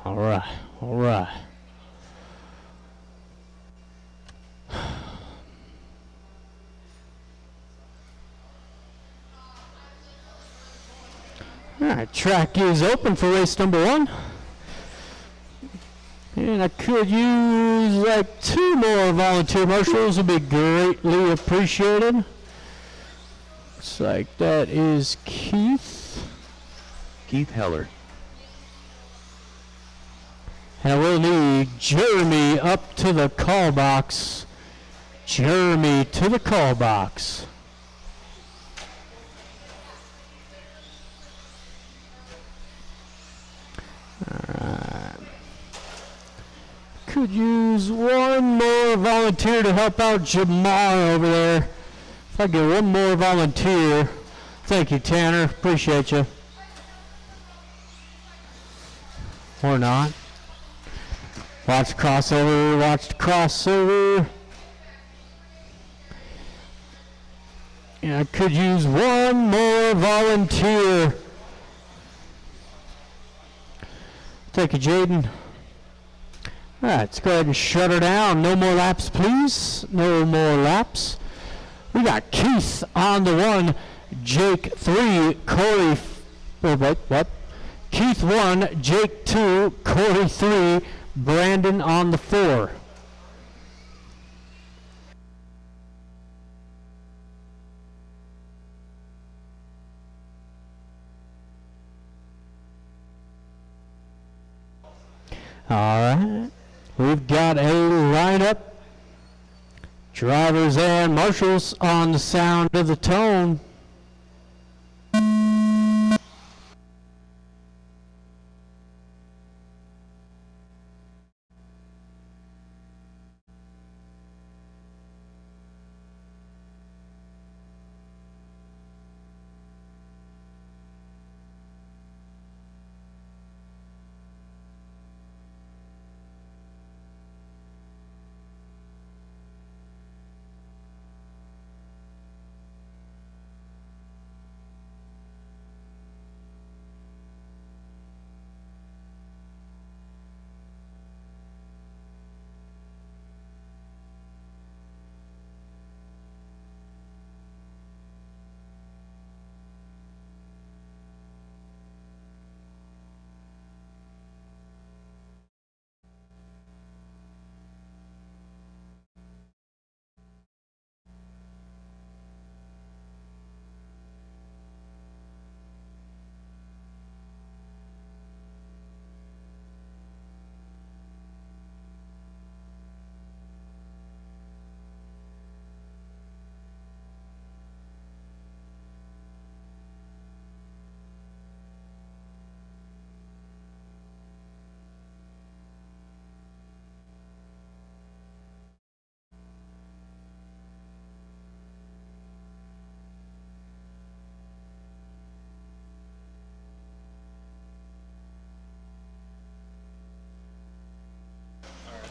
All right, all right. All right, track is open for race number 1. And I could use like 2 more volunteer marshals, would be greatly appreciated. Looks like that is Keith Heller. And I will need Jeremy up to the call box. Jeremy to the call box. Alright. Could use 1 more volunteer to help out Jamar over there. If I get 1 more volunteer. Thank you, Tanner. Appreciate you. Or not. Watch crossover, watch crossover. And I could use 1 more volunteer. Thank you, Jaden. All right, let's go ahead and shut her down. No more laps, please. No more laps. We got Keith on the 1, Jake 3, Corey. What? Keith 1, Jake 2, Corey 3, Brandon on the 4. All right, we've got a lineup. Drivers and marshals on the sound of the tone.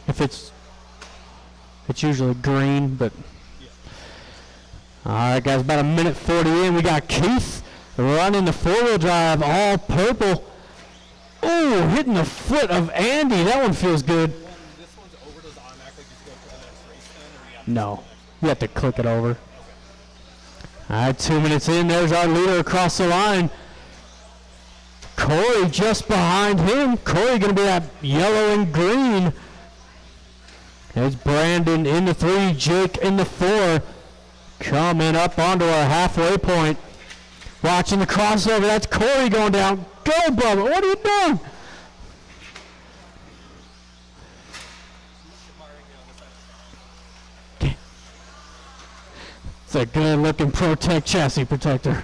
If it's usually green, but all right, guys, about 1:40 in. We got Keith running the 4-wheel drive, all purple. Oh, hitting the foot of Andy. That one feels good. This one's over. Does it automatically just go to the next race then, or No, you have to click it over. All right, 2 minutes in. There's our leader across the line. Corey just behind him. Corey going to be that yellow and green. There's Brandon in the 3, Jake in the 4. Coming up onto our halfway point. Watching the crossover. That's Corey going down. Go, Bubba. What are you doing? It's a good-looking Protect chassis protector.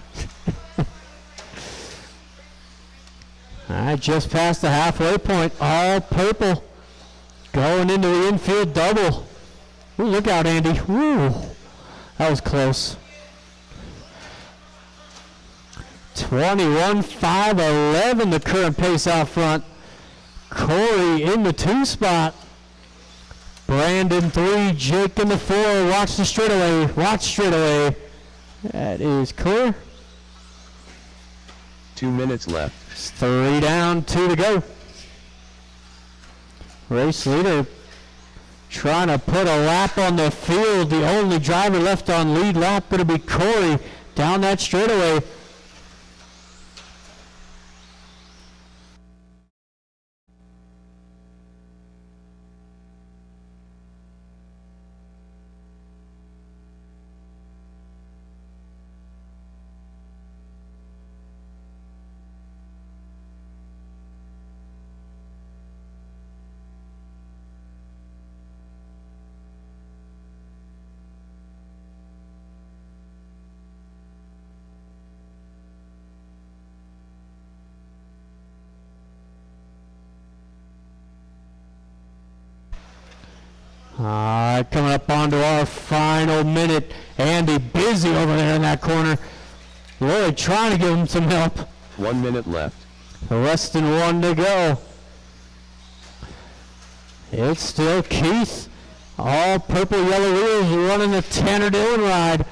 All right, just past the halfway point. All purple. Going into the infield double. Ooh, look out, Andy. Ooh, that was close. 21.511, the current pace out front. Corey in the 2 spot. Brandon 3, Jake in the 4. Watch the straightaway. Watch straightaway. That is clear. 2 minutes left. It's 3 down, 2 to go. Race leader trying to put a lap on the field. The only driver left on lead lap going to be Corey down that straightaway. Coming up onto our final minute. Andy busy over there in that corner. Really trying to give him some help. 1 minute left. Less than 1 to go. It's still Keith. All purple, yellow wheels running the Tanner Dillon ride.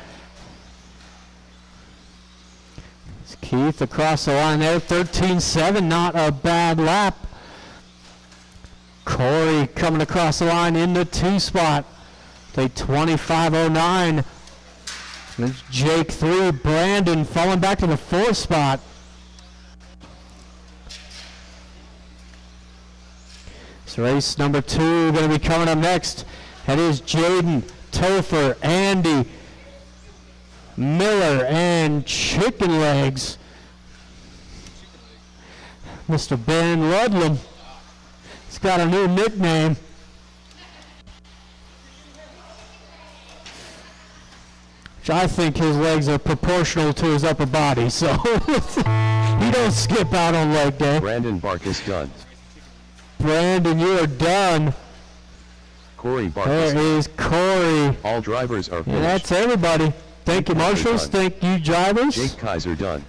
It's Keith across the line there. 13.7, not a bad lap. Corey coming across the line in the 2 spot. They 25.09. There's Jake 3. Brandon falling back to the 4th spot. So race number 2 going to be coming up next. That is Jaden, Topher, Andy, Miller, and Chicken Legs. Mr. Ben Ludlam. He's got a new nickname. Which I think his legs are proportional to his upper body, so he don't skip out on leg day. Brandon Barkus done. Brandon, you are done. Corey Barkus. There is Corey. All drivers are And finished. that's everybody. Thank you, marshals. Done. Thank you, drivers. Jake Kaiser done.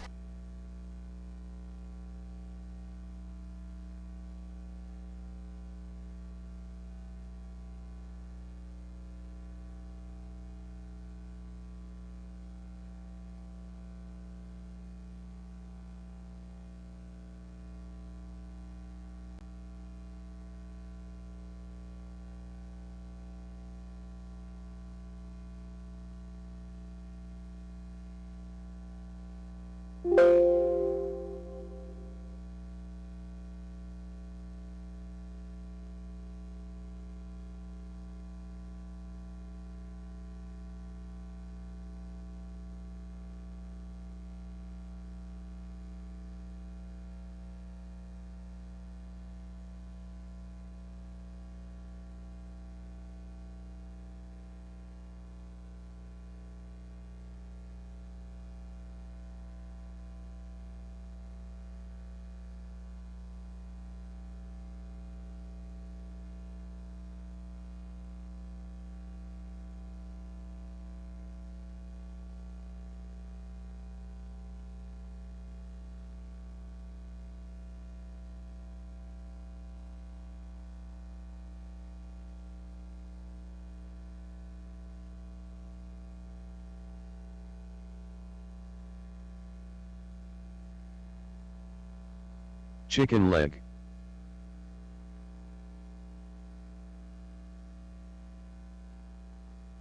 Chicken leg.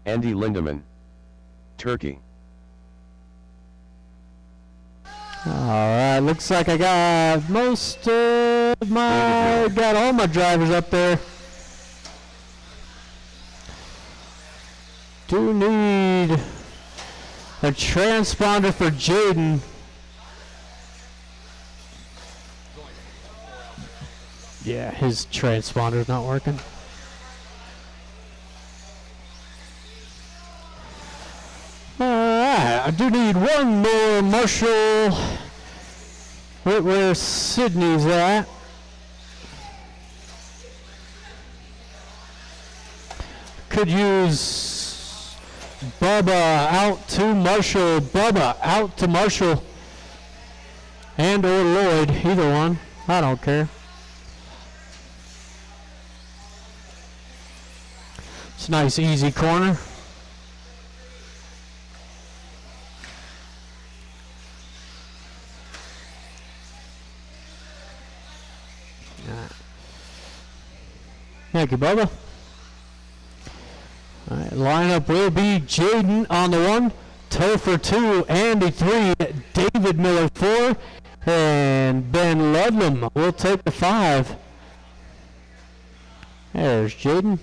Andy Lindemann. Turkey. Alright, looks like I got got all my drivers up there. Do need a transponder for Jaden. Yeah, his transponder's not working. Alright, I do need one more marshal. Where Sydney's at. Could use Bubba out to Marshall. Bubba out to Marshall. And or Lloyd, either one. I don't care. It's a nice easy corner. Thank you, Bubba. All right, lineup will be Jaden on the 1, Topher 2, Andy 3, David Miller 4, and Ben Ludlam will take the 5. There's Jaden.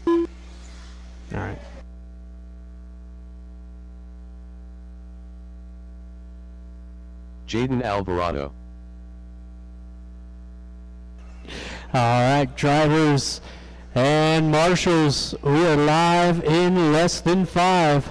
All right. Jaden Alvarado. All right, drivers and marshals, we are live in less than 5.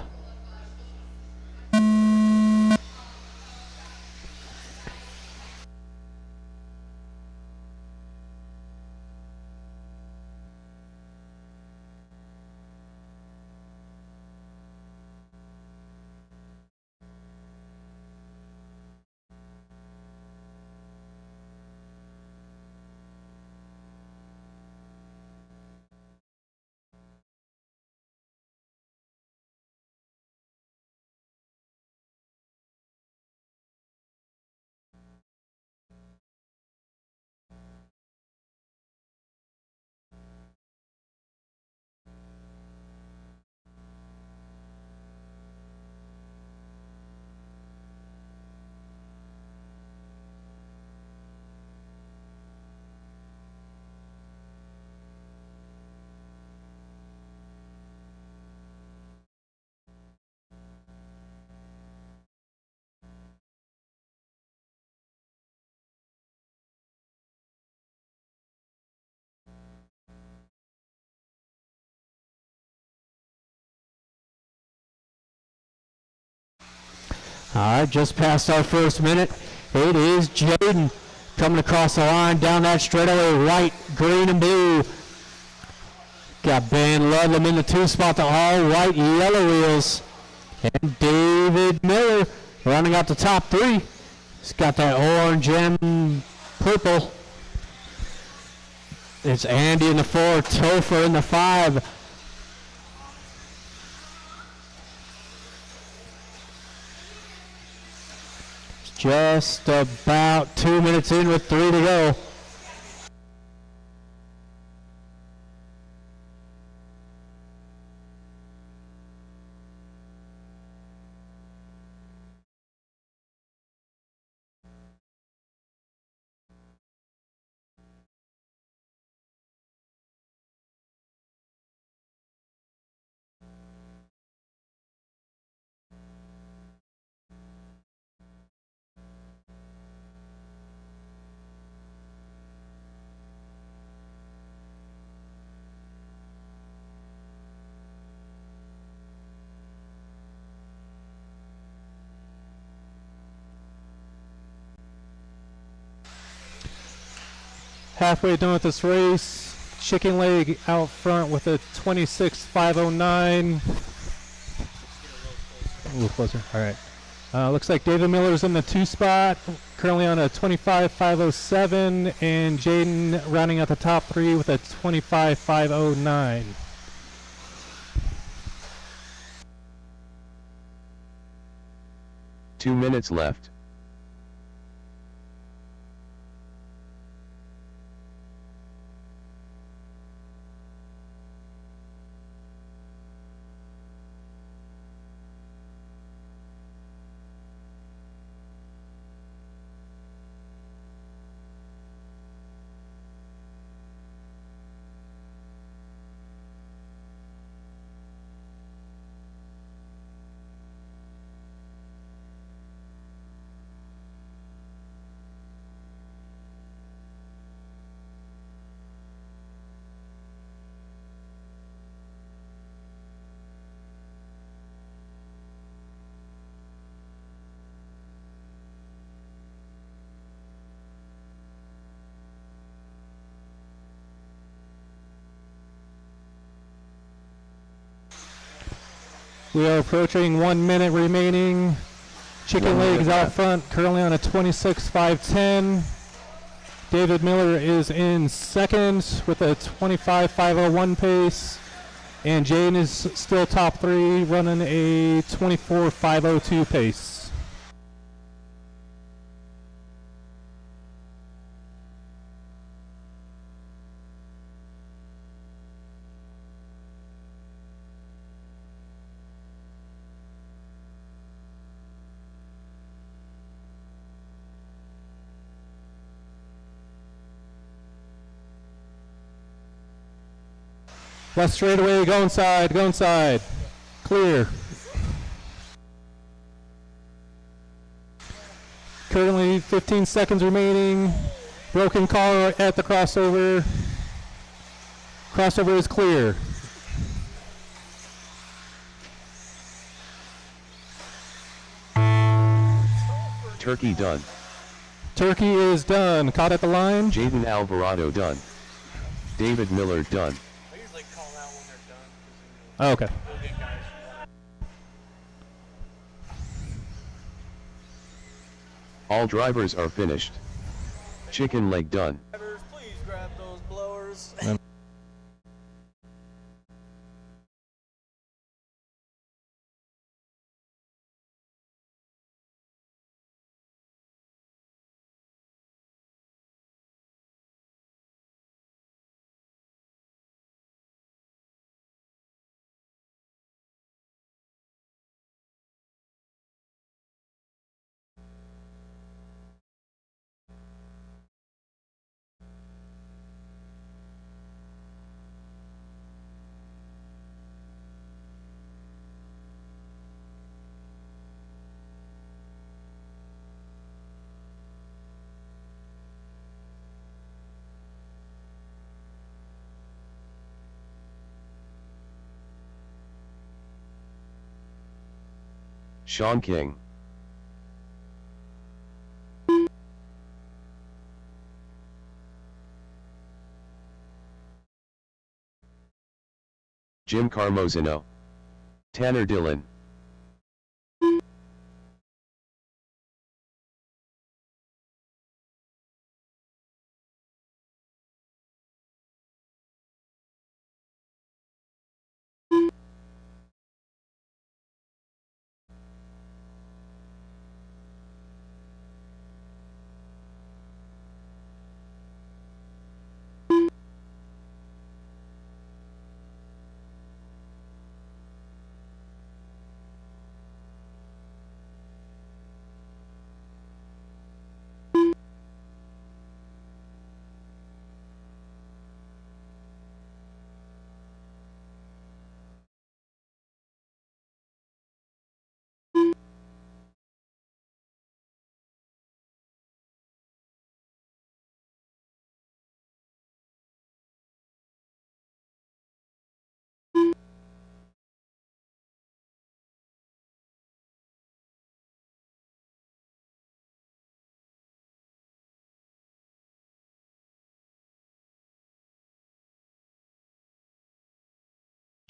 All right, just past our first minute. It is Jaden coming across the line down that straightaway, white, green, and blue. Got Ben Ludlam in the 2 spot, the all white, yellow wheels. And David Miller running out the top 3. He's got that orange and purple. It's Andy in the 4, Topher in the 5. Just about 2 minutes in with 3 to go. Halfway done with this race. Chicken Leg out front with a 26.509. A little closer. All right. Looks like David Miller's in the 2 spot, currently on a 25.507, and Jaden rounding out the top 3 with a 25.509. Two minutes left. We are approaching 1 minute remaining. Chicken Leg is out front, currently on a 26.510. David Miller is in second with a 25.501 pace. And Jane is still top 3, running a 24.502 pace. Left straightaway, go inside, go inside. Clear. Currently 15 seconds remaining. Broken car at the crossover. Crossover is clear. Turkey done. Turkey is done. Caught at the line. Jaden Alvarado done. David Miller done. I usually call out when they're done. 'Cause then Oh, okay. you'll get guys. All drivers are finished. Chicken leg done. Drivers, please grab those blowers. Sean King. Jim Carmozino. Tanner Dillon.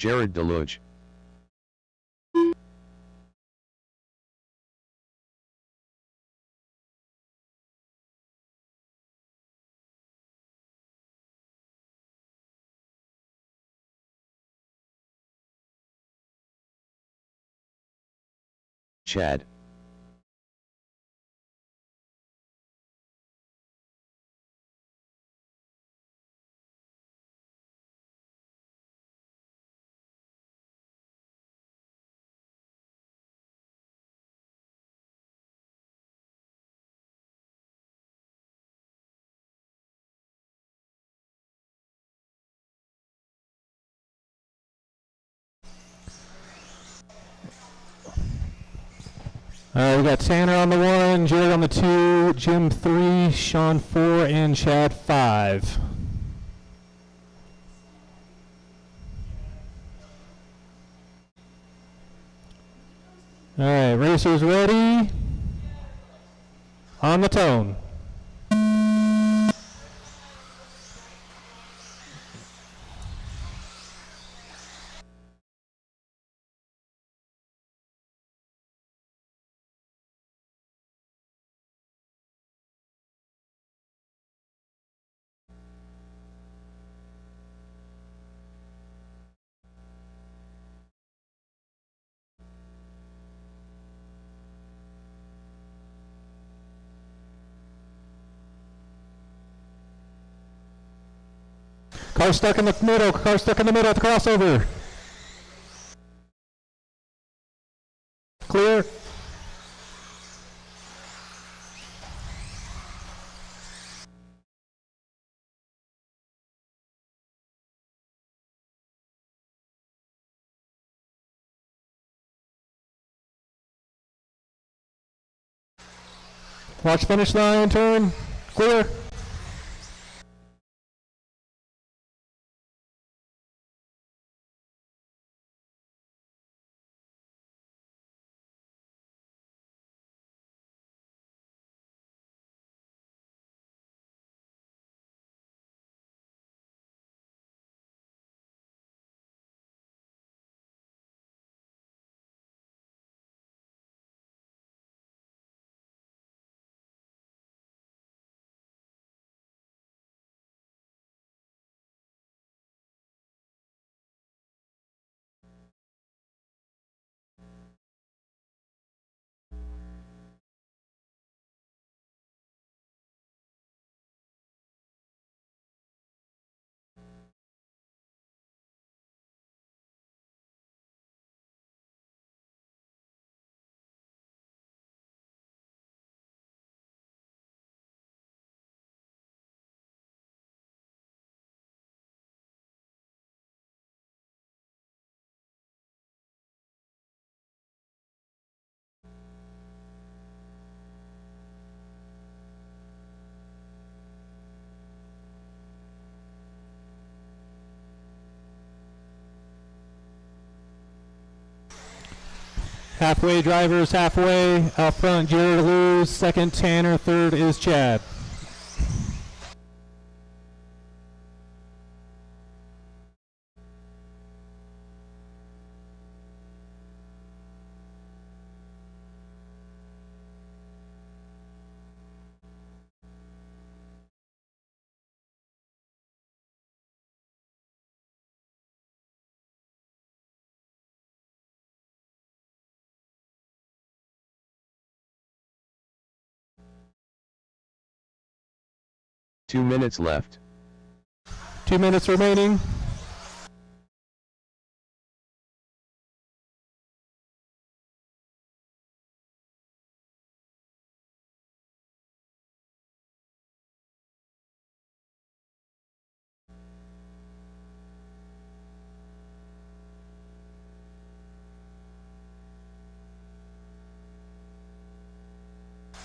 Jared Deluge. Chad. We got Tanner on the 1, Jared on the 2, Jim 3, Sean 4, and Chad 5. All right, racers ready. On the tone. Car stuck in the middle, car stuck in the middle at the crossover. Clear. Watch finish line, turn, clear. Halfway drivers, halfway. Out front, Jared Lewis. Second, Tanner. Third is Chad. Two minutes left. 2 minutes remaining.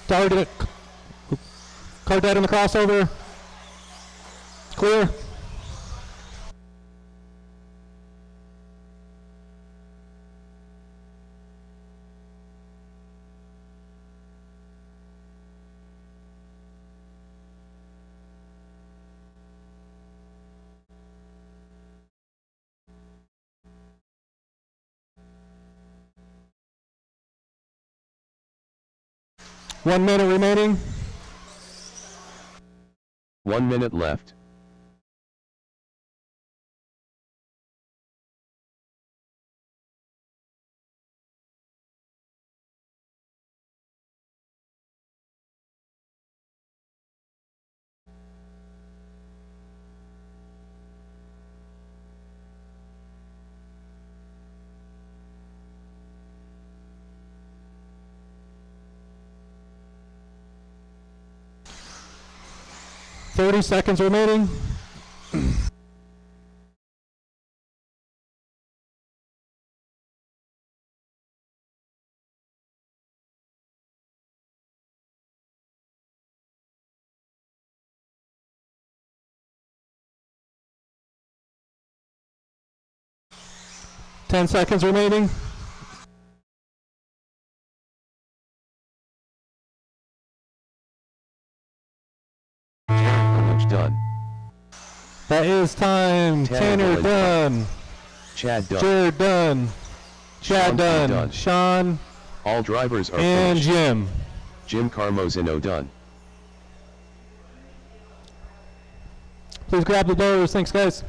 Car dead on the crossover. Clear. One minute remaining. 1 minute left. Thirty seconds remaining. Ten seconds remaining. Challenge done. That is time. Tanner done. Chad done. Jared done. Chad Sean done. done. Sean All drivers are and finished. Jim. Jim Carmozino done. Please grab the doors. Thanks, guys.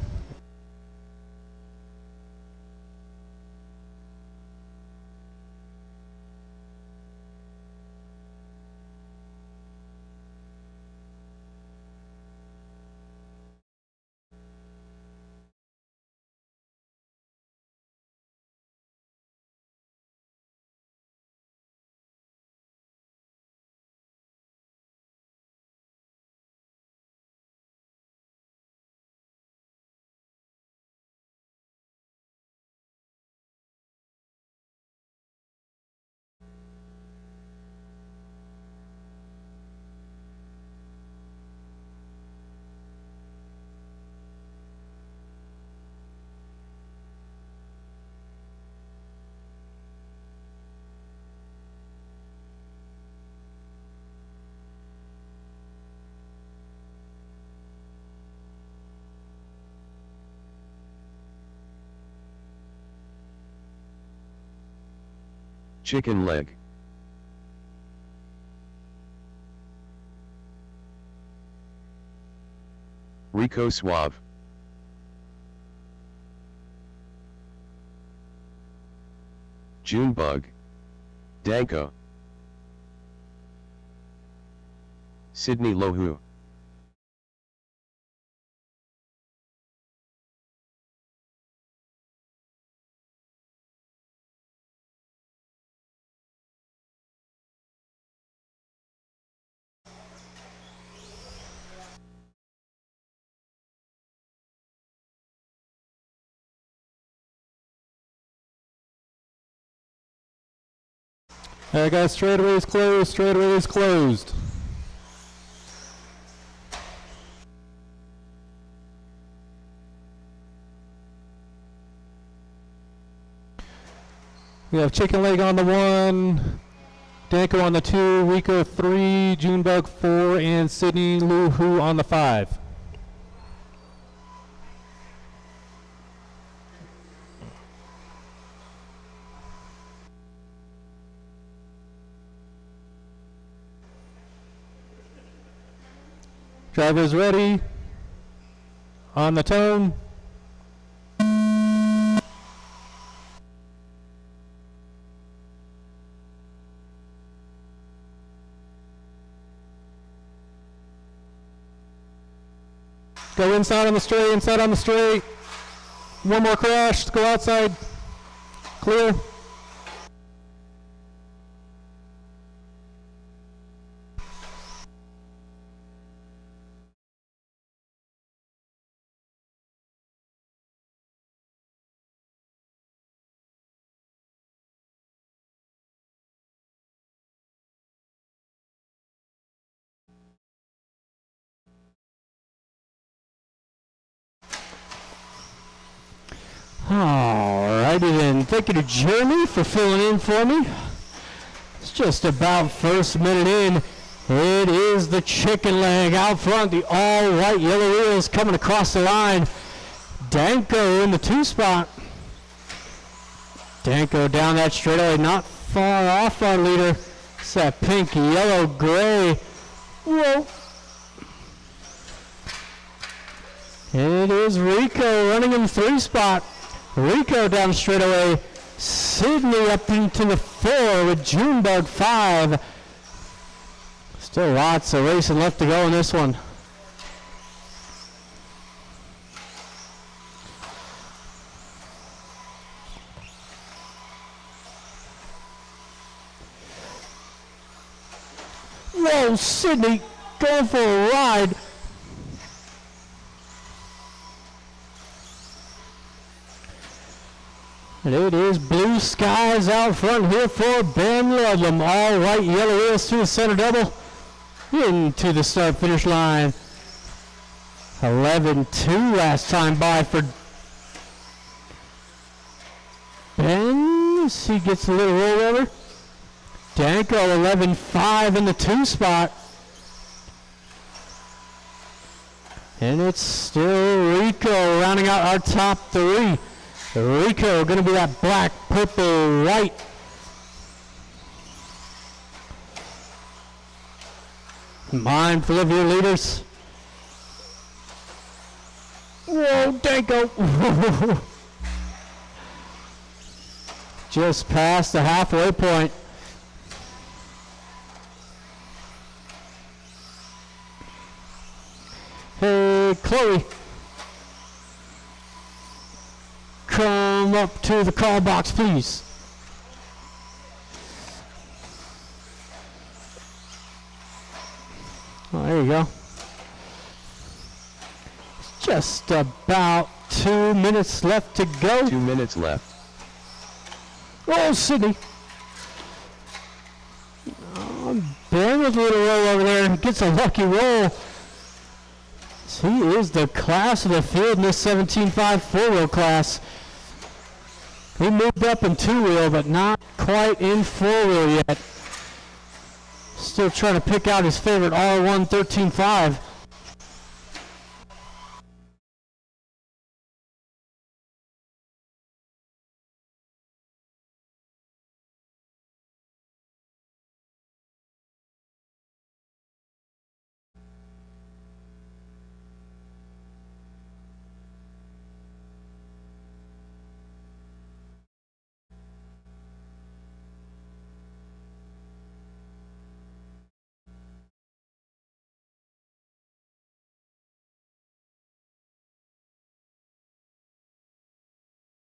Chicken leg. Rico Suave. Junebug. Danko. Sydney Lohu. Alright guys, straightaway is closed, straightaway is closed. We have Chicken Leg on the 1, Danko on the 2, Rico 3, Junebug 4, and Sydney Luhu on the 5. Drivers ready. On the tone. Go inside on the straight, inside on the straight. One more crash, go outside. Clear. Alrighty then, thank you to Jeremy for filling in for me. It's just about first minute in. It is the Chicken Leg out front, the all white yellow wheels coming across the line. Danko in the 2 spot. Danko down that straightaway, not far off our leader. It's that pink, yellow, gray. Whoa. It is Rico running in the 3 spot. Rico down straightaway. Sydney up into the 4 with Junebug 5. Still lots of racing left to go in this one. Whoa, Sydney going for a ride. And it is blue skies out front here for Ben Ludlam. All white, yellow wheels to the center double. Into the start finish line. 11-2 last time by for Ben. He gets a little rollover. Danko 11-5 in the 2 spot. And it's still Rico rounding out our top 3. Rico going to be that black, purple, white. Mindful of your leaders. Whoa, Danko. Just past the halfway point. Hey, Chloe. Come up to the call box, please. Oh, there you go. Just about 2 minutes left to go. 2 minutes left. Oh, Sydney. Ben with a little roll over there. Gets a lucky roll. He is the class of the field in this 17.5 4-wheel class. He moved up in 2-wheel, but not quite in 4-wheel yet. Still trying to pick out his favorite R1 13.5.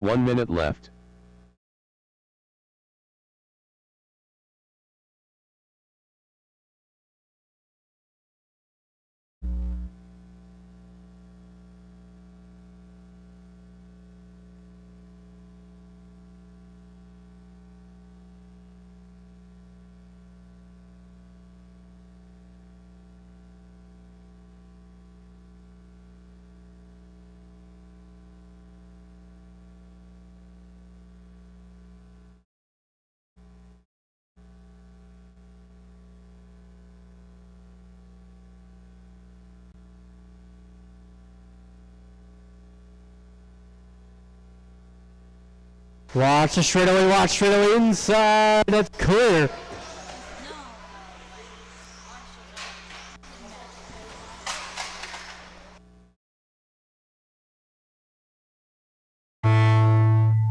1 minute left. Watch the straightaway inside. That's clear.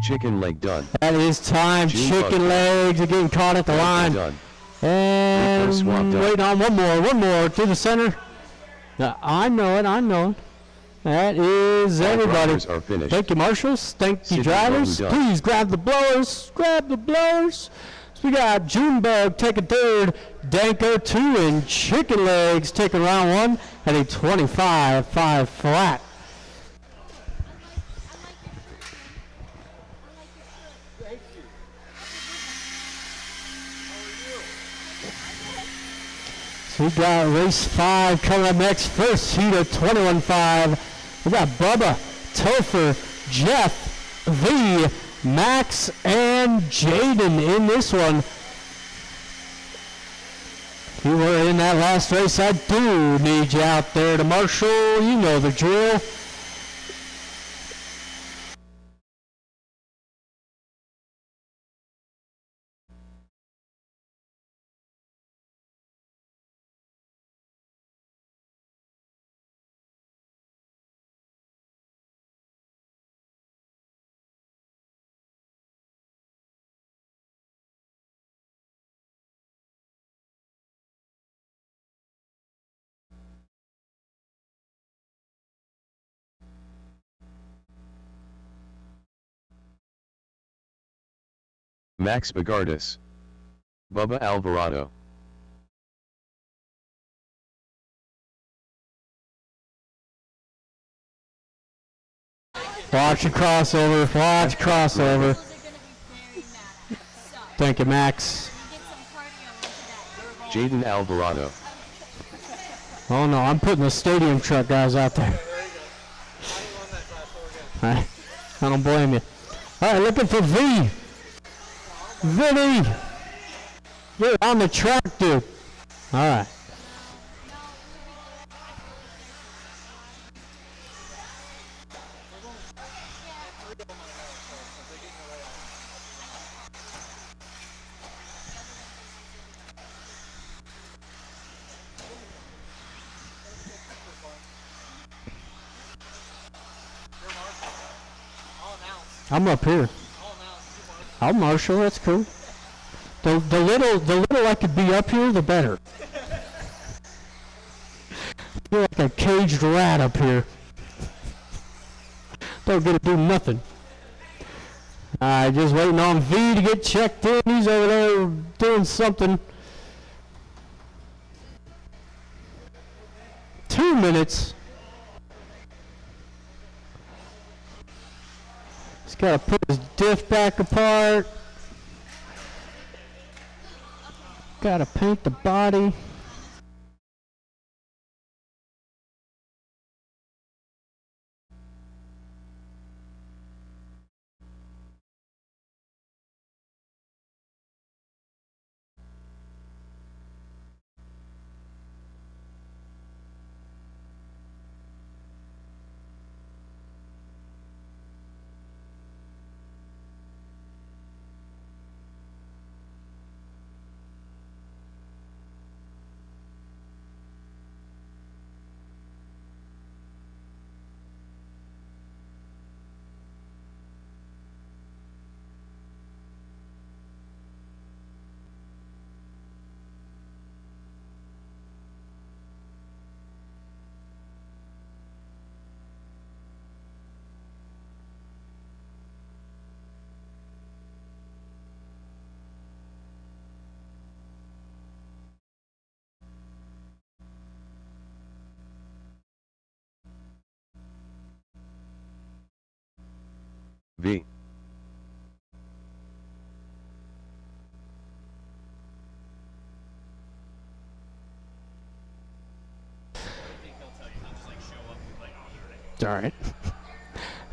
Chicken leg done. That is time. June Chicken bug. legs are getting caught at the line. Done. And Repo swap done. waiting on one more to the center. I know it. That is All everybody. drivers are finished. Thank you, marshals. Thank you, City drivers. done. Please grab the blowers. So we got Junebug taking third, Danko 2, and Chicken Legs taking round 1 at a 25-5 flat. So we got race 5 coming up next. First heat of 21-5. We got Bubba, Topher, Jeff, V, Max, and Jaden in this one. If you were in that last race, I do need you out there to marshal. You know the drill. Max Bagardis. Bubba Alvarado. Watch the crossover. Watch crossover. Thank you, Max. Jaden Alvarado. Oh no, I'm putting the stadium truck guys out there. I don't blame you. All right, looking for V. Vinny, you're on the track, dude. All right. I'm up here. I'll marshal. That's cool. The little I could be up here, the better. I feel like a caged rat up here. Don't get to do nothing. Alright, just waiting on V to get checked in. He's over there doing something. 2 minutes. He's got to put his diff back apart. Got to paint the body. V. All right.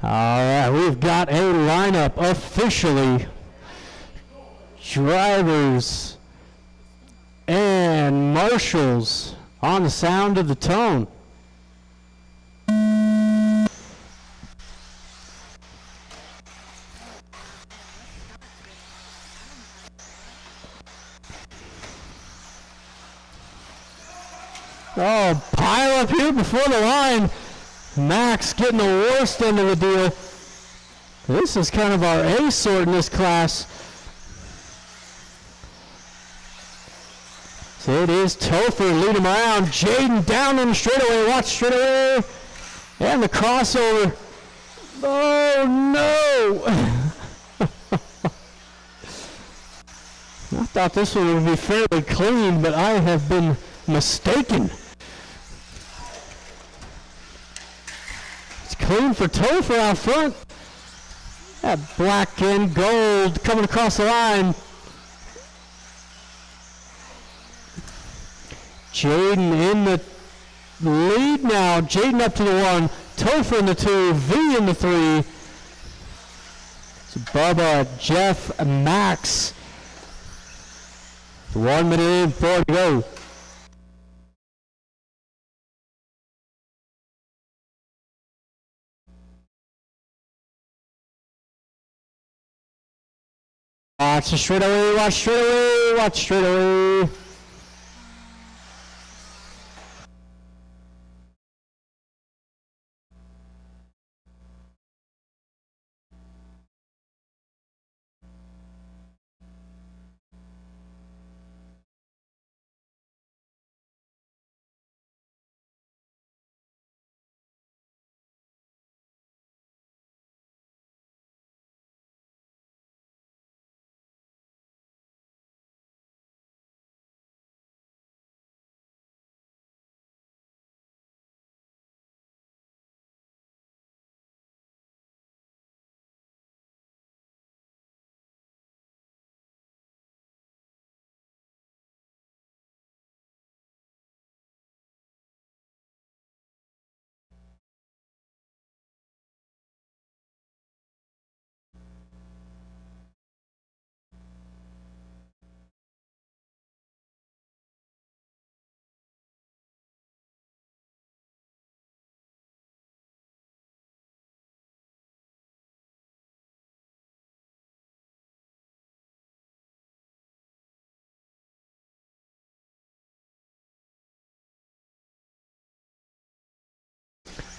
All right, we've got a lineup officially. Drivers and marshals on the sound of the tone. Oh, pile up here before the line. Max getting the worst end of the deal. This is kind of our A sort in this class. So it is Topher leading him around. Jaden down on the straightaway. Watch straightaway. And the crossover. Oh no! I thought this one would be fairly clean, but I have been mistaken. Clean for Topher out front. That black and gold coming across the line. Jaden in the lead now. Jaden up to the 1. Topher in the 2. V in the 3. So Bubba, Jeff, and Max. 1 minute in, 4 to go. Watch the straightaway, watch straightaway, watch straightaway.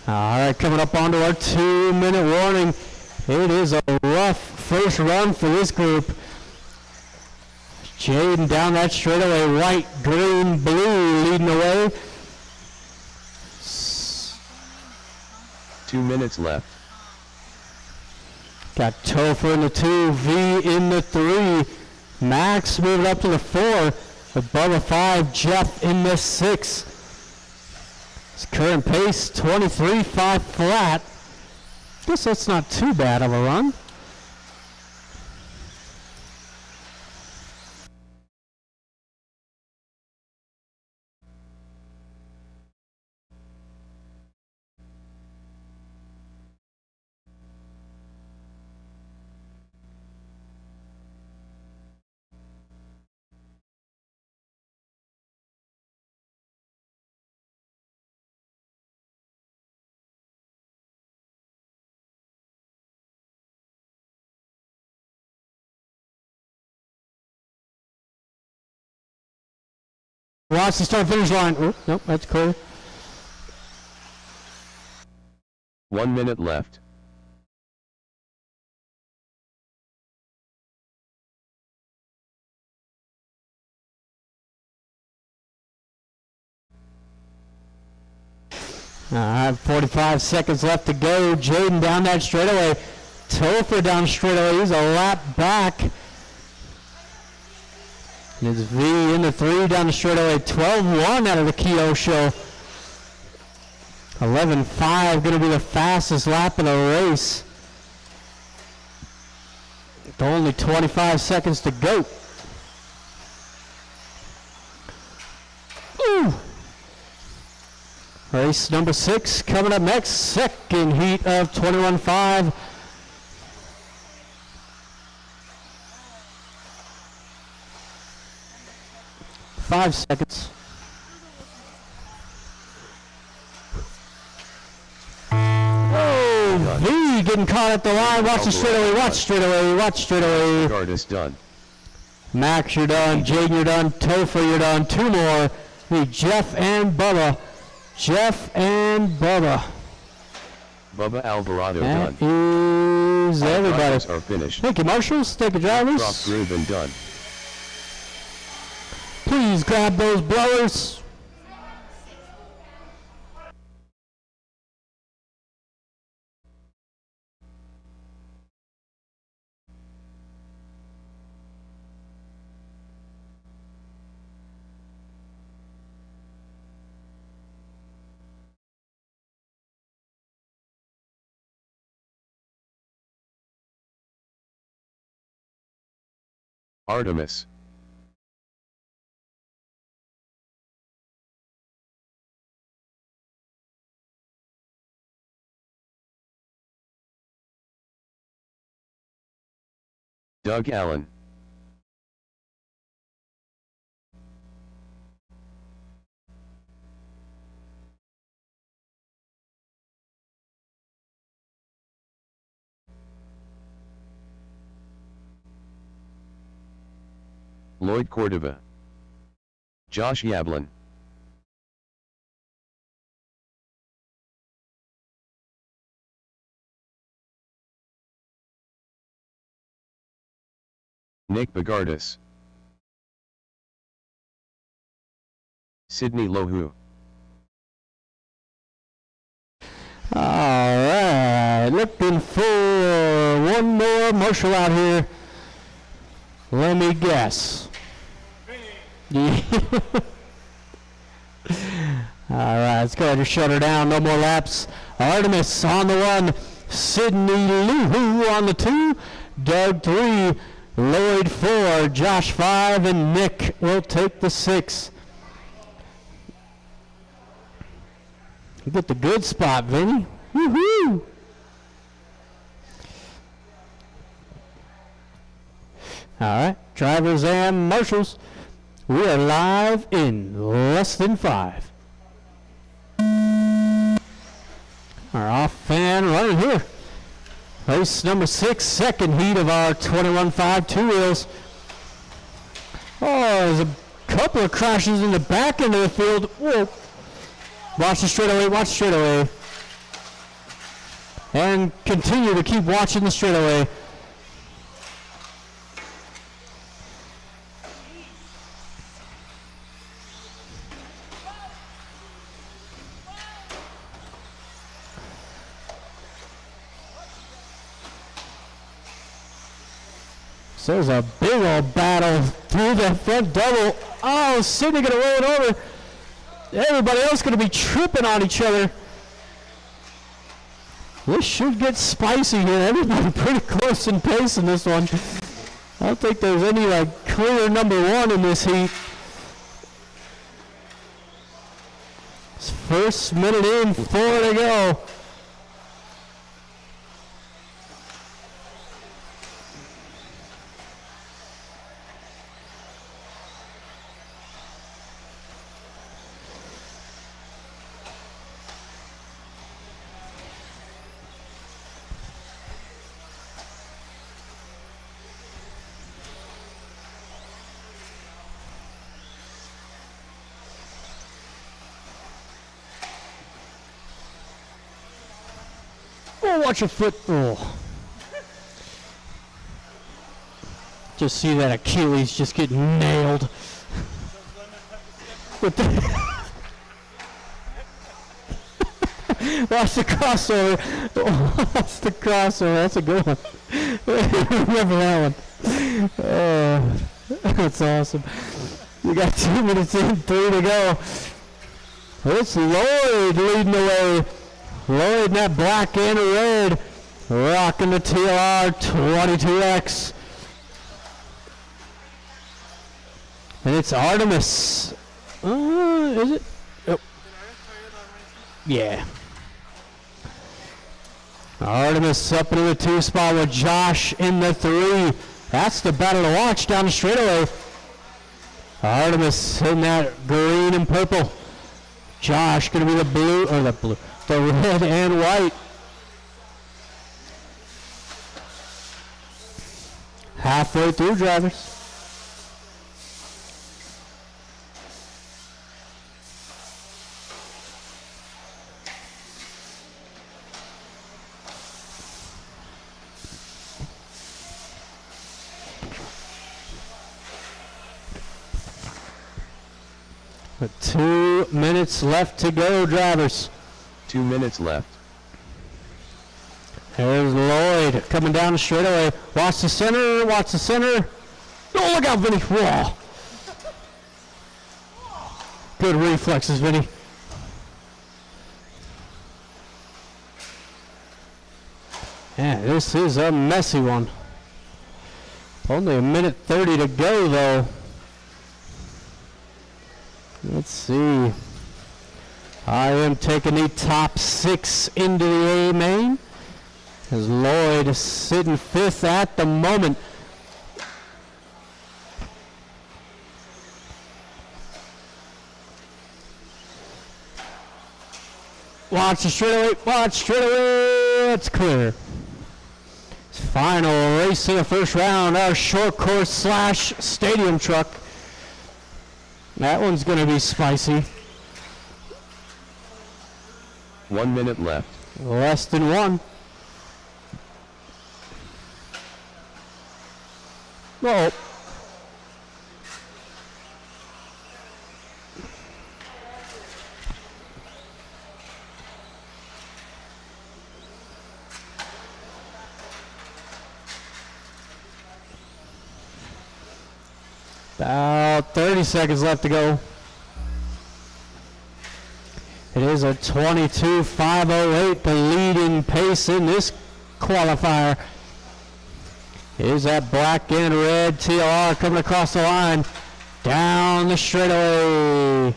All right, coming up onto our 2-minute warning. It is a rough first run for this group. Jaden down that straightaway, white, green, blue leading the way. 2 minutes left. Got Topher in the 2, V in the 3. Max moving up to the 4. Above the 5, Jeff in the 6. His current pace, 23.5 flat. Guess that's not too bad of a run. Watch the start finish line. Oh, nope, that's clear. 1 minute left. All right, 45 seconds left to go. Jaden down that straightaway. Topher down straightaway. He's a lap back. And it's V in the 3 down the straightaway. 12-1 out of the Keogh show. 11.5 going to be the fastest lap in the race. Only 25 seconds to go. Ooh. Race number 6 coming up next. Second heat of 21.5. Five seconds. Oh, V getting caught at the line. Watch the straightaway. Watch straightaway. Watch straightaway. Guard is done. Max, you're done. Jaden, you're done. Topher, you're done. Two more. Need Jeff and Bubba. Jeff and Bubba. Bubba Alvarado That done. is All everybody. drivers are finished. Thank you, marshals. Thank you, drivers. Crop groove and done. Please grab those blowers. Artemis. Doug Allen. Lloyd Cordova. Josh Yablin. Nick Bagardis. Sydney Lohu. Alright, looking for one more marshal out here. Let me guess. Alright, let's go ahead and shut her down. No more laps. Artemis on the 1. Sydney Luhu on the 2. Doug 3. Lloyd 4. Josh 5. And Nick will take the 6. You get the good spot, Vinny. Woohoo! Alright, drivers and marshals. We are live in less than 5. Our off fan running here. Race number 6, second heat of our 21.5 two-wheels. Oh, there's a couple of crashes in the back end of the field. Whoa. Watch the straightaway, watch the straightaway. And continue to keep watching the straightaway. So there's a big old battle through the front double. Oh, Sydney gonna roll it over. Everybody else gonna be tripping on each other. This should get spicy here. Everybody pretty close in pace in this one. I don't think there's any like clear number 1 in this heat. It's first minute in, 4 to go. Oh, watch your foot. Oh. Just see that Achilles just get nailed. With the watch the crossover. Oh, watch the crossover. That's a good one. Remember that one. Oh, that's awesome. We got 2 minutes in, 3 to go. It's Lloyd leading the way. Lloyd in that black and red, rocking the TLR 22X. And it's Artemis. Is it? Oh. Yeah. Artemis up into the 2 spot with Josh in the 3. That's the battle to watch down the straightaway. Artemis in that green and purple. Josh going to be the red and white. Halfway through, drivers. With 2 minutes left to go, drivers. 2 minutes left. There's Lloyd coming down the straightaway. Watch the center, watch the center. Oh, look out, Vinny. Whoa. Good reflexes, Vinny. Yeah, this is a messy one. Only a minute 30 to go, though. Let's see. I am taking the top 6 into the A main. As Lloyd is sitting 5th at the moment. Watch the straightaway, watch straightaway. It's clear. Final race of the first round, our short course / stadium truck. That one's going to be spicy. 1 minute left. Less than 1. Whoa. About 30 seconds left to go. It is a 22.508, the leading pace in this qualifier. Is that black and red TLR coming across the line, down the straightaway.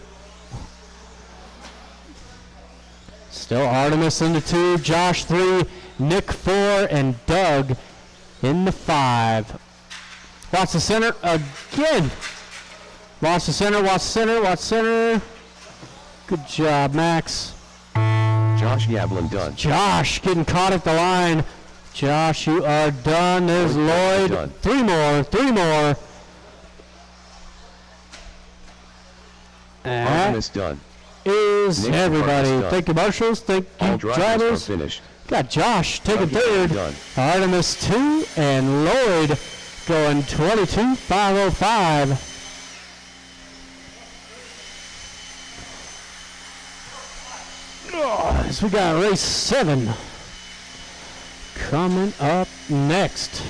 Still Artemis in the 2, Josh 3, Nick 4, and Doug in the 5. Watch the center again. Watch the center, watch center, watch center. Good job, Max. Josh Yablin done. Josh getting caught at the line. Josh, you are done. There's Lloyd. Done. 3 more, 3 more. And Artemis done. is Nick everybody. Artemis done. Thank you, marshals. Thank you, All drivers drivers. are finished. Got Josh taking Doug third. done. Artemis 2 and Lloyd going 22.505. So we got race 7 coming up next.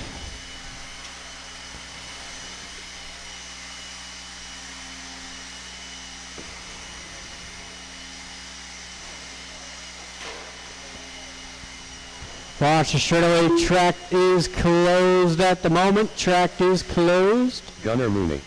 Watch the straightaway. Track is closed at the moment. Track is closed. Gunnar Mooney.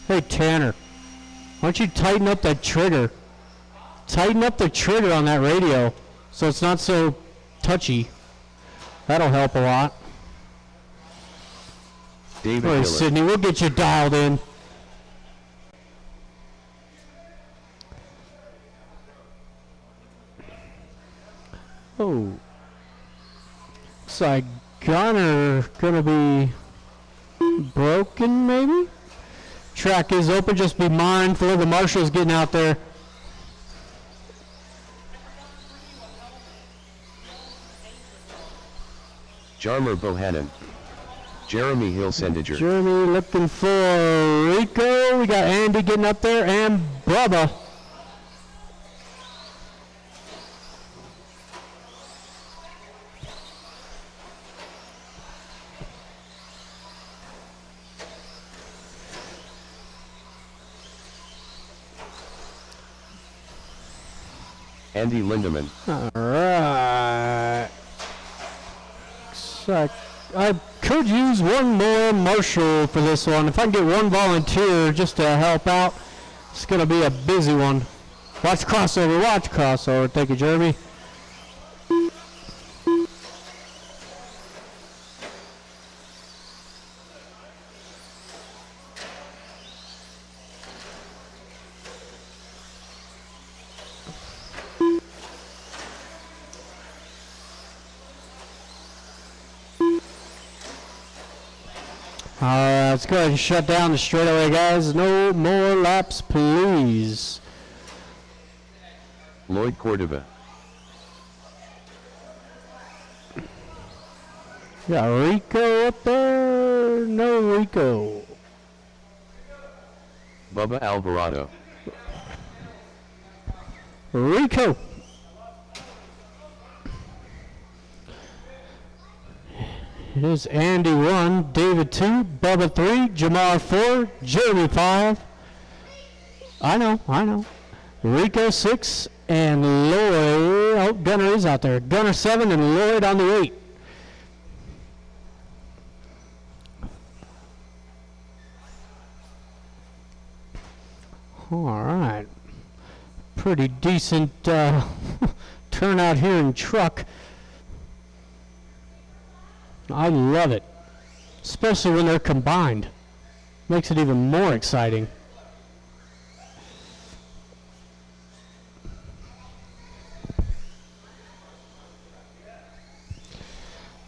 Hey Tanner, why don't you tighten up that trigger? Tighten up the trigger on that radio so it's not so touchy. That'll help a lot. David All right, Dillon. Sydney, we'll get you dialed in. Oh. Looks like Gunner gonna be broken, maybe? Track is open, just be mindful of the marshals getting out there. Jarmer Bohannon. Jeremy Hilsendiger. Jeremy looking for Rico. We got Andy getting up there and Bubba. Andy Lindemann. Alright. So I could use one more marshal for this one. If I can get one volunteer just to help out, it's going to be a busy one. Watch crossover, watch crossover. Thank you, Jeremy. Alright, let's go ahead and shut down the straightaway, guys. No more laps, please. Lloyd Cordova. Got Rico up there. No Rico. Bubba Alvarado. Rico. It is Andy 1, David 2, Bubba 3, Jamar 4, Jeremy 5. I know. Rico 6, and Lloyd. Oh, Gunner is out there. Gunner 7, and Lloyd on the 8. All right. Pretty decent turnout here in truck. I love it, especially when they're combined. Makes it even more exciting.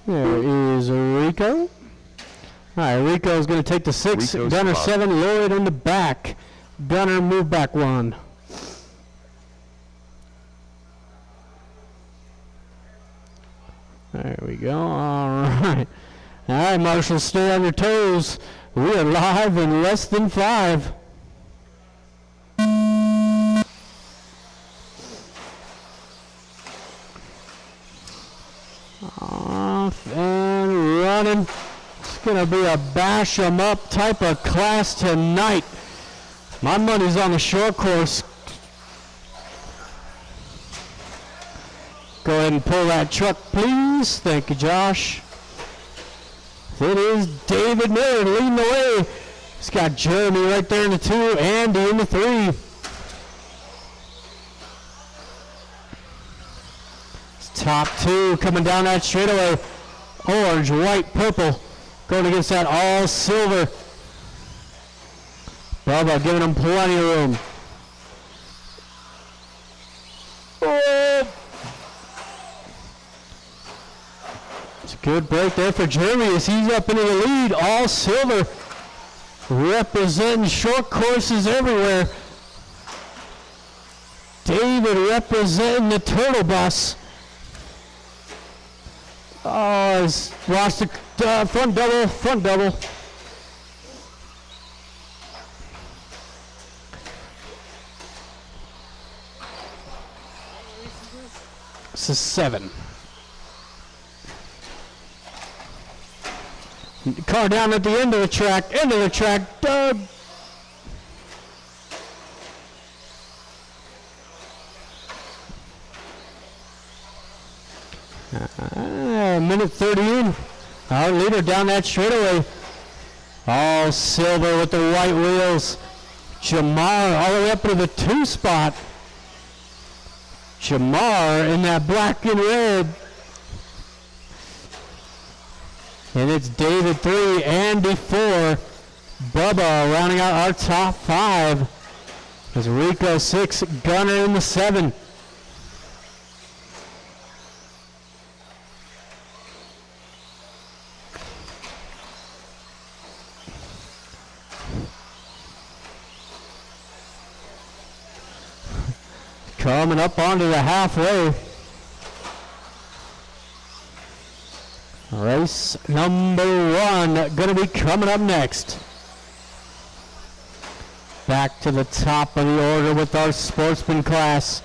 There is Rico. All right, Rico is going to take the 6. Rico's Gunner spot. 7, Lloyd in the back. Gunner move back 1. There we go. All right. All right, Marshall, stay on your toes. We are live in less than 5. Off and running. It's going to be a bash 'em up type of class tonight. My money's on the short course. Go ahead and pull that truck, please. Thank you, Josh. It is David Miller leading the way. He's got Jeremy right there in the 2, Andy in the 3. It's top 2 coming down that straightaway. Orange, white, purple. Going against that all silver. Bubba giving him plenty of room. Oh! It's a good break there for Jeremy as he's up into the lead. All silver, representing short courses everywhere. David representing the turtle bus. Oh, he's lost the front double. This is 7. Car down at the end of the track, Doug. Minute 30 in. Our leader down that straightaway. All silver with the white wheels. Jamar all the way up to the 2 spot. Jamar in that black and red. And it's David 3, Andy 4, Bubba rounding out our top 5. There's Rico 6, Gunner in the 7. Coming up onto the halfway. Race number 1 going to be coming up next. Back to the top of the order with our sportsman class.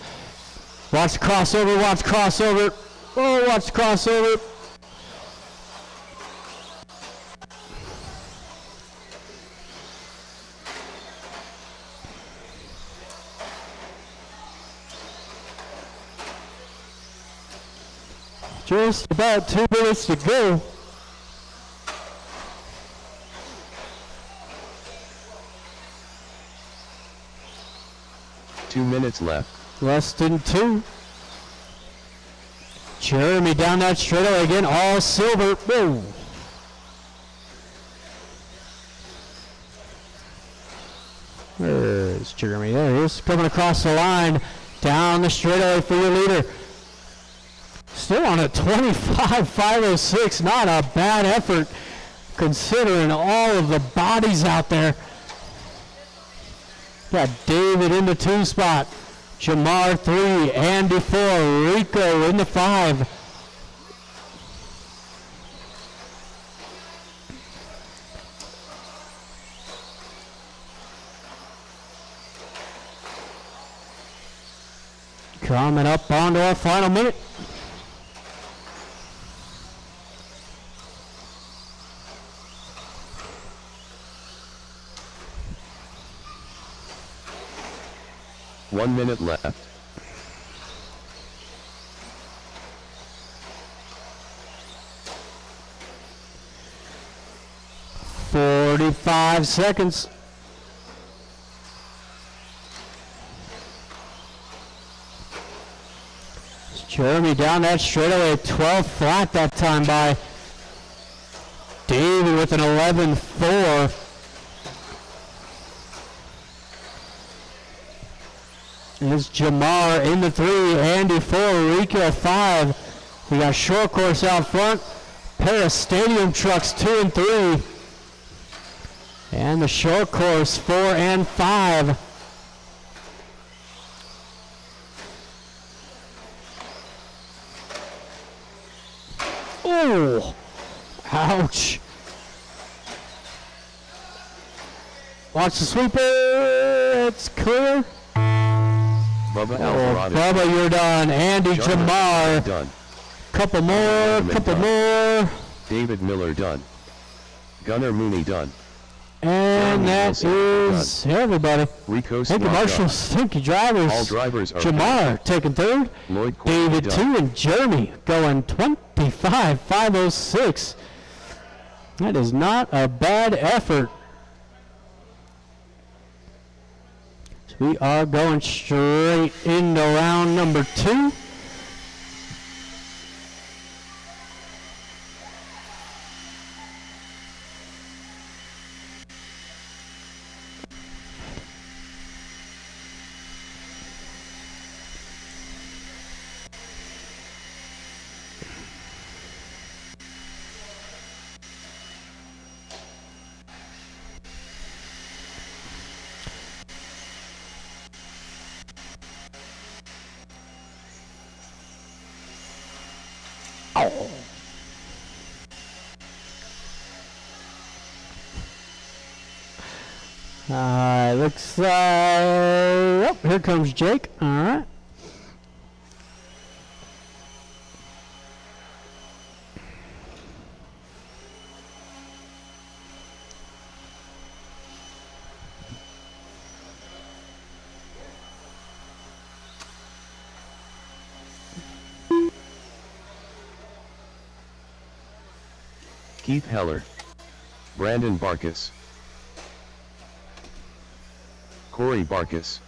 Watch crossover, watch crossover. Oh, watch crossover. Just about 2 minutes to go. Two minutes left. Less than 2. Jeremy down that straightaway again, all silver. Whoa. There's Jeremy. There he is. Coming across the line. Down the straightaway for your leader. Still on a 25.506. Not a bad effort considering all of the bodies out there. Got David in the 2 spot. Jamar 3. Andy 4. Rico in the 5. Coming up onto our final minute. 1 minute left. "45 seconds. Jeremy down that straightaway, 12 flat that time by David with an 11.4. There's Jamar in the 3, Andy 4, Rico 5. We got short course out front, pair of stadium trucks 2 and 3. And the short course 4 and 5. Oh, ouch. Watch the sweeper, it's clear. Bubba Oh, Alvarado. Bubba, you're done. Andy Jamar, Done. couple more, couple more. David Miller done. Gunnar Mooney done. And that is everybody. Rico Thank you, Smart marshals. Thank you, drivers. All drivers are Jamar taking 3rd. Lloyd Courtney David done. 2 and Jeremy going 25.506. That is not a bad effort. So we are going straight into round number 2. Looks like, oh, here comes Jake. All right. Keith Heller. Brandon Barkas. Corey Barkas.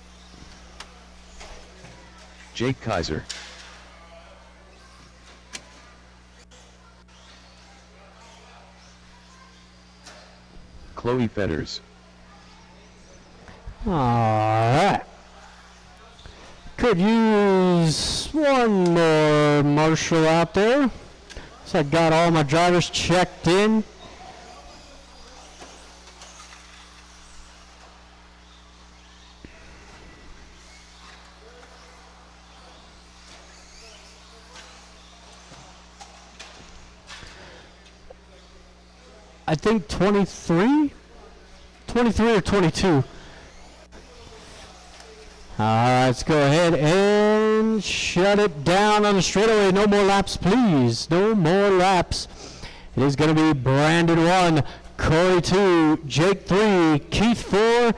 Jake Kaiser. Chloe Fetters. All right. Could use one more marshal out there. So I got all my drivers checked in. I think 23 or 22. All right, let's go ahead and shut it down on the straightaway. No more laps, please. No more laps. It is going to be Brandon 1, Corey 2, Jake 3, Keith 4,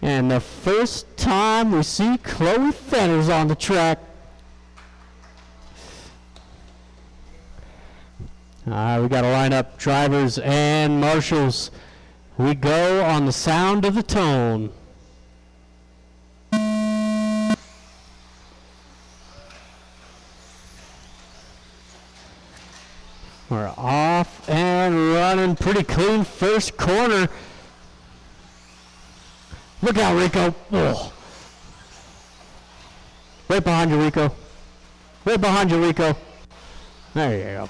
and the first time we see Chloe Fetters on the track. All right, we got to line up drivers and marshals. We go on the sound of the tone. We're off and running, pretty clean first corner. Look out, Rico. Oh. Right behind you, Rico. Right behind you, Rico. There you go.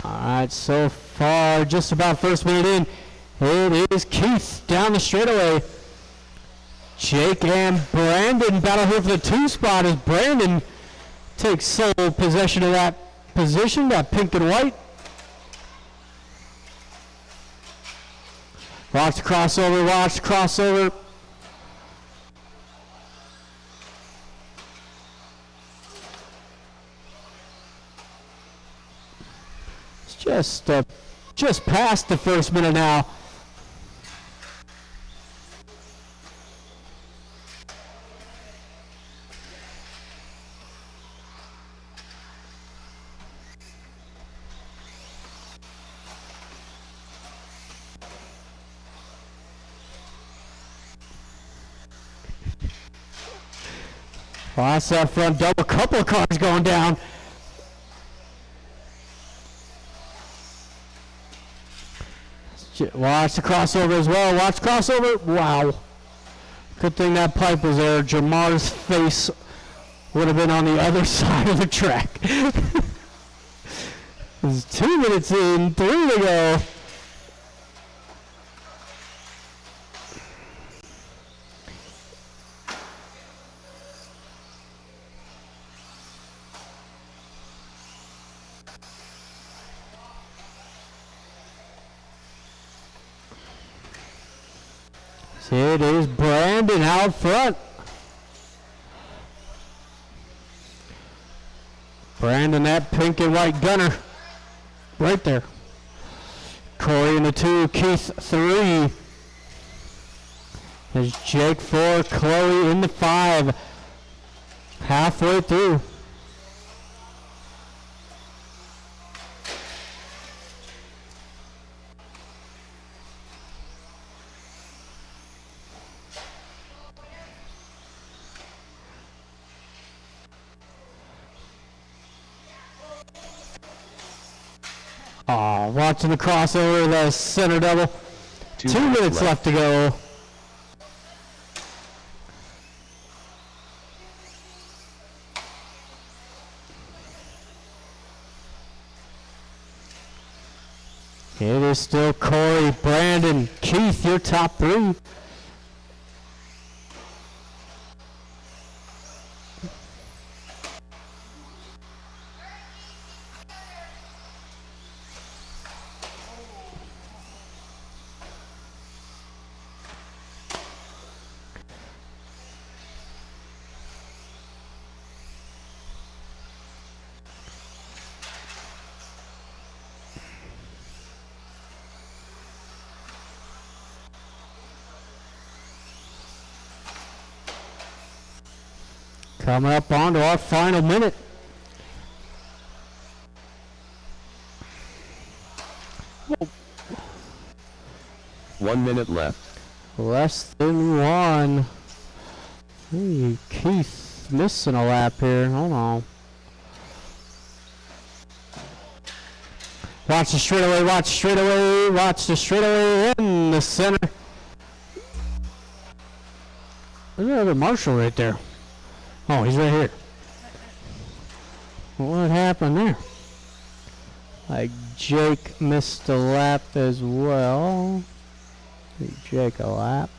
Alright, so far, just about first minute in, it is Keith down the straightaway. Jake and Brandon battle here for the 2 spot as Brandon takes sole possession of that position, that pink and white. Watch the crossover, watch the crossover. Just past the first minute now. Watch that front double, couple of cars going down. Watch the crossover as well. Watch crossover. Wow. Good thing that pipe was there. Jamar's face would have been on the other side of the track. It's 2 minutes in, 3 to go. It is Brandon out front. Brandon, that pink and white gunner. Right there. Corey in the 2, Keith 3. There's Jake 4, Chloe in the 5. Halfway through. Oh, watching the crossover, the center double. 2 minutes left to go. It is still Corey, Brandon, Keith, your top 3. Coming up onto our final minute. Oh. 1 minute left. Less than 1. Hey, Keith missing a lap here. Hold on. Watch the straightaway, watch straightaway, watch the straightaway in the center. There's another marshal right there. Oh, he's right here. What happened there? Like Jake missed a lap as well. Give Jake a lap.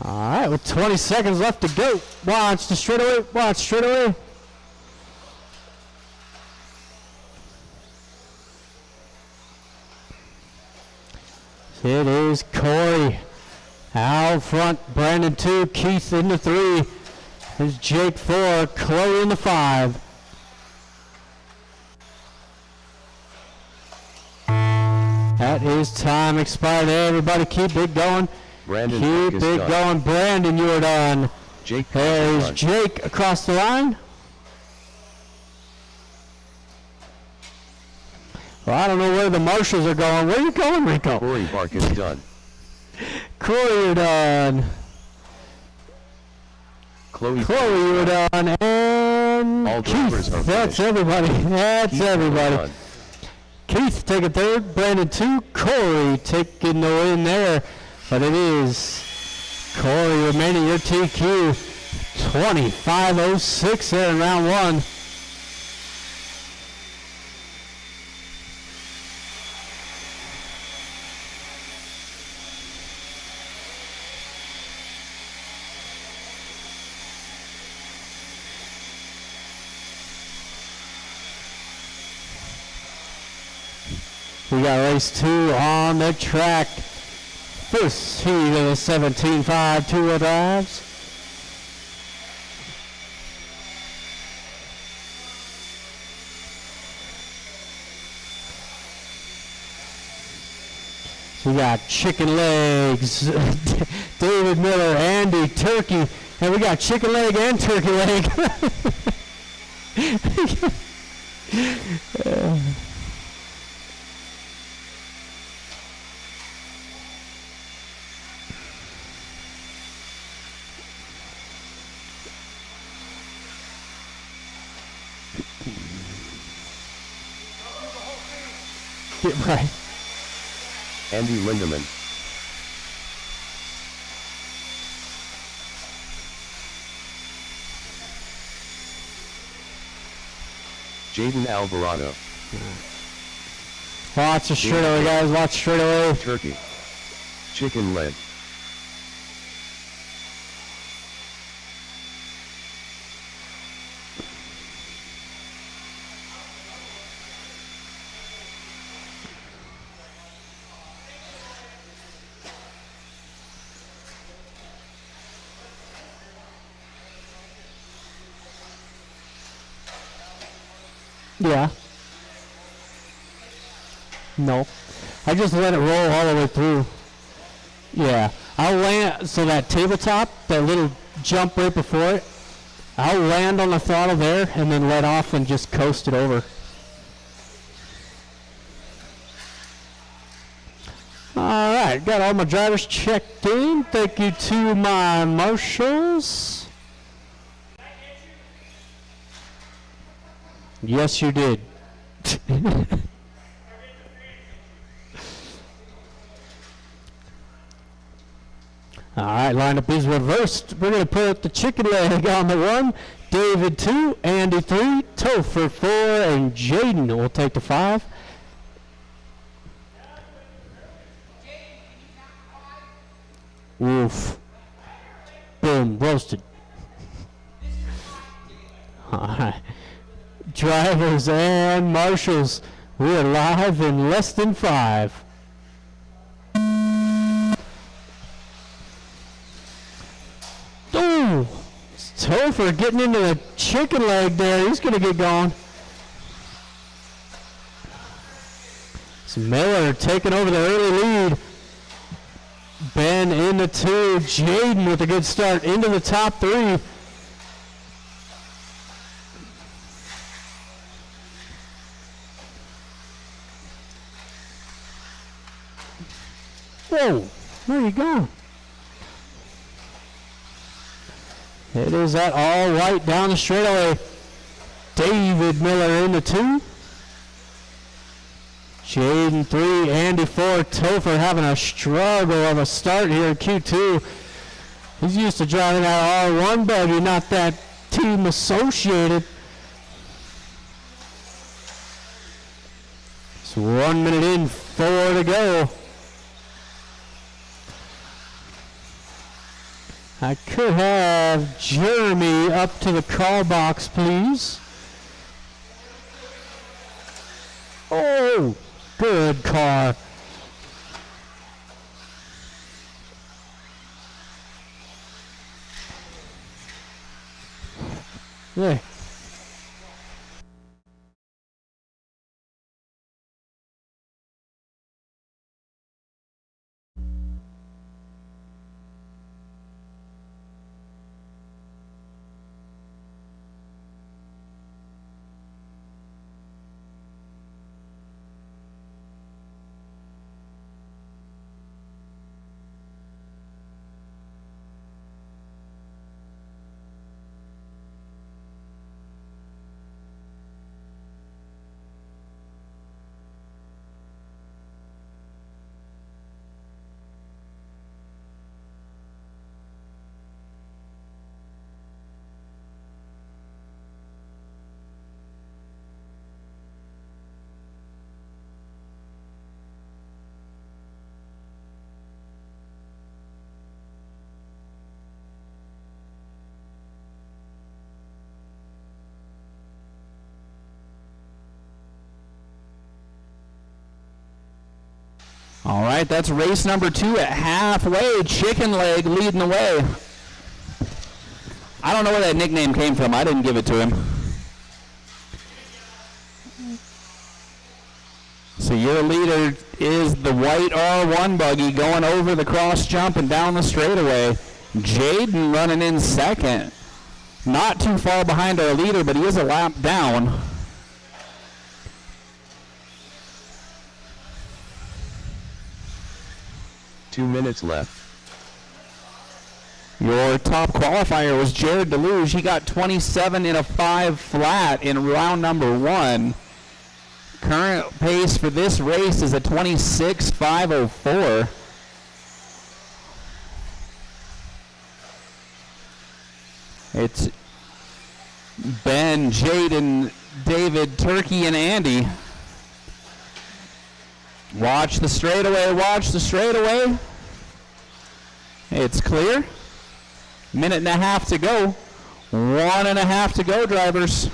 Alright, with 20 seconds left to go. Watch the straightaway, watch straightaway. It is Corey Out front, Brandon 2, Keith in the 3. There's Jake 4, Chloe in the 5. That is time expired. Everybody keep it going. Brandon Keep is it done. going. Brandon, you're done. Jake There's done. Jake across the line. Well, I don't know where the marshals are going. Where are you going, Rico? Corey Bark is done. Corey, you're done. Chloe Chloe, you're done. And All drivers Keith, are that's finished. everybody. That's Keith is everybody. done. Keith taking third, Brandon 2, Corey taking the win there. But it is Corey remaining your TQ. 25:06 there in round 1. We got race 2 on the track. First heat of the 17.5 two-wheel drives. So we got chicken legs, David Miller, Andy, turkey, and we got chicken leg and turkey leg. Get right. Andy Lindemann. Jaden Alvarado. Watch the straightaway, guys. Watch straightaway. Turkey. Chicken leg. Yeah. No. I just let it roll all the way through. Yeah. I'll land, so that tabletop, that little jump right before it, I'll land on the throttle there and then let off and just coast it over. All right, got all my drivers checked in. Thank you to my marshals. Yes, you did. All right, lineup is reversed. We're going to put the chicken leg on the 1, David 2, Andy 3, Topher 4, and Jaden will take the 5. Woof. Boom, roasted. All right. Drivers and marshals, we are live in less than 5. Oh, Topher getting into the chicken leg there. He's going to get going. So Miller taking over the early lead. Ben in the 2. Jaden with a good start into the top 3. Whoa, where are you going? It is that all white down the straightaway. David Miller in the 2. Jaden 3, Andy 4. Topher having a struggle of a start here in Q2. He's used to driving that R1 buggy, not that team associated. It's 1 minute in, 4 to go. I could have Jeremy up to the call box, please. Oh, good car. Yay. All right, that's race number 2 at halfway. Chicken Leg leading the way. I don't know where that nickname came from. I didn't give it to him. So your leader is the white R1 buggy going over the cross jump and down the straightaway. Jaden running in second. Not too far behind our leader, but he is a lap down. Two minutes left. Your top qualifier was Jared Deluge. He got 27 in a 5 flat in round number 1. Current pace for this race is a 26.504. It's Ben, Jaden, David, Turkey, and Andy. Watch the straightaway, watch the straightaway. It's clear. Minute and a half to go. 1.5 to go, drivers.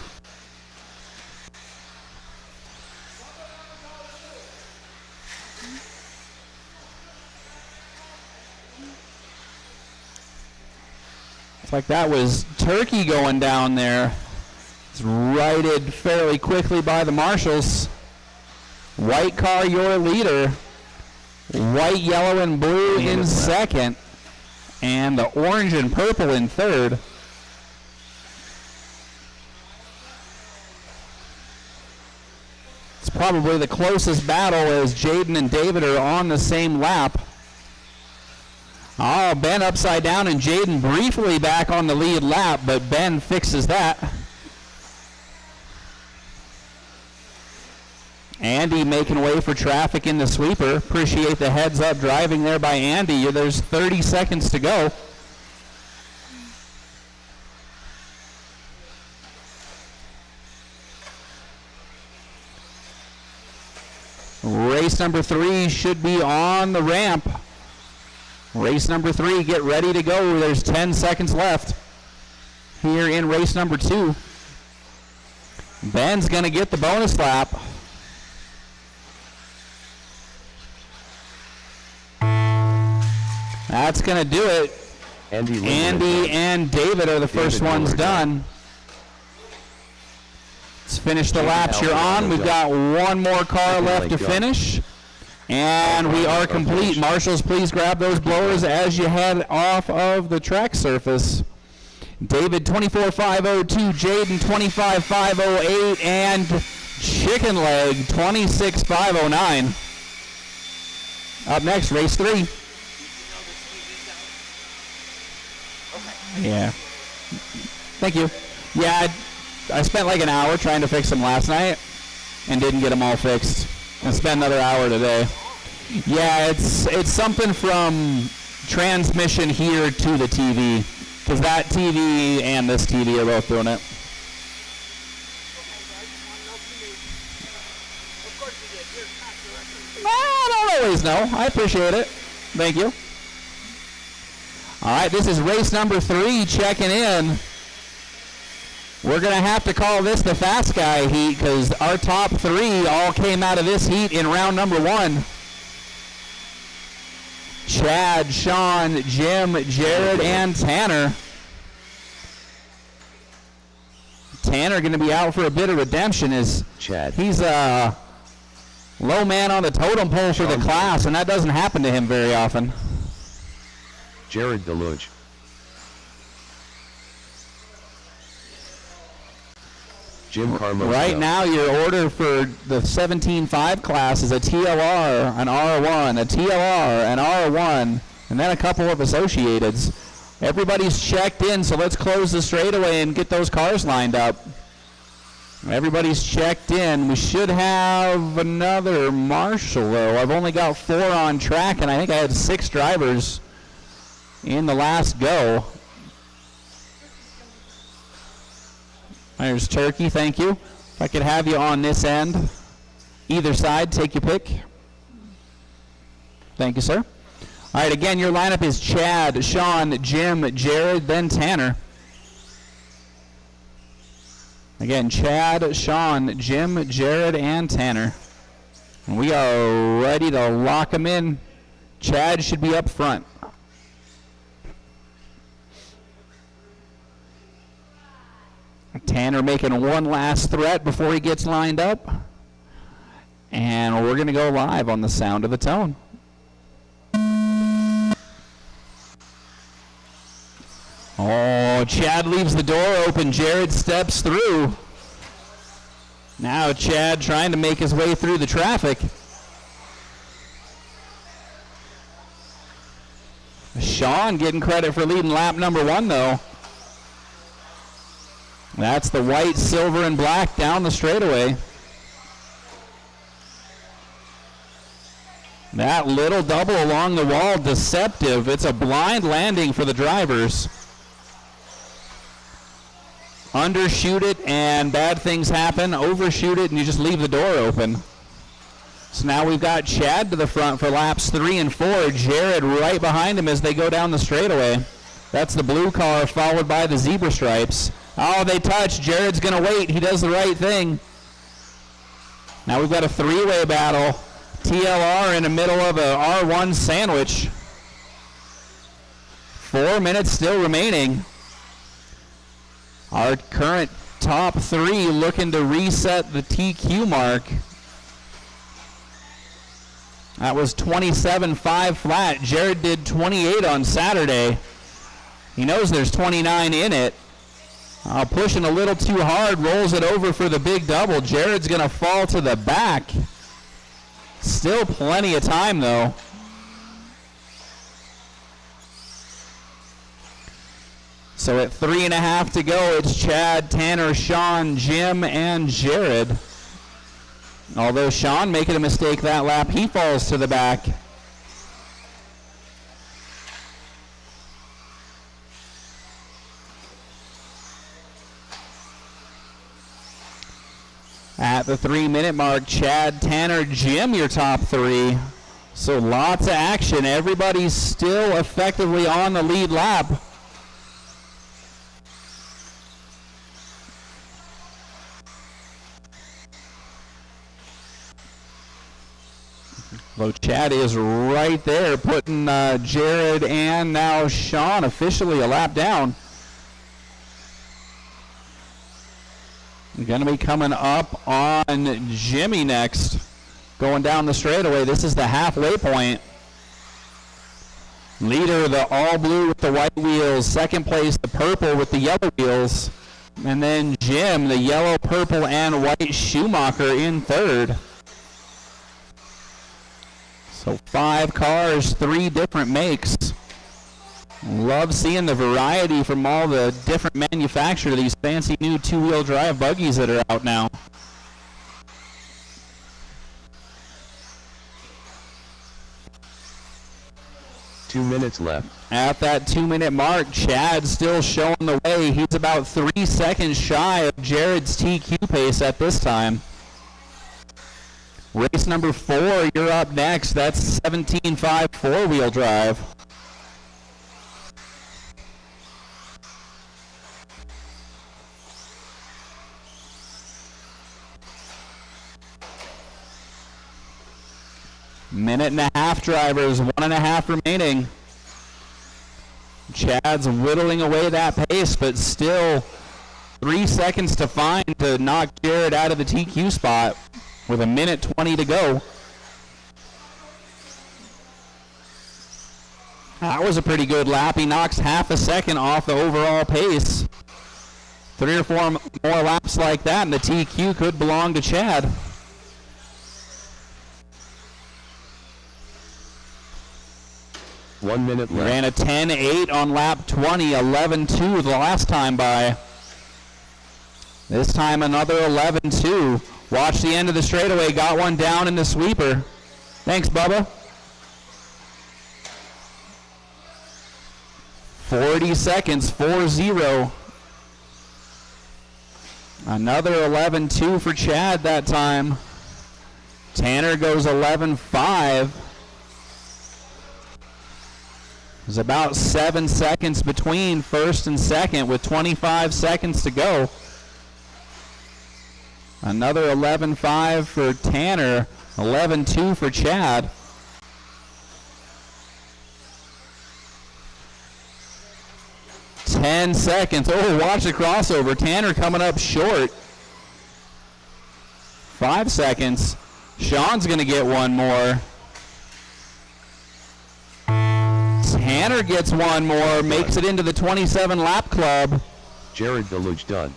It's like that was Turkey going down there. It's righted fairly quickly by the marshals. White car, your leader. White, yellow, and blue in second. And the orange and purple in third. It's probably the closest battle as Jaden and David are on the same lap. Oh, Ben upside down and Jaden briefly back on the lead lap, but Ben fixes that. Andy making way for traffic in the sweeper. Appreciate the heads up driving there by Andy. There's 30 seconds to go. Race number 3 should be on the ramp. Race number 3, get ready to go. There's 10 seconds left here in race number 2. Ben's going to get the bonus lap. That's going to do it. Andy and David are the first ones done. Let's finish the laps you're on. We've got one more car left to finish. And we are complete. Marshals, please grab those blowers as you head off of the track surface. David 24.502, Jaden 25.508, and Chicken Leg 26.509. Up next, race 3. Yeah. Thank you. Yeah, I spent like an hour trying to fix them last night and didn't get them all fixed. And spent another hour today. Yeah, it's something from transmission here to the TV, because that TV and this TV are both doing it. I don't always know. I appreciate it. Thank you. All right, this is race number 3 checking in. We're going to have to call this the fast guy heat because our top 3 all came out of this heat in round number 1. Chad, Sean, Jim, Jared, and Tanner. Tanner going to be out for a bit of redemption as Chad. he's a low man on the totem pole for the class, and that doesn't happen to him very often. Jared Deluge. Jim Carmona. Right now, your order for the 17.5 class is a TLR, an R1, a TLR, an R1, and then a couple of associateds. Everybody's checked in, so let's close the straightaway and get those cars lined up. Everybody's checked in. We should have another marshal, though. I've only got 4 on track, and I think I had 6 drivers in the last go. There's Turkey, thank you. If I could have you on this end, either side, take your pick. Thank you, sir. All right, again, your lineup is Chad, Sean, Jim, Jared, then Tanner. Again, Chad, Sean, Jim, Jared, and Tanner. And we are ready to lock them in. Chad should be up front. Tanner making one last threat before he gets lined up. And we're going to go live on the sound of the tone. Oh, Chad leaves the door open. Jared steps through. Now Chad trying to make his way through the traffic. Sean getting credit for leading lap number 1, though. That's the white, silver, and black down the straightaway. That little double along the wall, deceptive. It's a blind landing for the drivers. Undershoot it and bad things happen. Overshoot it and you just leave the door open. So now we've got Chad to the front for laps 3 and 4. Jared right behind him as they go down the straightaway. That's the blue car followed by the zebra stripes. Oh, they touch. Jared's going to wait. He does the right thing. Now we've got a 3-way battle. TLR in the middle of a R1 sandwich. 4 minutes still remaining. Our current top 3 looking to reset the TQ mark. That was 27.5 flat. Jared did 28 on Saturday. He knows there's 29 in it. Pushing a little too hard, rolls it over for the big double. Jared's going to fall to the back. Still plenty of time, though. So at 3.5 to go, it's Chad, Tanner, Sean, Jim, and Jared. Although Sean making a mistake that lap, he falls to the back. At the 3-minute mark, Chad, Tanner, Jim, your top 3. So lots of action. Everybody's still effectively on the lead lap. Though Chad is right there, putting Jared and now Sean officially a lap down. Going to be coming up on Jimmy next. Going down the straightaway. This is the halfway point. Leader, the all blue with the white wheels. Second place, the purple with the yellow wheels. And then Jim, the yellow, purple, and white Schumacher in third. So 5 cars, 3 different makes. Love seeing the variety from all the different manufacturers, these fancy new 2-wheel drive buggies that are out now. Two minutes left. At that 2-minute mark, Chad still showing the way. He's about 3 seconds shy of Jared's TQ pace at this time. Race number 4, you're up next. That's 17.5 4-wheel drive. Minute and a half, drivers, 1.5 remaining. Chad's whittling away that pace, but still 3 seconds to find to knock Jared out of the TQ spot with 1:20 to go. That was a pretty good lap. He knocks half a second off the overall pace. 3 or 4 more laps like that, and the TQ could belong to Chad. One minute He left. ran a 10.8 on lap 20, 11.2 the last time by. This time another 11.2. Watch the end of the straightaway. Got one down in the sweeper. Thanks, Bubba. 40 seconds, 4-0. Another 11.2 for Chad that time. Tanner goes 11.5. There's about 7 seconds between first and second with 25 seconds to go. Another 11.5 for Tanner, 11.2 for Chad. Ten seconds. Oh, watch the crossover. Tanner coming up short. 5 seconds. Sean's going to get one more. Tanner gets one more, makes it into the 27 lap club. Jared the Luge done.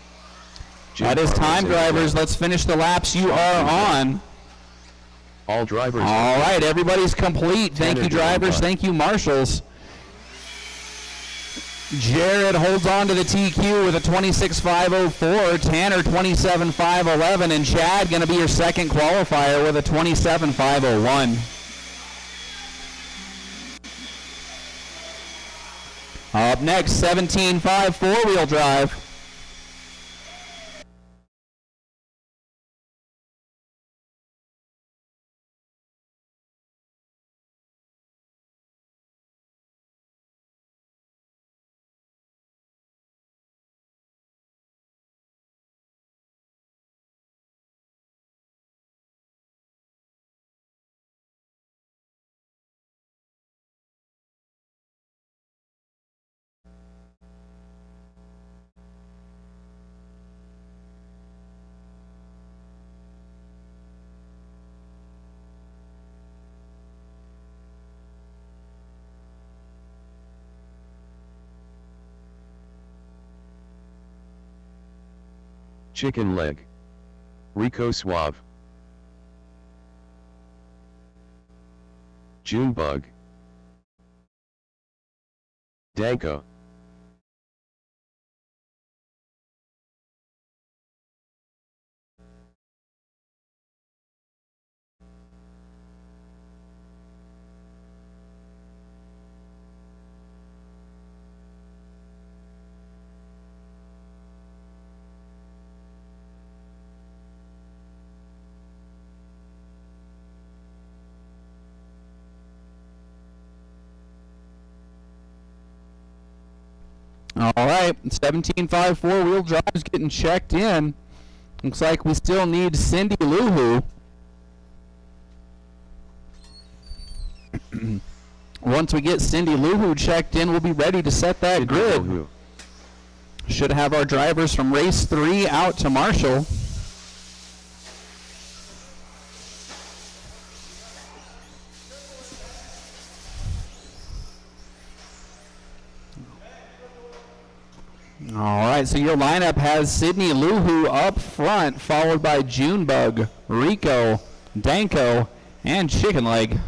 That is time, drivers. Let's finish the laps you are on. All drivers. All right, everybody's complete. Thank Tanner you, drivers. done. Thank you, marshals. Jared holds on to the TQ with a 26.504. Tanner 27.511, and Chad going to be your second qualifier with a 27.501. Up next, 17.5 four-wheel drive. Chicken leg. Rico Suave. Junebug. Danko. All right, 17.5 four-wheel drive's getting checked in. Looks like we still need Cindy Luhu. Once we get Cindy Luhu checked in, we'll be ready to set that grid. Luhu. Should have our drivers from race 3 out to Marshall. All right, so your lineup has Sydney Luhu up front, followed by Junebug, Rico, Danko, and Chicken Leg.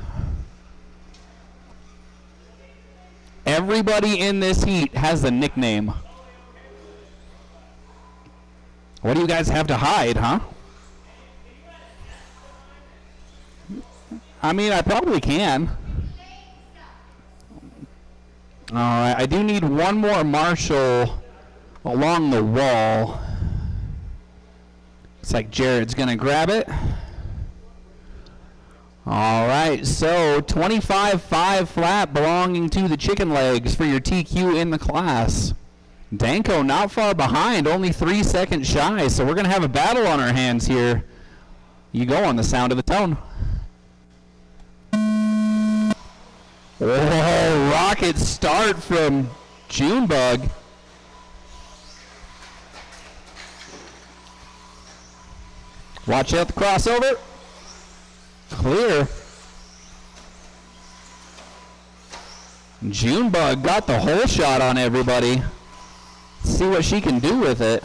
Everybody in this heat has a nickname. What do you guys have to hide, huh? I mean, I probably can. All right, I do need one more Marshall along the wall. Looks like Jared's going to grab it. All right, so 25.5 flat belonging to the Chicken Legs for your TQ in the class. Danko not far behind, only 3 seconds shy, so we're going to have a battle on our hands here. You go on the sound of the tone. Oh, rocket start from Junebug. Watch out the crossover. Clear. Junebug got the whole shot on everybody. Let's see what she can do with it.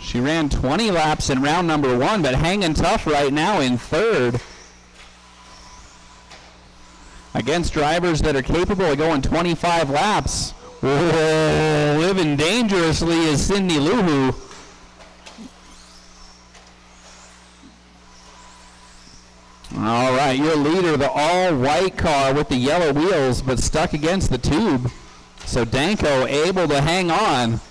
She ran 20 laps in round number 1, but hanging tough right now in 3rd. Against drivers that are capable of going 25 laps. Whoa, living dangerously is Cindy Luhu. All right, your leader, the all-white car with the yellow wheels, but stuck against the tube. So Danko able to hang on.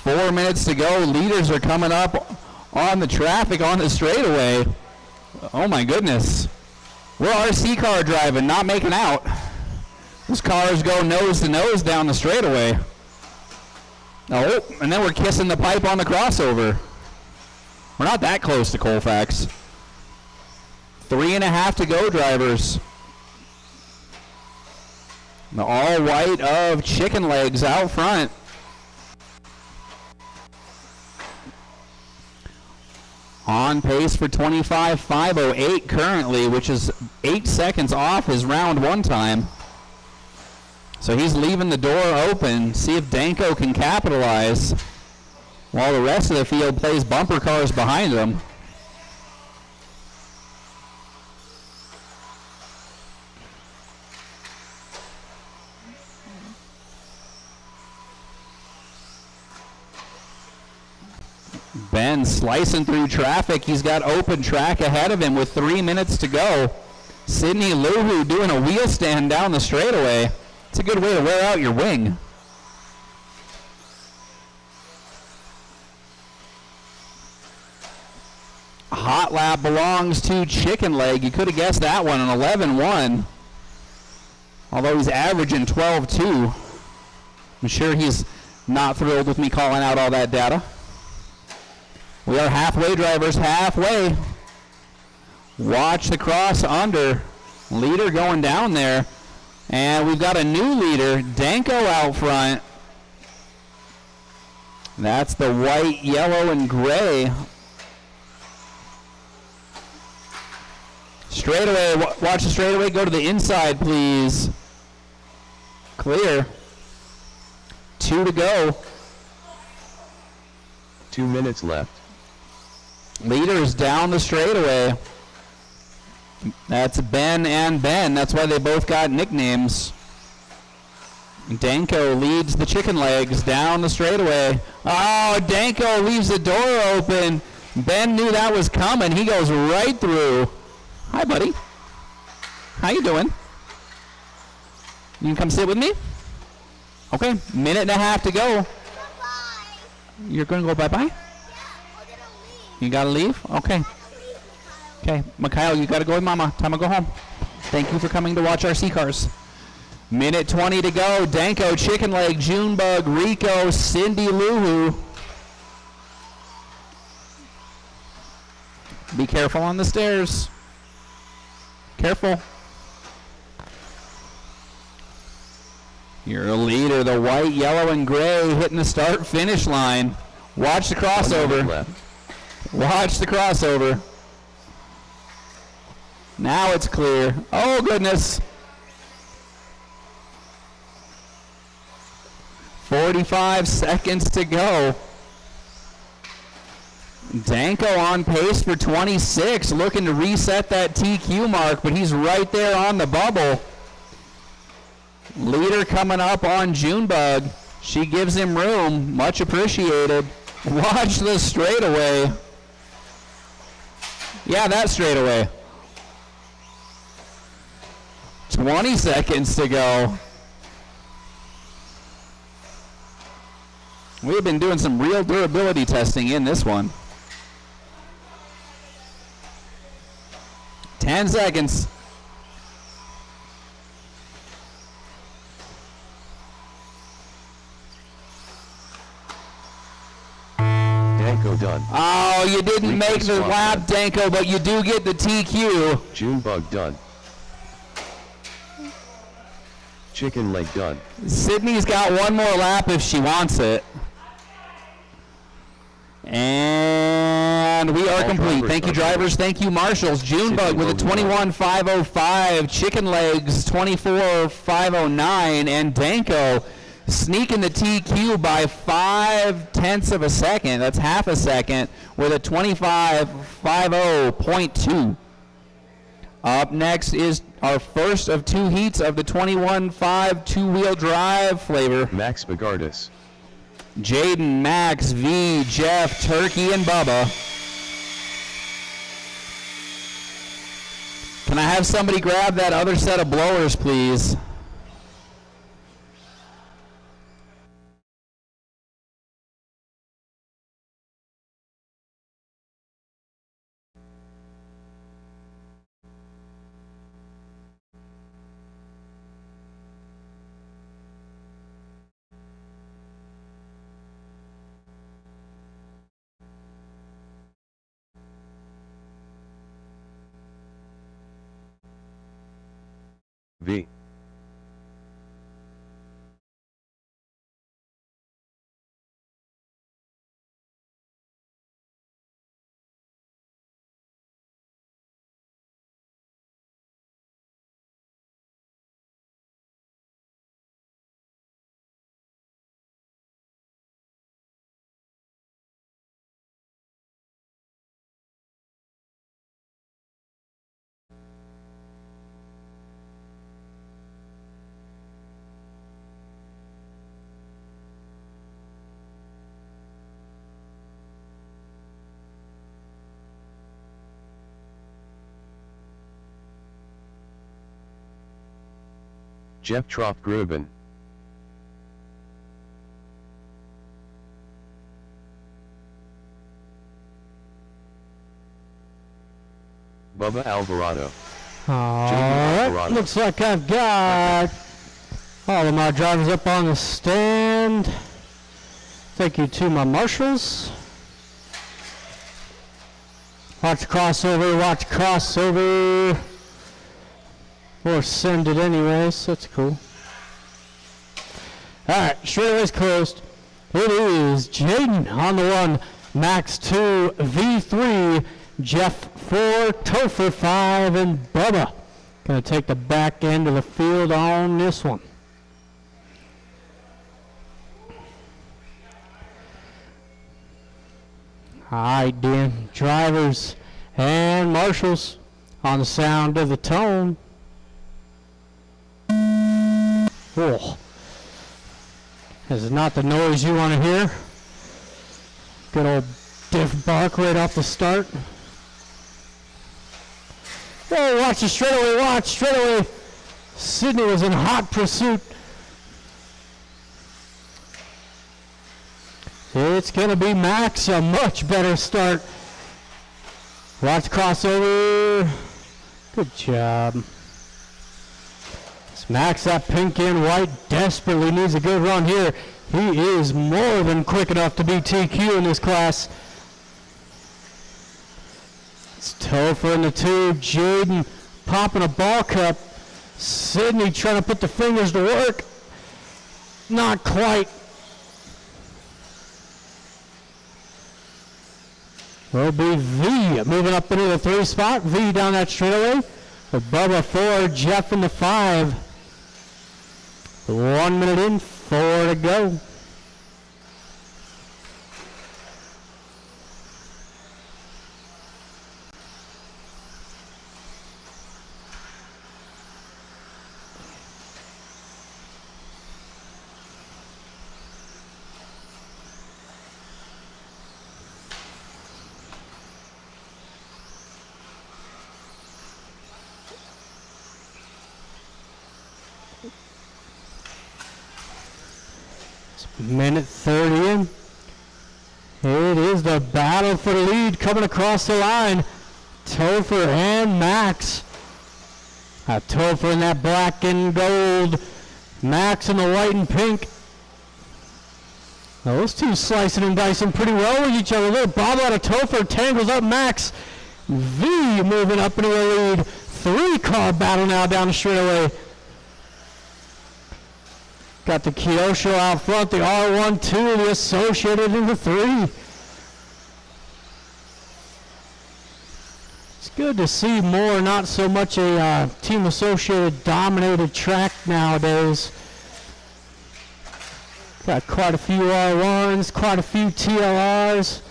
4 minutes to go. Leaders are coming up on the traffic on the straightaway. Oh my goodness. We're RC car driving, not making out. Those cars go nose to nose down the straightaway. Oh, and then we're kissing the pipe on the crossover. We're not that close to Colfax. 3.5 to go, drivers. The all white of Chicken Legs out front. On pace for 25.508 currently, which is 8 seconds off his round 1 time. So he's leaving the door open. See if Danko can capitalize while the rest of the field plays bumper cars behind him. Ben slicing through traffic. He's got open track ahead of him with 3 minutes to go. Sydney Luhu doing a wheel stand down the straightaway. It's a good way to wear out your wing. Hot lap belongs to Chicken Leg. You could have guessed that one, an 11-1. Although he's averaging 12-2. I'm sure he's not thrilled with me calling out all that data. We are halfway, drivers, halfway. Watch the cross under. Leader going down there. And we've got a new leader, Danko out front. That's the white, yellow, and gray. Straightaway, watch the straightaway. Go to the inside, please. Clear. 2 to go. 2 minutes left. Leaders down the straightaway. That's Ben and Ben. That's why they both got nicknames. Danko leads the Chicken Legs down the straightaway. Oh, Danko leaves the door open. Ben knew that was coming. He goes right through. Hi, buddy. How you doing? You can come sit with me? Okay, 1.5 minutes to go. Bye-bye. You're going to go bye-bye? Yeah, we're gonna leave. You got to leave? Okay. Okay, Mikhail, you got to go with Mama. Time to go home. Thank you for coming to watch RC cars. 1:20 to go. Danko, Chicken Leg, Junebug, Rico, Cindy Luhu. Be careful on the stairs. Careful. You're a leader. The white, yellow, and gray hitting the start-finish line. Watch the 1 minute crossover. left. Watch the crossover. Now it's clear. Oh, goodness. 45 seconds to go. Danko on pace for 26, looking to reset that TQ mark, but he's right there on the bubble. Leader coming up on Junebug. She gives him room, much appreciated. Watch the straightaway. Yeah, that straightaway. 20 seconds to go. We've been doing some real durability testing in this one. 10 seconds. Danko done. Oh, you didn't Rico make the swap lap, done. Danko, but you do get the TQ. Junebug done. Chicken leg done. Sydney's got one more lap if she wants it. And we are All complete. drivers Thank you, are drivers. Thank you, marshals. Junebug with a 21.505. Chicken Legs 24.509. And Danko sneaking the TQ by 0.5 of a second. That's half a second with a 25.50.2. Up next is our first of two heats of the 21.5 two-wheel drive flavor. Max Bagardis. Jaden, Max, V, Jeff, Turkey, and Bubba. Can I have somebody grab that other set of blowers, please? V. Jeff Trop Gruben. Bubba Alvarado. Alright, looks like I've got all of my drivers up on the stand. Thank you to my marshals. Watch crossover, watch crossover. Or send it anyways, that's cool. Alright, straightaway's closed. It is Jaden on the 1, Max 2, V3, Jeff 4, Topher 5, and Bubba. Gonna take the back end of the field on this one. Alright then, drivers and marshals on the sound of the tone. Oh, this is not the noise you want to hear. Good old diff bark right off the start. Oh, watch the straightaway, watch, straightaway. Sydney was in hot pursuit. It's going to be Max, a much better start. Watch crossover. Good job. Max, that pink and white, desperately needs a good run here. He is more than quick enough to be TQ in this class. It's Topher in the tube. Jaden popping a ball cup. Sydney trying to put the fingers to work. Not quite. Will be V moving up into the 3 spot. V down that straightaway. With Bubba 4, Jeff in the 5. 1 minute in, 4 to go. Minute 30 in. It is the battle for the lead coming across the line. Topher and Max. Topher in that black and gold. Max in the white and pink. Now those two slicing and dicing pretty well with each other. Little bobble out of Topher, tangles up Max. V moving up into the lead. 3-car battle now down the straightaway. Got the Kyosho out front, the R1, 2, the Associated in the 3. It's good to see more, not so much a Team Associated dominated track nowadays. Got quite a few R1s, quite a few TLRs.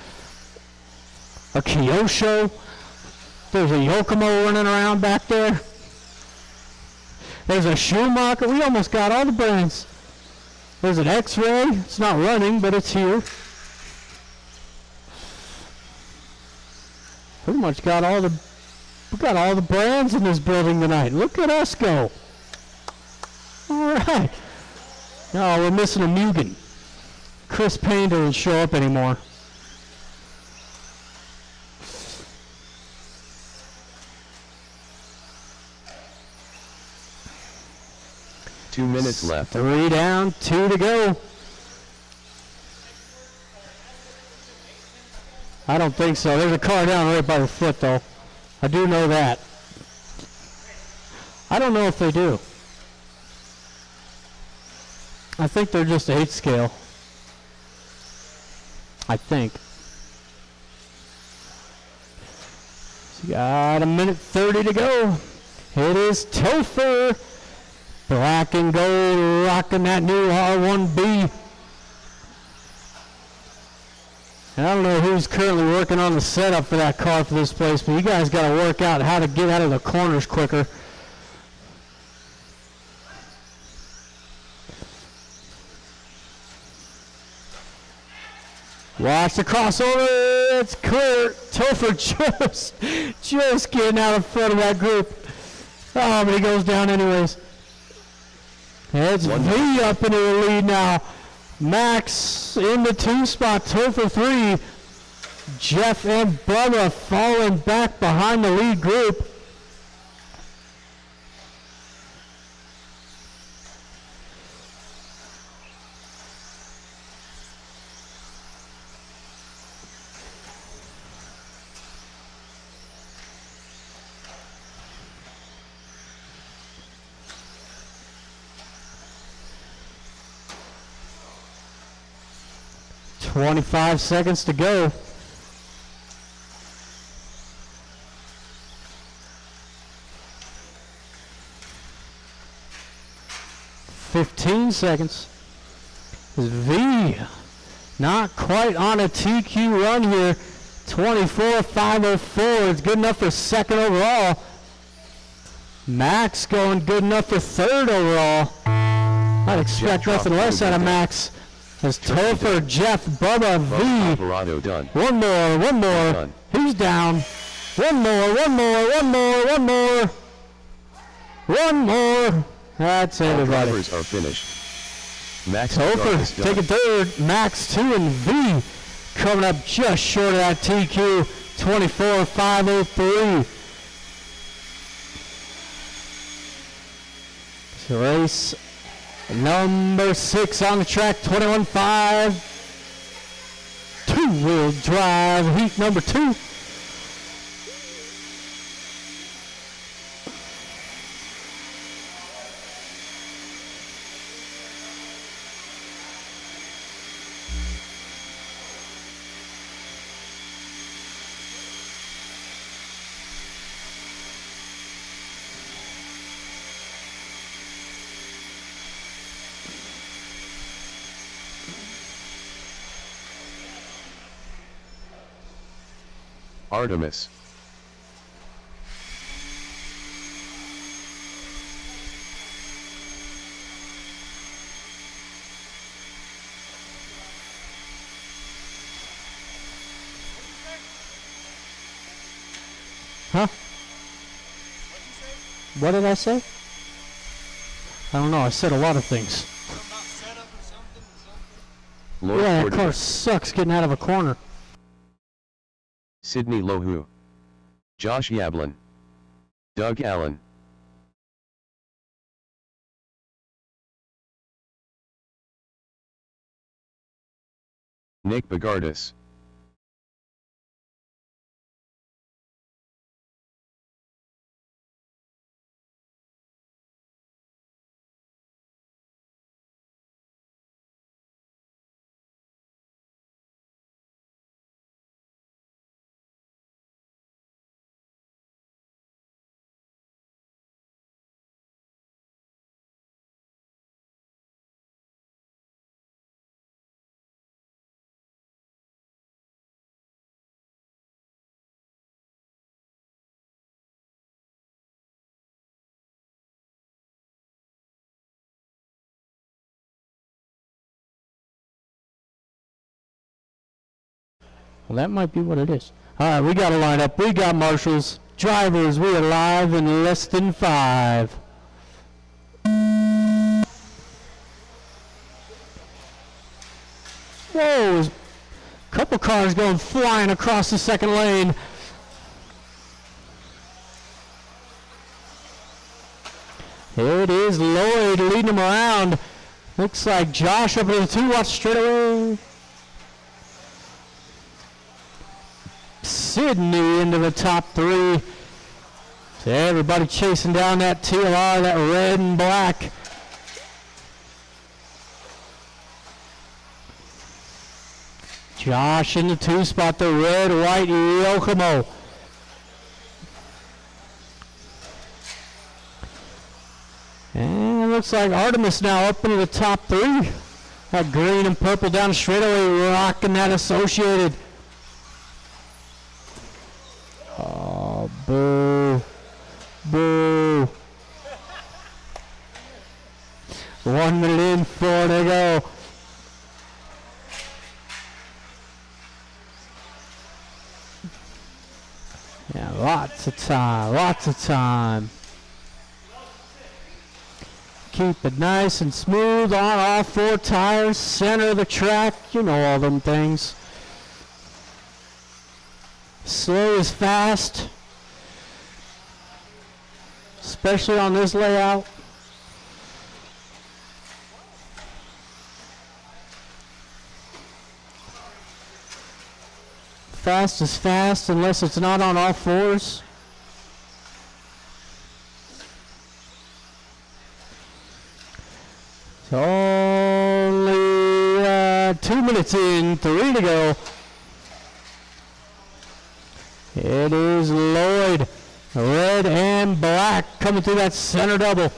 A Kyosho. There's a Yokomo running around back there. There's a Schumacher. We almost got all the brands. There's an X-Ray. It's not running, but it's here. Pretty much got all the, we got all the brands in this building tonight. Look at us go. All right. No, we're missing a Mugen. Chris Payne doesn't show up anymore. Two minutes left. 3 down, 2 to go. I don't think so. There's a car down right by the foot, though. I do know that. I don't know if they do. I think they're just 8 scale. I think. So you got a minute 30 to go. It is Topher. Black and gold, rocking that new R1B. And I don't know who's currently working on the setup for that car for this place, but you guys got to work out how to get out of the corners quicker. Watch the crossover. It's clear. Topher just getting out in front of that group. Oh, but he goes down anyways. It's V up into the lead now. Max in the 2 spot, Topher 3. Jeff and Bubba falling back behind the lead group. $25 seconds to go. $15 seconds. V not quite on a TQ run here. 24.504. It's good enough for second overall. Max going good enough for third overall. I'd expect nothing less out of Max. As Topher, Jeff, Bubba, V. Alvarado done. One more. Done. He's down. One more. That's All everybody. drivers are finished. Max Topher is done. taking third. Max 2 and V coming up just short of that TQ. 24.503. So race number 6 on the track, 21.5. 2-wheel drive, heat number 2. Artemis. Huh? What did I say? I don't know. I said a lot of things. Lord Yeah, that Cordoba. car sucks getting out of a corner. Sydney Lohu. Josh Yablin. Doug Allen. Nick Bagardis. Well, that might be what it is. All right, we got to line up. We got marshals, drivers. We are live in less than 5. Whoa, a couple cars going flying across the second lane. It is Lloyd leading him around. Looks like Josh up to the 2, watch straight away. Sydney into the top 3. So everybody chasing down that TLR, that red and black. Josh in the 2 spot, the red, white Yokomo. And it looks like Artemis now up into the top 3. That green and purple down the straightaway, rocking that Associated. Oh, boo. Boo. 1 minute in, 4 to go. Yeah, lots of time, lots of time. Keep it nice and smooth on all 4 tires, center of the track, you know all them things. Slow is fast, especially on this layout. Fast is fast unless it's not on all 4s. So only 2 minutes in, 3 to go. It is Lloyd, red and black, coming through that center double.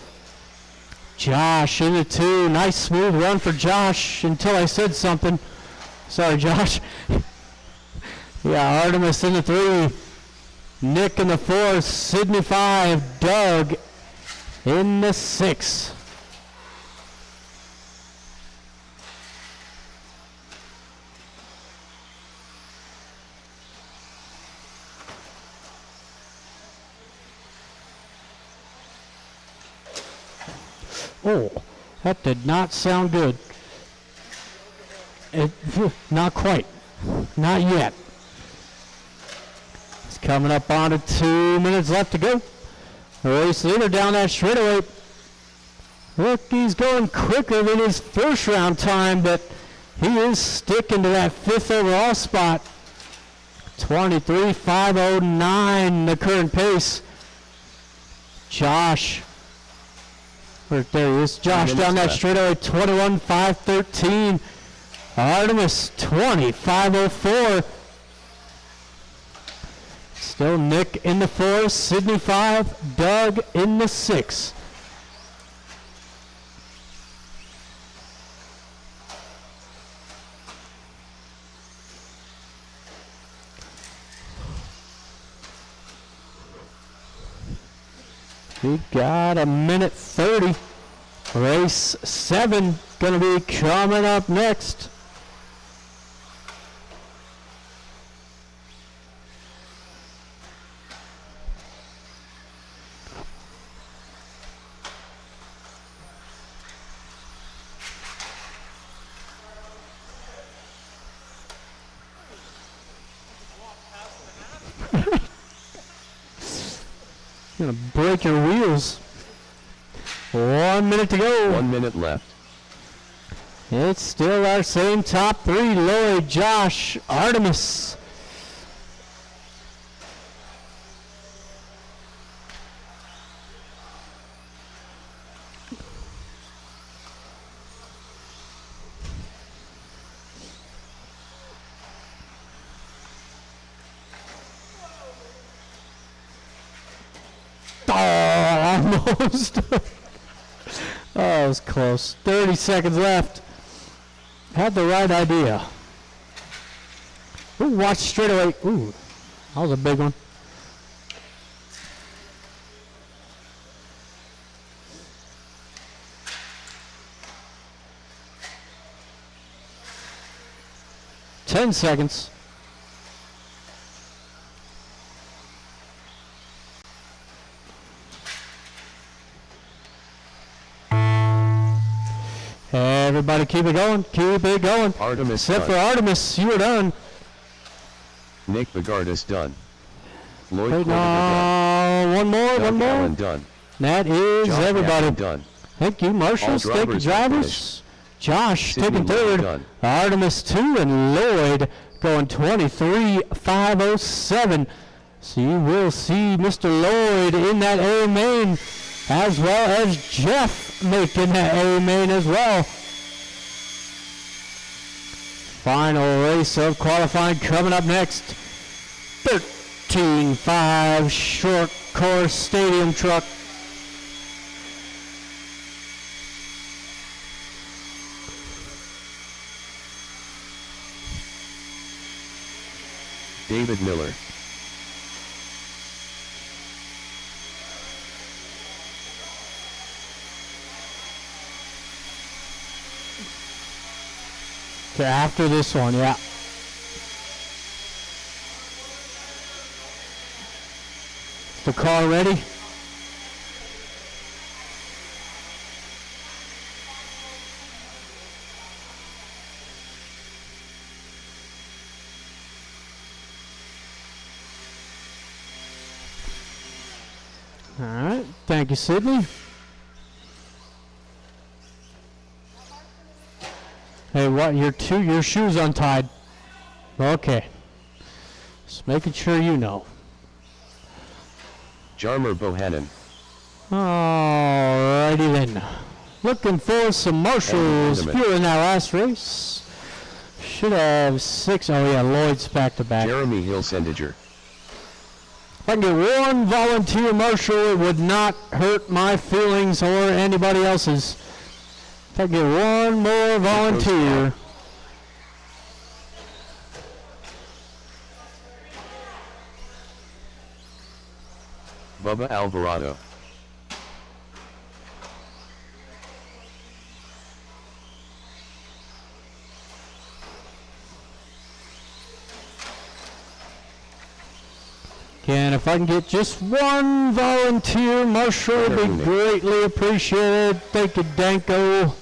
Josh in the 2, nice smooth run for Josh until I said something. Sorry, Josh. Yeah, Artemis in the 3, Nick in the 4, Sydney 5, Doug in the 6. Oh, that did not sound good. Not quite. Not yet. It's coming up on to 2 minutes left to go. Race leader down that straightaway. Look, he's going quicker than his first round time, but he is sticking to that 5th overall spot. 23.509, the current pace. Josh. Right there he is. Josh down that straightaway, 21.513. Artemis, 20.504. Still Nick in the 4, Sydney 5, Doug in the 6. We got a minute 30. Race 7 gonna be coming up next. Gonna break your wheels. 1 minute to go. 1 minute left. It's still our same top 3. Lloyd, Josh, Artemis. Almost. Oh, it was close. 30 seconds left. Had the right idea. Ooh, watch straight away. Ooh, that was a big one. Ten seconds. Everybody keep it going. Keep it going. Artemis Except for done. Artemis, you were done. Nick Bogardus done. Lloyd Wait, Cordova done. no. One more, Doug one more. Allen done. That is Josh everybody. Allen done. Thank you, marshals. All Thank you, drivers are drivers. Josh Sydney taking Lloyd third. done. Artemis 2 and Lloyd going 23.507. So you will see Mr. Lloyd in that A main, as well as Jeff making that A main as well. Final race of qualifying coming up next. 13.5 short course stadium truck. David Miller. Okay, after this one, yeah. The car ready? All right, thank you, Sydney. Hey, what? Your shoes untied. Okay. Just making sure you know. Jarmer Bohannon. Alrighty then. Looking for some marshals Wait a minute. fueling that last race. Should have 6. Oh yeah, Lloyd's back to back. Jeremy Hilsendiger. If I can get one volunteer marshal, it would not hurt my feelings or anybody else's. If I can get one more volunteer. Bubba Alvarado. Again, if I can get just one volunteer marshal, it would be greatly appreciated. Thank you, Danko.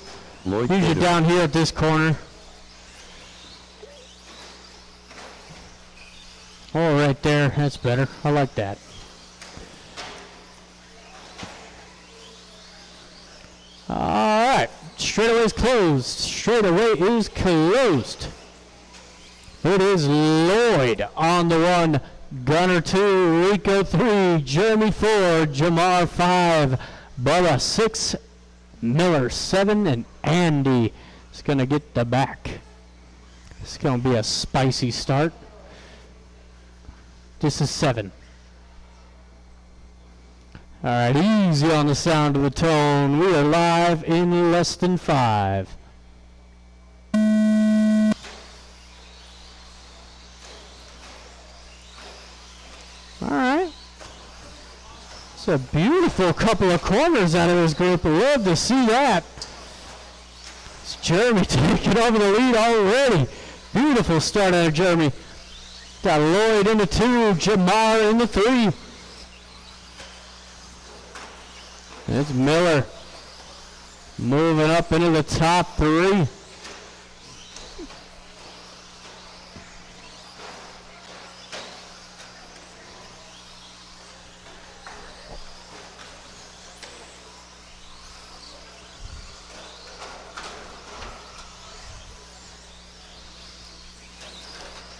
Lloyd Usually Cordova. down here at this corner. Oh, right there. That's better. I like that. All right. Straightaway is closed. Straightaway is closed. It is Lloyd on the 1, Gunner 2, Rico 3, Jeremy 4, Jamar 5, Bubba 6, Miller 7, and Andy is going to get the back. It's going to be a spicy start. This is 7. All right, easy on the sound of the tone. We are live in less than 5. All right. It's a beautiful couple of corners out of this group. I love to see that. It's Jeremy taking over the lead already. Beautiful start out of Jeremy. Got Lloyd in the 2, Jamar in the 3. It's Miller moving up into the top 3.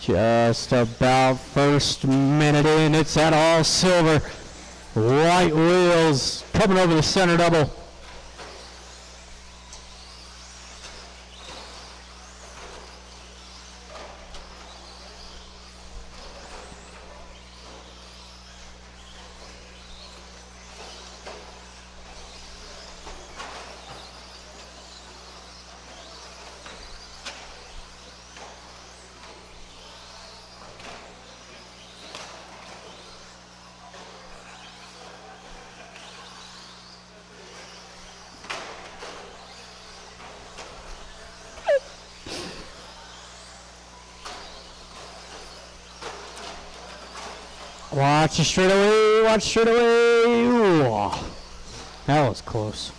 Just about first minute in, it's at all silver. White wheels coming over the center double. Watch it straight away, watch straight away. Ooh, that was close.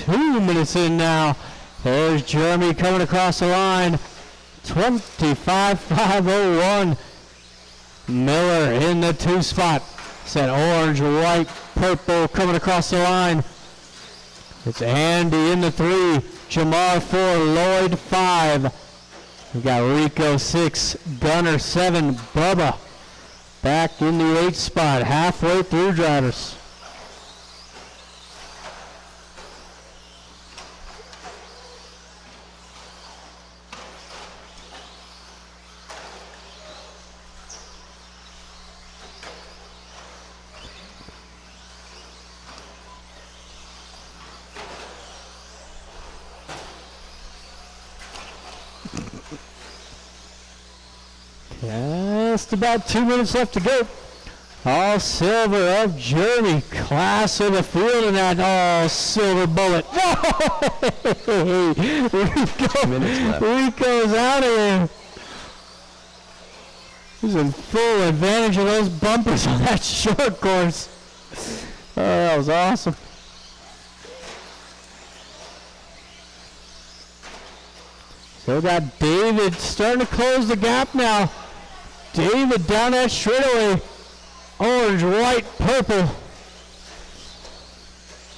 2 minutes in now. There's Jeremy coming across the line. 25.501. Miller in the 2 spot. Said orange, white, purple coming across the line. It's Andy in the 3. Jamar 4. Lloyd 5. We got Rico 6. Gunner 7. Bubba back in the 8 spot. Halfway through, drivers. Just about 2 minutes left to go. All silver of Jeremy. Class of the field in that all silver bullet. Rico's out of here. He's in full advantage of those bumpers on that short course. Oh, that was awesome. So we got David starting to close the gap now. David down that straightaway. Orange, white, purple.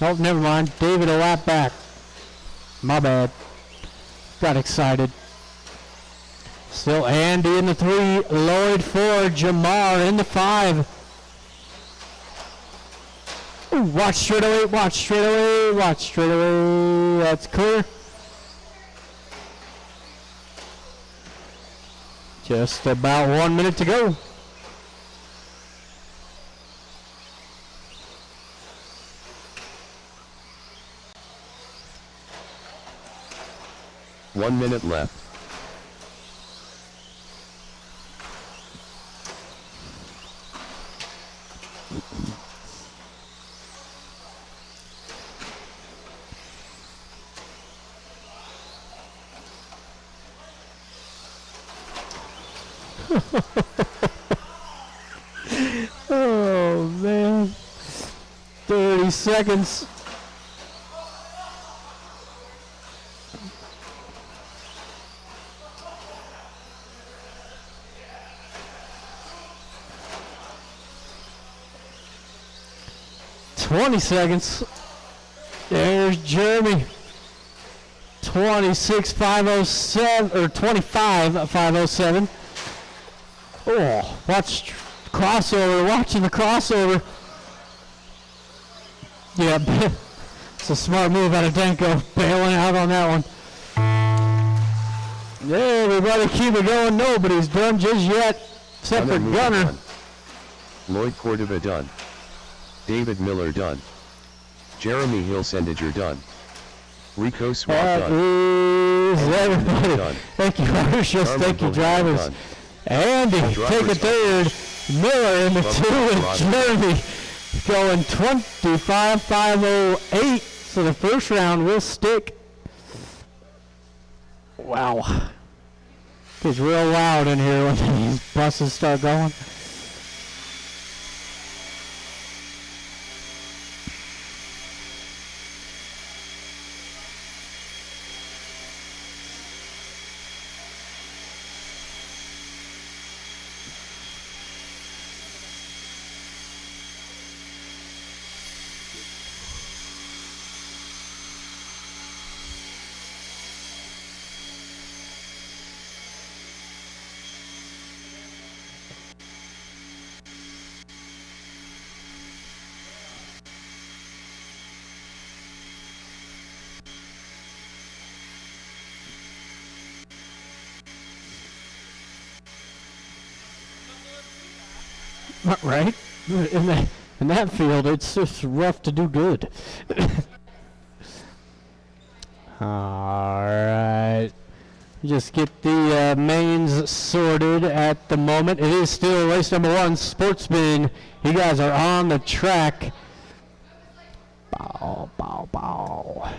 Oh, never mind. David a lap back. My bad. Got excited. Still Andy in the 3. Lloyd 4. Jamar in the 5. Ooh, watch straightaway. Watch straightaway. Watch straightaway. That's clear. Just about 1 minute to go. One minute left. Oh man, 30 seconds. Seconds. There's Jeremy. 26.507 or 25.507. Oh, watch crossover. Watching the crossover. Yeah, it's a smart move out of Danko, bailing out on that one. Yeah, everybody keep it going. Nobody's done just yet, except for Gunner. Done. Lloyd Cordova done. David Miller done. Jeremy Hilsendiger done. Rico Swap That done. is everybody. Done. Thank you, Marshals. Thank you, drivers. Done. Andy, take a third. Miller in the Bubba 2 and Roger. Jeremy going 25.508. So the first round will stick. Wow. Gets real loud in here when these buses start going. Right? In that field, it's just rough to do good. All right. Just get the mains sorted at the moment. It is still race number 1, Sportsman. You guys are on the track. Bow, bow, bow.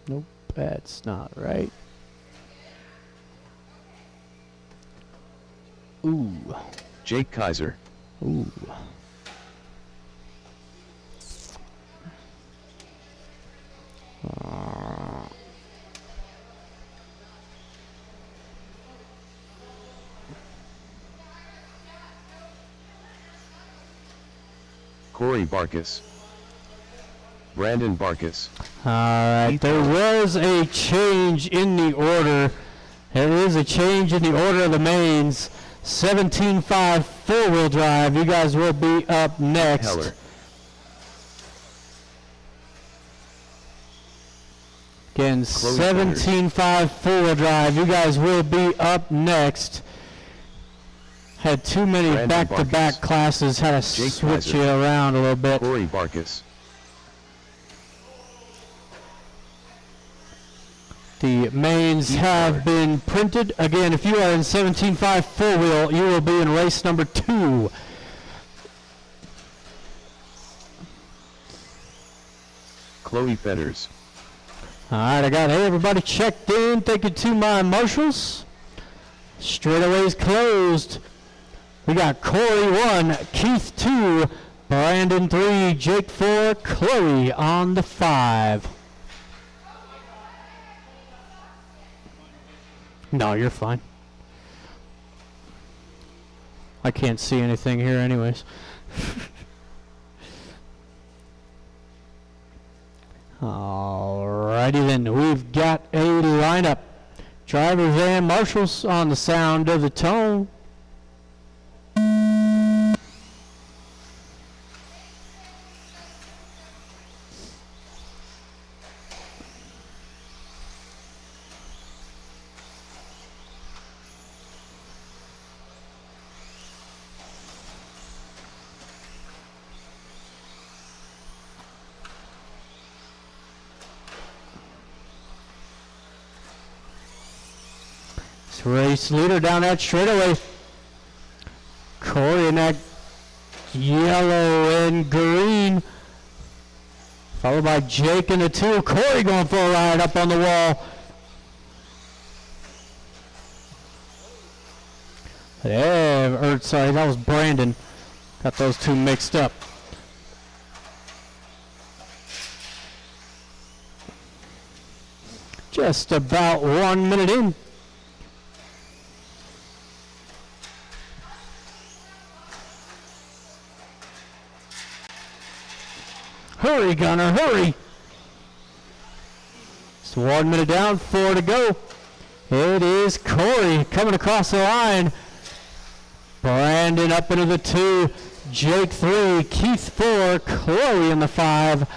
Nope, that's not right. Ooh. Jake Kaiser. Ooh. Corey Barkus. Brandon Barkus. Alright, there was a change in the order. There is a change in the order of the mains. 17.5 four-wheel drive. You guys will be up next. Heller. Again, Chloe 17.5 four-wheel drive. You guys will be up next. Had too many Brandon back-to-back Barkus. classes. Had to Jake switch Kaiser. you around a little bit. Corey Barkus. The mains have been printed. Again, if you are in 17.5 four-wheel, you will be in race number 2. Chloe Fetters. All right, I got everybody checked in. Thank you to my marshals. Straightaways closed. We got Corey 1, Keith 2, Brandon 3, Jake 4, Chloe on the 5. No, you're fine. I can't see anything here anyways. Alrighty then, we've got a lineup. Drivers and marshals on the sound of the tone. Race leader down that straightaway. Corey in that yellow and green. Followed by Jake in the 2. Corey going for a ride up on the wall. Yeah, sorry, that was Brandon. Got those two mixed up. Just about 1 minute in. Hurry, Gunner, hurry! It's 1 minute down, 4 to go. It is Corey coming across the line. Brandon up into the 2, Jake 3, Keith 4, Chloe in the 5.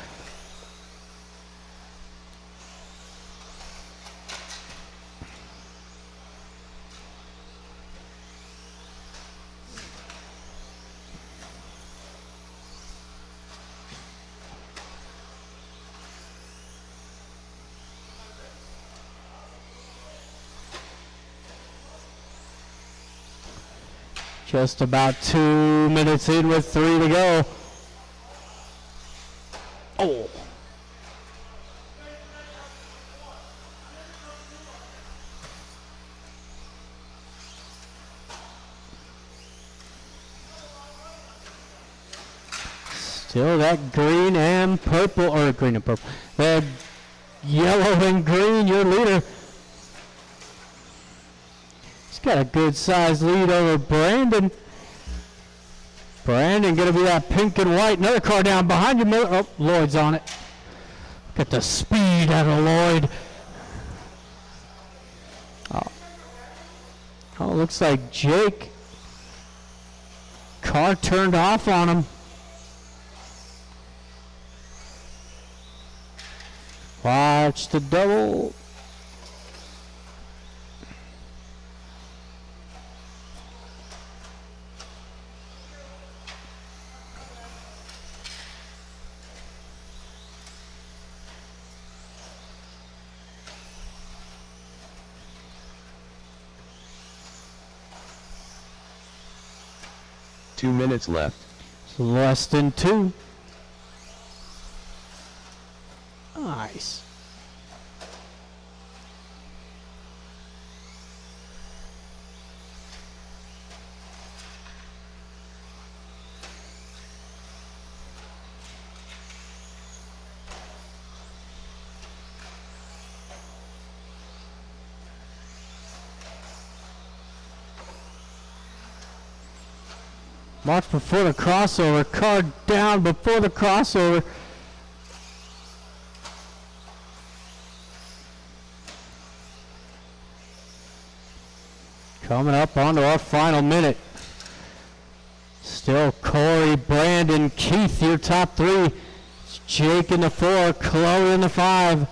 Just about 2 minutes in with 3 to go. Oh. Still that green and purple, or green and purple. That yellow and green, your leader. Got a good sized lead over Brandon. Brandon gonna be that pink and white. Another car down behind you. Oh, Lloyd's on it. Got the speed out of Lloyd. Oh, looks like Jake. Car turned off on him. Watch the double. Two minutes left. Less than 2. Nice. Watch before the crossover. Car down before the crossover. Coming up onto our final minute. Still Corey, Brandon, Keith, your top three. It's Jake in the 4, Chloe in the 5.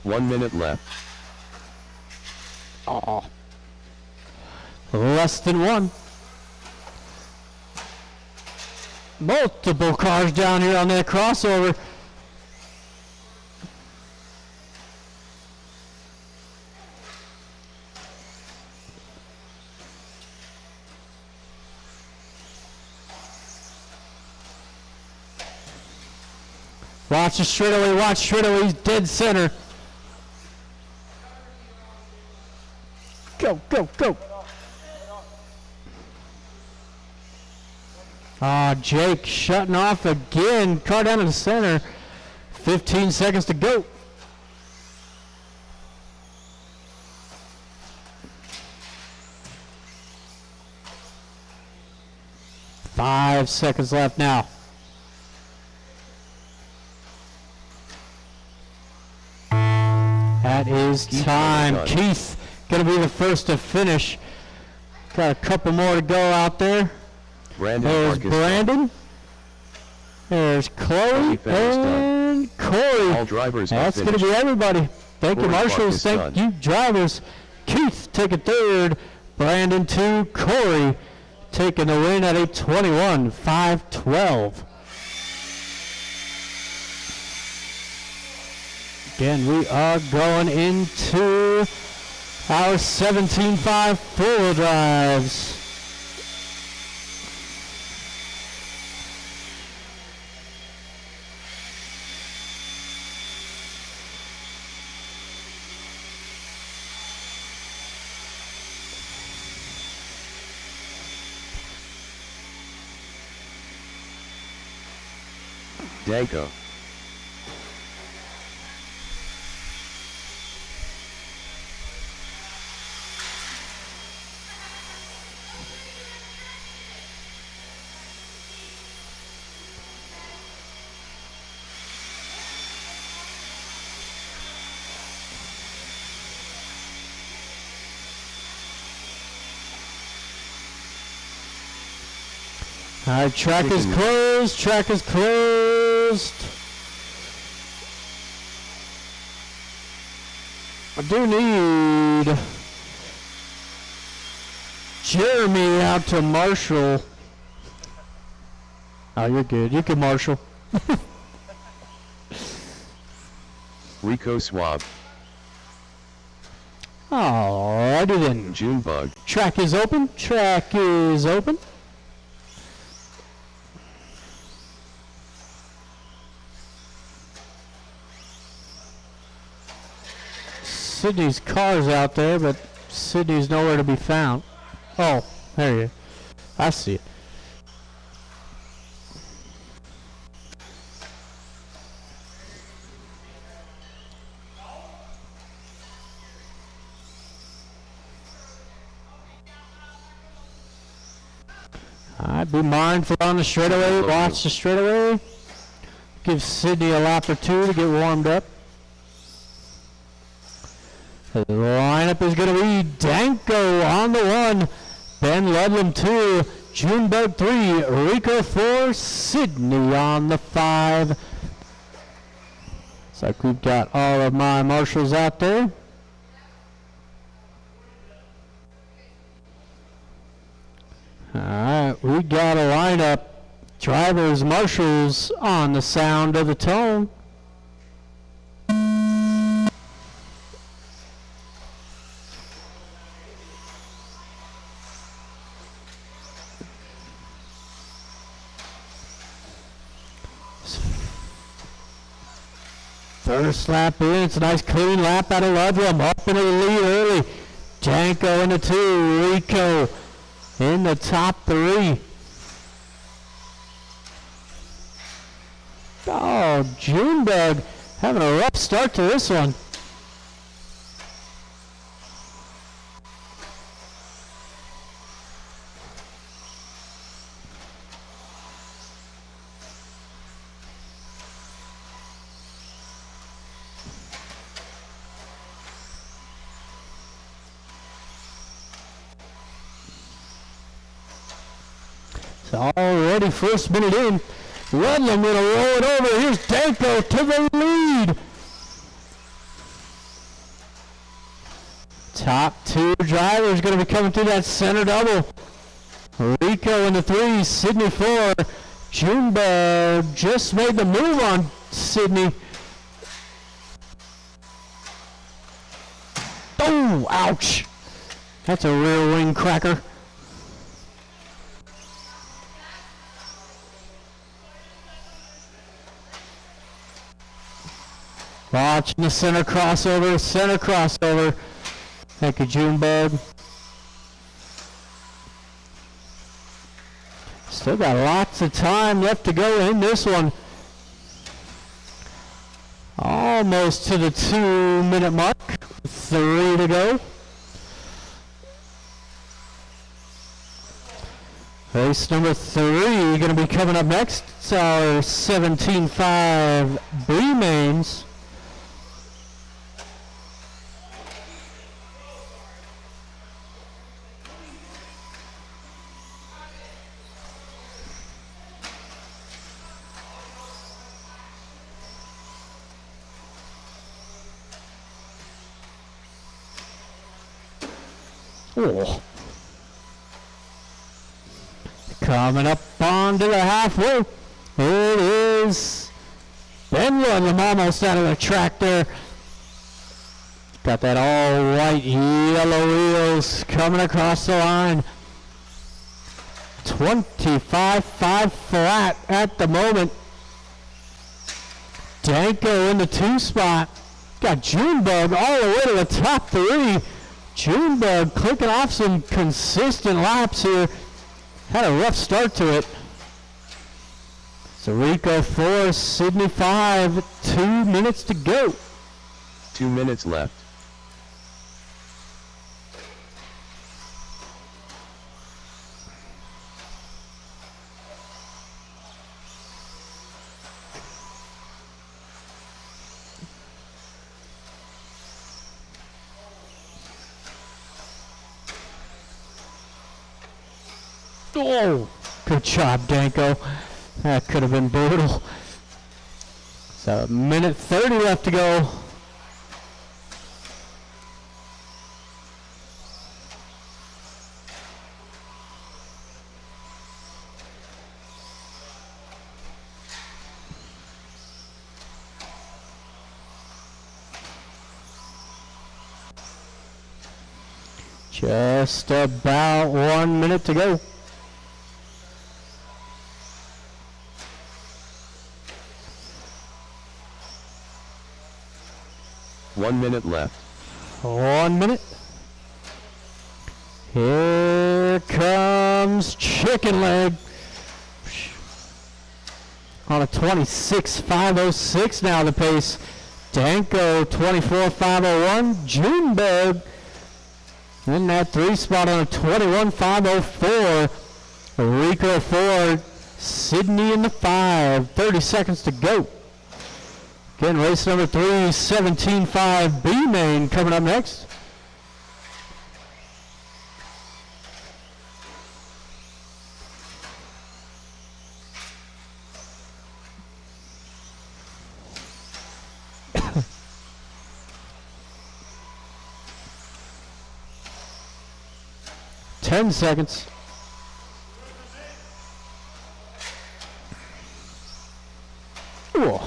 One minute left. Oh, less than one. Multiple cars down here on that crossover. Watch the straightaway, watch straightaway, dead center. Go, go, go. Jake shutting off again. Car down in the center. 15 seconds to go. Five seconds left now. That is time. Keith going to be the first to finish. Got a couple more to go out there. There's Brandon. There's Chloe and Corey. All drivers are That's going to be everybody. Thank you, Corey marshals. Thank you, drivers. Keith taking third. Brandon 2. Corey taking the win at a 21-5-12. Again, we are going into our 17.5 four-wheel drives. Danko. All right, track is closed. Track is closed. I do need Jeremy out to marshal. Oh, you're good. You can marshal. Rico Swab. Alrighty then. Junebug. Track is open. Track is open. Sydney's car's out there, but Sydney's nowhere to be found. Oh, there he is. I see it. Alright, be mindful on the straightaway. Watch the straightaway. Give Sydney a lap or two to get warmed up. The lineup is going to be Danko on the 1, Ben Ludlam 2, Junebug 3, Rico 4, Sydney on the 5. Looks like we've got all of my marshals out there. Alright, we got a lineup. Drivers, marshals on the sound of the tone. First lap in, it's a nice clean lap out of Ludlam, up into the lead early. Danko in the 2, Rico in the top 3. Oh, Junebug having a rough start to this one. It's already first minute in. Ludlam gonna roll it over. Here's Danko to the lead. Top two drivers gonna be coming through that center double. Rico in the 3, Sydney 4. Junebug just made the move on Sydney. Oh, ouch. That's a rear wing cracker. Watching the center crossover. Thank you, Junebug. Still got lots of time left to go in this one. Almost to the 2-minute mark. 3 to go. Race number 3 going to be coming up next. It's our 17.5 B mains. Oh. Coming up onto the halfway. It is Ben Ludlam almost out of the track there. Got that all white yellow wheels coming across the line. 25.5 flat at the moment. Danko in the 2 spot. Got Junebug all the way to the top 3. Junebug clicking off some consistent laps here. Had a rough start to it. So Rico 4, Sydney 5, 2 minutes to go. 2 minutes left. Oh, good job, Danko. That could have been brutal. So, 1:30 left to go. Just about 1 minute to go. One minute left. 1 minute. Here comes Chicken Leg. On a 26.506 now the pace. Danko 24.501. Junebug in that 3 spot on a 21.504. Rico 4. Sydney in the 5. 30 seconds to go. Again, race number 3, 17.5 B main coming up next. Ten seconds. Ooh.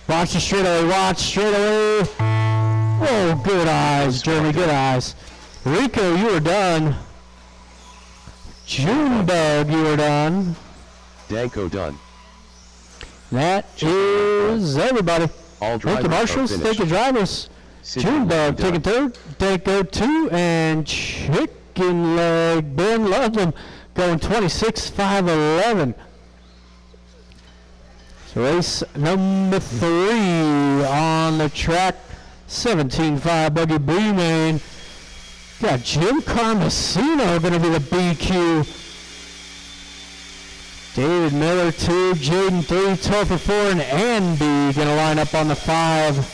Watch the straightaway, watch straightaway. Oh, good eyes, Jeremy, good eyes. Rico, you were done. Junebug, you were done. Danko done. That is everybody. All Thank you, drivers are marshals. finished. Thank you, drivers. Sydney Junebug done. taking 3rd. Danko 2, and Chicken Leg Ben Ludlam going 26.511. So race number 3 on the track, 17.5 Buggy B main. Got Jim Carmesino going to be the BQ. David Miller 2, Jaden 3, Topher 4, and Andy going to line up on the 5.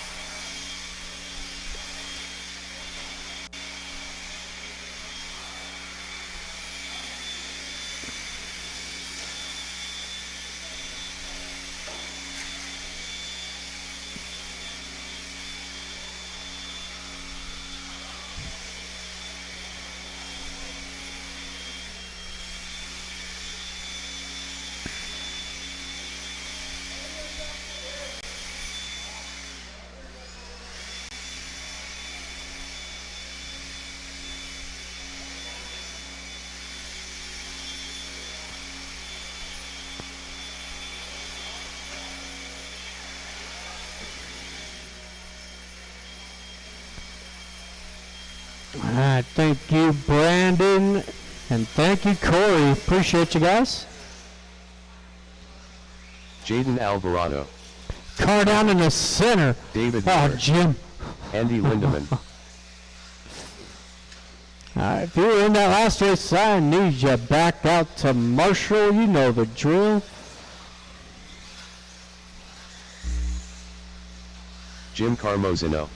All right, thank you, Brandon, and thank you, Corey. Appreciate you guys. Jaden Alvarado, Car down in the center. David Oh, Miller, Jim. Andy Lindemann, All right, if you were in that last race, I need you back out to Marshall. You know the drill. Jim Carmozino,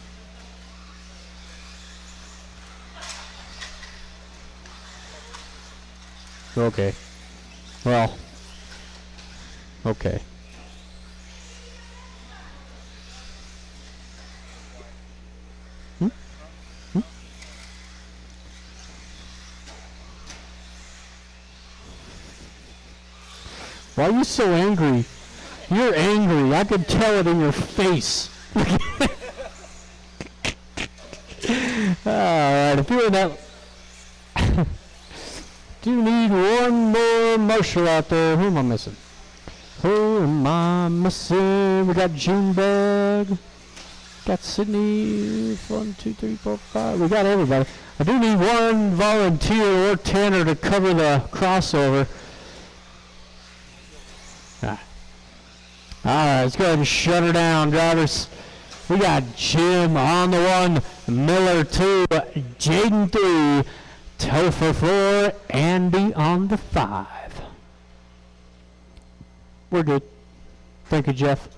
Okay. Well. Okay. Why are you so angry? You're angry. I can tell it in your face. Alright, if you're in that... Do you need one more Marshall out there? Who am I missing? Who am I missing? We got Junebug. Got Sydney. 1, 2, 3, 4, 5. We got everybody. I do need one volunteer or Tanner to cover the crossover. Alright, let's go ahead and shut her down, drivers. We got Jim on the 1, Miller 2, Jaden 3, Topher 4, Andy on the 5. We're good. Thank you, Jeff.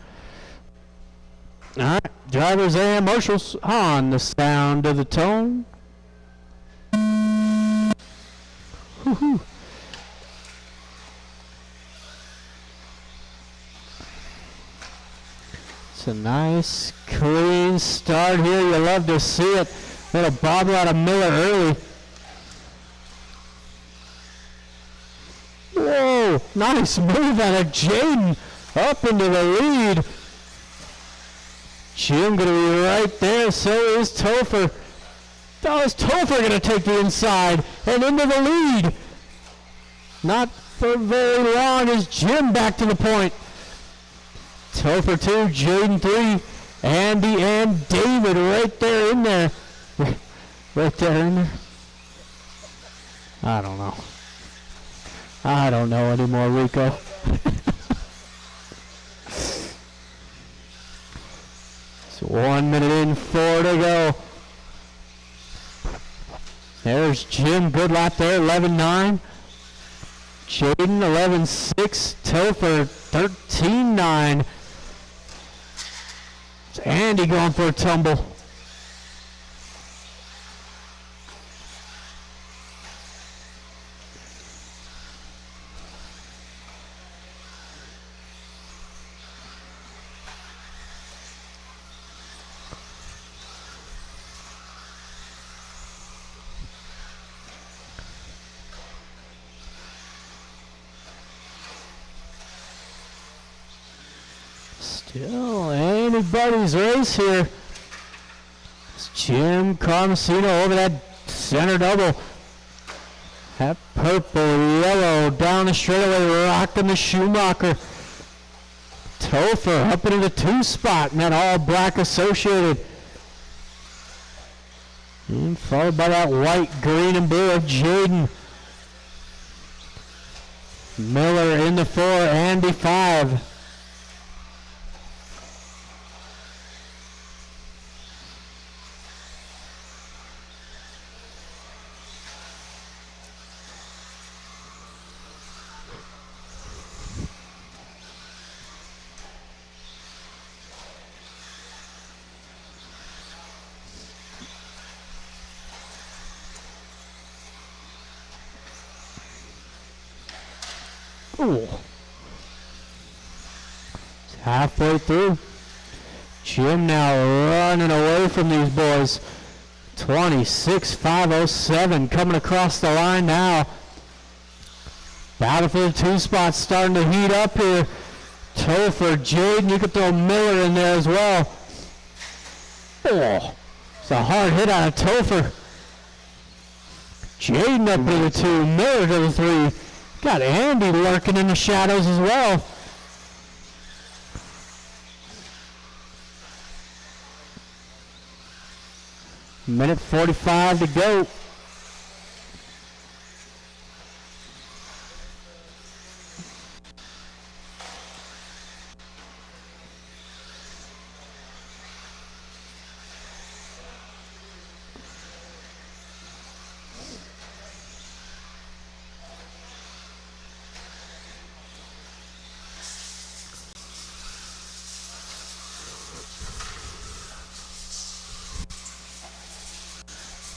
Alright, drivers and marshals on the sound of the tone. Woo-hoo. It's a nice, clean start here. You love to see it. Little bobble out of Miller early. Whoa, nice move out of Jaden up into the lead. Jim going to be right there. So is Topher. Oh, is Topher going to take the inside and into the lead? Not for very long is Jim back to the point. Topher 2, Jaden 3, Andy and David right there in there. Right there in there. I don't know. I don't know anymore, Rico. So 1 minute in, 4 to go. There's Jim, good lap there, 11.9. Jaden, 11.6. Topher, 13.9. It's Andy going for a tumble. Still anybody's race here. It's Jim Carmosino over that center double. That purple, yellow down the straightaway, rocking the Schumacher. Topher up into the 2 spot, and that all black associated. And followed by that white, green, and blue of Jaden. Miller in the 4, Andy 5. Ooh. It's halfway through. Jim now running away from these boys. 26.507 coming across the line now. Battle for the 2 spots starting to heat up here. Topher, Jaden, you could throw Miller in there as well. Oh, it's a hard hit out of Topher. Jaden up to the 2, Miller to the 3. Got Andy lurking in the shadows as well. Minute 45 to go.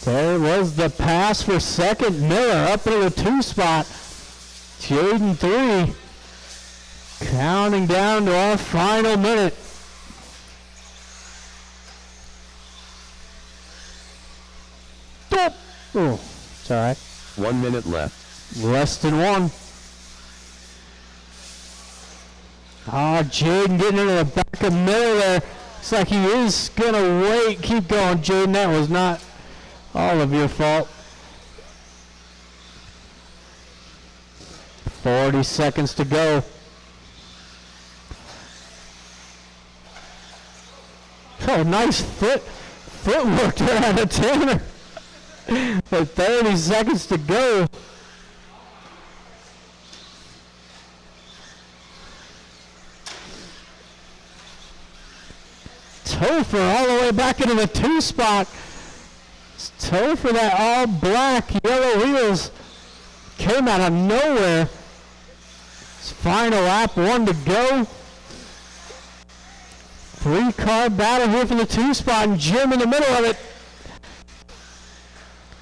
There was the pass for second. Miller up into the 2 spot. Jaden 3. Counting down to our final minute. Oh, it's all right. 1 minute left. Less than 1. Oh, Jaden getting into the back of Miller there. Looks like he is going to wait. Keep going, Jaden. That was not all of your fault. 40 seconds to go. Oh, nice footwork there out of Tanner. With 30 seconds to go. Topher all the way back into the 2 spot. Topher, that all black yellow wheels came out of nowhere. Final lap, 1 to go. 3-car battle here for the 2 spot, and Jim in the middle of it.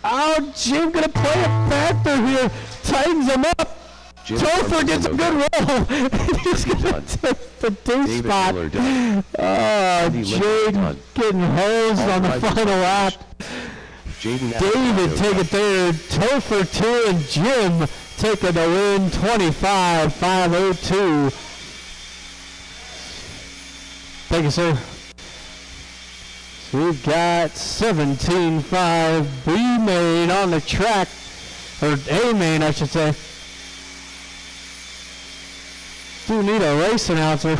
Oh, Jim gonna play a factor here. Tightens him up. Topher gets a good roll. He's gonna take the 2 spot. Oh, Jade getting hosed on the final lap. David taking third. Topher 2 and Jim taking the win. 25-502. Thank you, sir. So we've got 17.5 B main on the track, or A main, I should say. Do need a race announcer.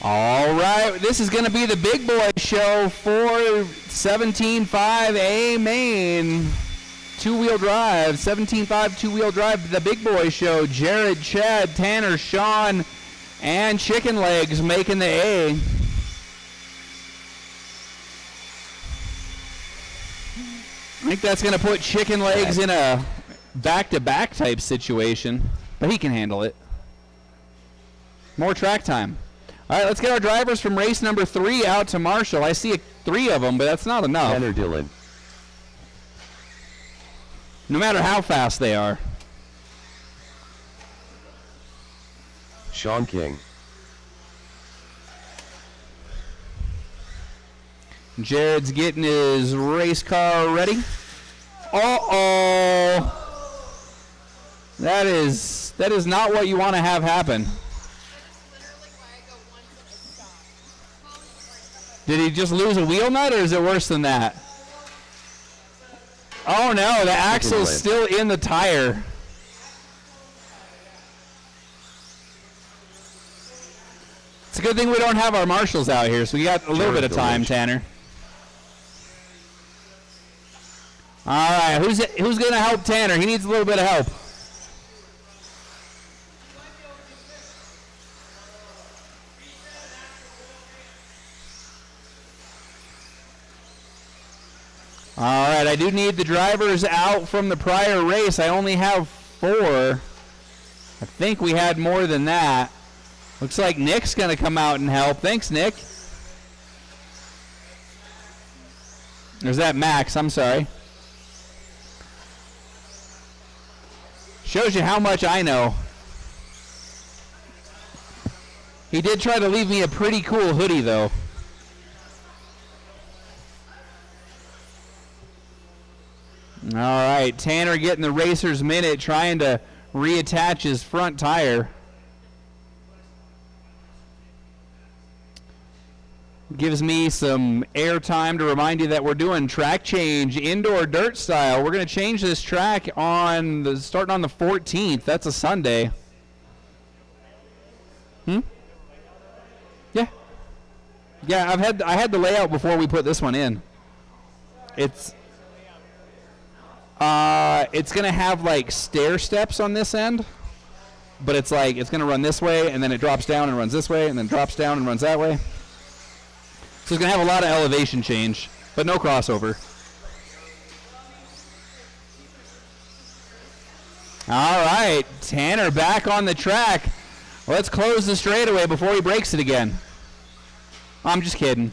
All right, this is going to be the big boy show for 17.5 A main. 2-wheel drive, 17.5 2-wheel drive, the big boy show. Jared, Chad, Tanner, Sean, and Chicken Legs making the A. I think that's going to put Chicken Legs in a back-to-back type situation, but he can handle it. More track time. All right, let's get our drivers from race number 3 out to Marshall. I see 3 of them, but that's not enough. Tanner Dillon. No matter how fast they are. Sean King. Jared's getting his race car ready. Uh-oh. That is not what you want to have happen. Did he just lose a wheel nut, or is it worse than that? Oh no, the axle's still in the tire. It's a good thing we don't have our marshals out here, so we got a little bit of time, Tanner. All right, who's going to help Tanner? He needs a little bit of help. All right, I do need the drivers out from the prior race. I only have 4. I think we had more than that. Looks like Nick's going to come out and help. Thanks, Nick. There's that Max, I'm sorry. Shows you how much I know. He did try to leave me a pretty cool hoodie, though. All right, right, Tanner getting the racer's minute, trying to reattach his front tire. Gives me some air time to remind you that we're doing track change, indoor dirt style. We're going to change this track starting on the 14th. That's a Sunday. Yeah. Yeah, I had the layout before we put this one in. It's going to have like stair steps on this end, but it's going to run this way, and then it drops down and runs this way, and then drops down and runs that way. So it's going to have a lot of elevation change, but no crossover. All right, Tanner back on the track. Let's close the straightaway before he breaks it again. I'm just kidding.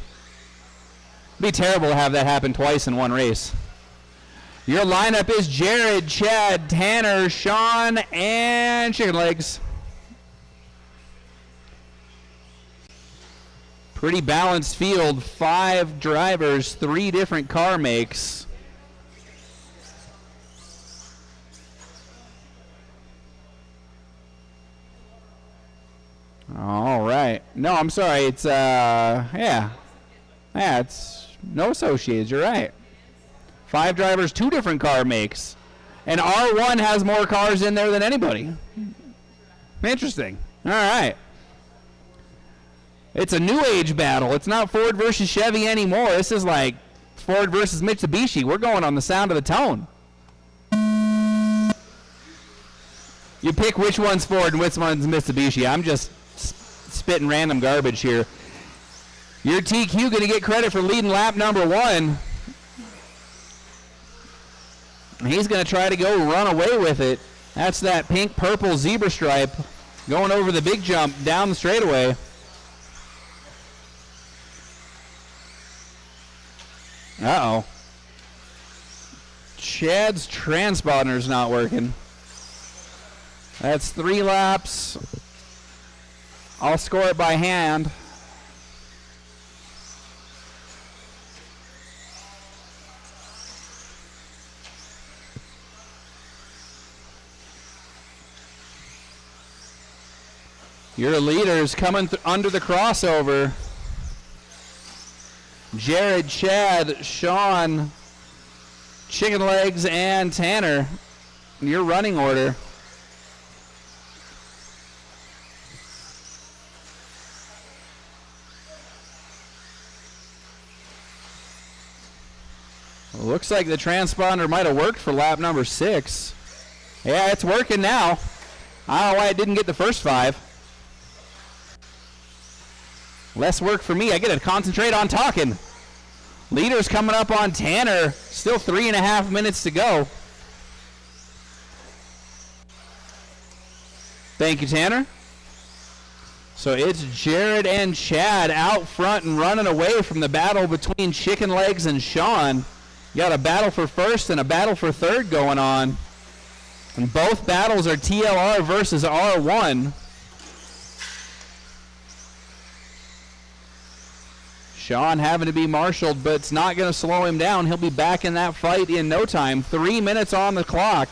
It'd be terrible to have that happen twice in one race. Your lineup is Jared, Chad, Tanner, Sean, and Chicken Legs. Pretty balanced field. 5 drivers, 3 different car makes. All right. No, I'm sorry. It's, yeah, it's no associates. You're right. 5 drivers, 2 different car makes. And R1 has more cars in there than anybody. Interesting. All right. It's a new age battle. It's not Ford versus Chevy anymore. This is like Ford versus Mitsubishi. We're going on the sound of the tone. You pick which one's Ford and which one's Mitsubishi. I'm just spitting random garbage here. Your TQ going to get credit for leading lap number 1. He's going to try to go run away with it. That's that pink-purple zebra stripe going over the big jump down the straightaway. Uh-oh. Chad's transponder's not working. That's 3 laps. I'll score it by hand. Your leaders coming under the crossover. Jared, Chad, Sean, Chicken Legs, and Tanner. Your running order. Looks like the transponder might have worked for lap number 6. Yeah, it's working now. I don't know why it didn't get the first 5. Less work for me. I get to concentrate on talking. Leaders coming up on Tanner. Still 3.5 minutes to go. Thank you, Tanner. So it's Jared and Chad out front and running away from the battle between Chicken Legs and Sean. You got a battle for first and a battle for third going on. And both battles are TLR versus R1. Sean having to be marshaled, but it's not going to slow him down. He'll be back in that fight in no time. 3 minutes on the clock.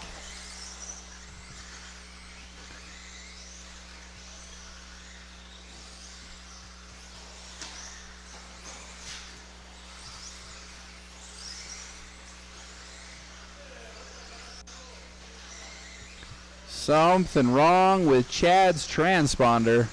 Something wrong with Chad's transponder.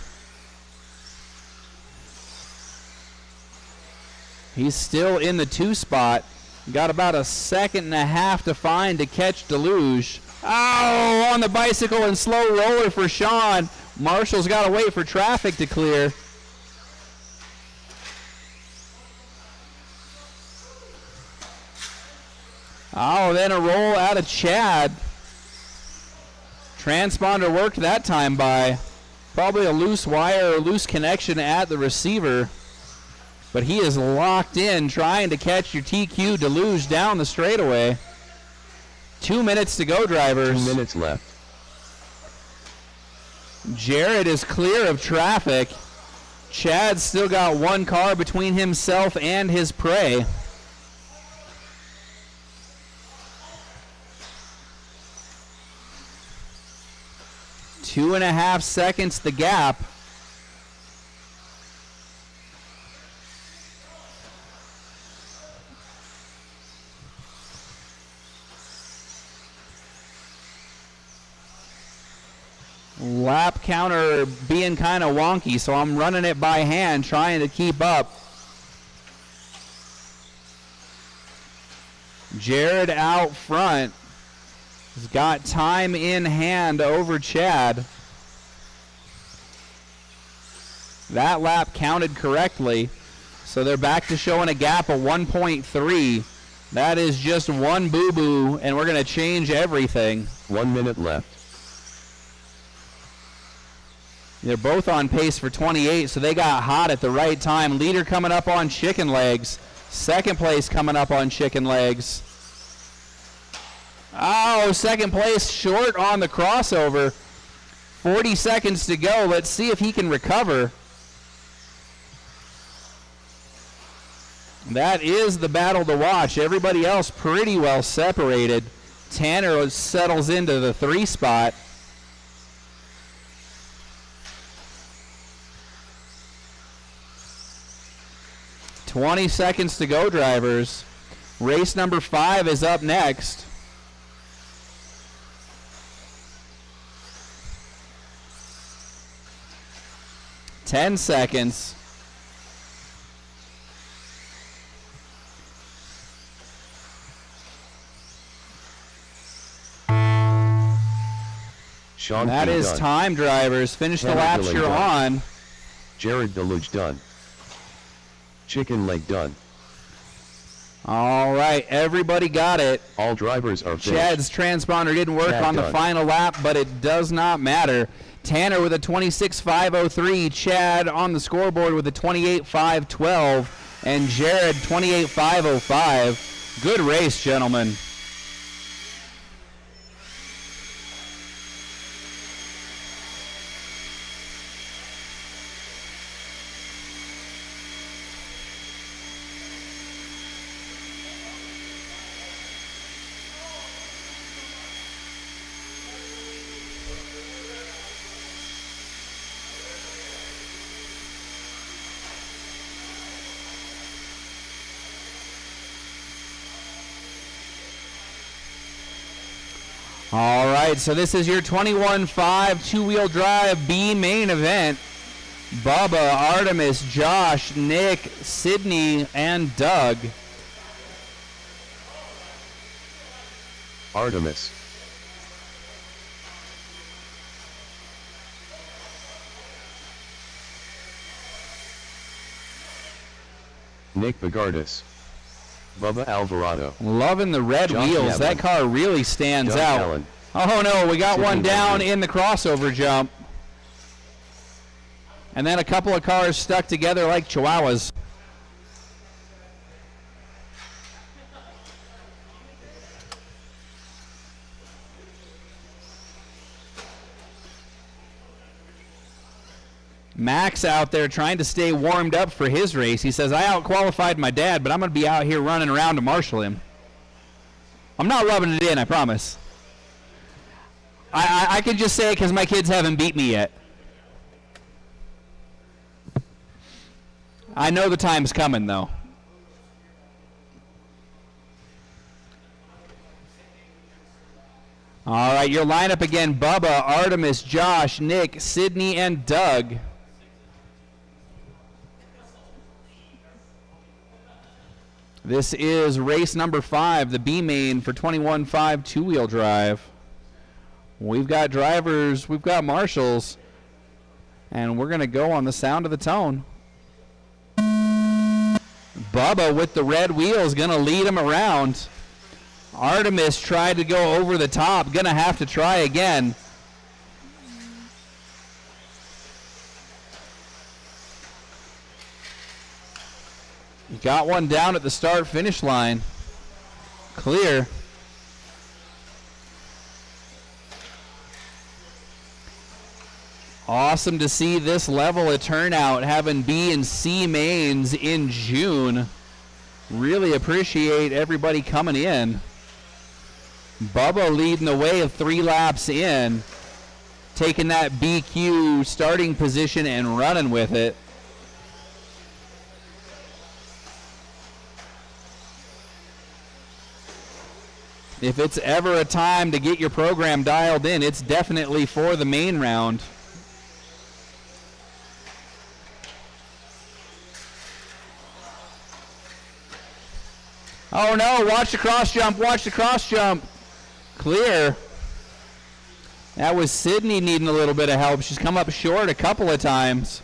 He's still in the 2 spot. Got about 1.5 seconds to find to catch Deluge. Oh, on the bicycle and slow roller for Sean. Marshall's got to wait for traffic to clear. Oh, then a roll out of Chad. Transponder worked that time by probably a loose wire or loose connection at the receiver. But he is locked in trying to catch your TQ Deluge down the straightaway. 2 minutes to go, drivers. 2 minutes left. Jared is clear of traffic. Chad's still got 1 car between himself and his prey. 2.5 seconds the gap. Lap counter being kind of wonky, so I'm running it by hand, trying to keep up. Jared out front has got time in hand over Chad. That lap counted correctly, so they're back to showing a gap of 1.3. That is just one boo-boo, and we're going to change everything. 1 minute left. They're both on pace for 28, so they got hot at the right time. Leader coming up on chicken legs. Second place coming up on chicken legs. Oh, second place short on the crossover. 40 seconds to go. Let's see if he can recover. That is the battle to watch. Everybody else pretty well separated. Tanner settles into the 3 spot. $20 seconds to go, drivers. Race number 5 is up next. $10 seconds. Sean That P. is done. time, drivers. Finish the Tanner laps Dillon you're done. on. Jared Deluge done. Chicken leg done. All right, everybody got it. All drivers are finished. Chad's transponder didn't work Chad on the done. final lap, but it does not matter. Tanner with a 26.503, Chad on the scoreboard with a 28.512, and Jared 28.505. Good race, gentlemen. All right, so this is your 21.5 two-wheel drive B main event. Bubba, Artemis, Josh, Nick, Sydney, and Doug. Artemis. Nick Bagardis. Bubba Alvarado. Loving the red Josh wheels. That Yavlin. car really stands Doug out. Allen. Oh no, we got Sidney one down Wagner. in the crossover jump. And then a couple of cars stuck together like chihuahuas. Max out there trying to stay warmed up for his race. He says, I out-qualified my dad, but I'm going to be out here running around to marshal him. I'm not rubbing it in, I promise. I can just say it because my kids haven't beat me yet. I know the time's coming, though. All right, your lineup again, Bubba, Artemis, Josh, Nick, Sydney, and Doug. This is race number 5, the B main for 21.5 two-wheel drive. We've got drivers, we've got marshals, and we're going to go on the sound of the tone. Bubba with the red wheels going to lead him around. Artemis tried to go over the top, going to have to try again. Got one down at the start-finish line. Clear. Awesome to see this level of turnout, having B and C mains in June. Really appreciate everybody coming in. Bubba leading the way of 3 laps in. taking that BQ starting position and running with it. If it's ever a time to get your program dialed in, it's definitely for the main round. Oh no, watch the cross jump, watch the cross jump. Clear. That was Sydney needing a little bit of help. She's come up short a couple of times.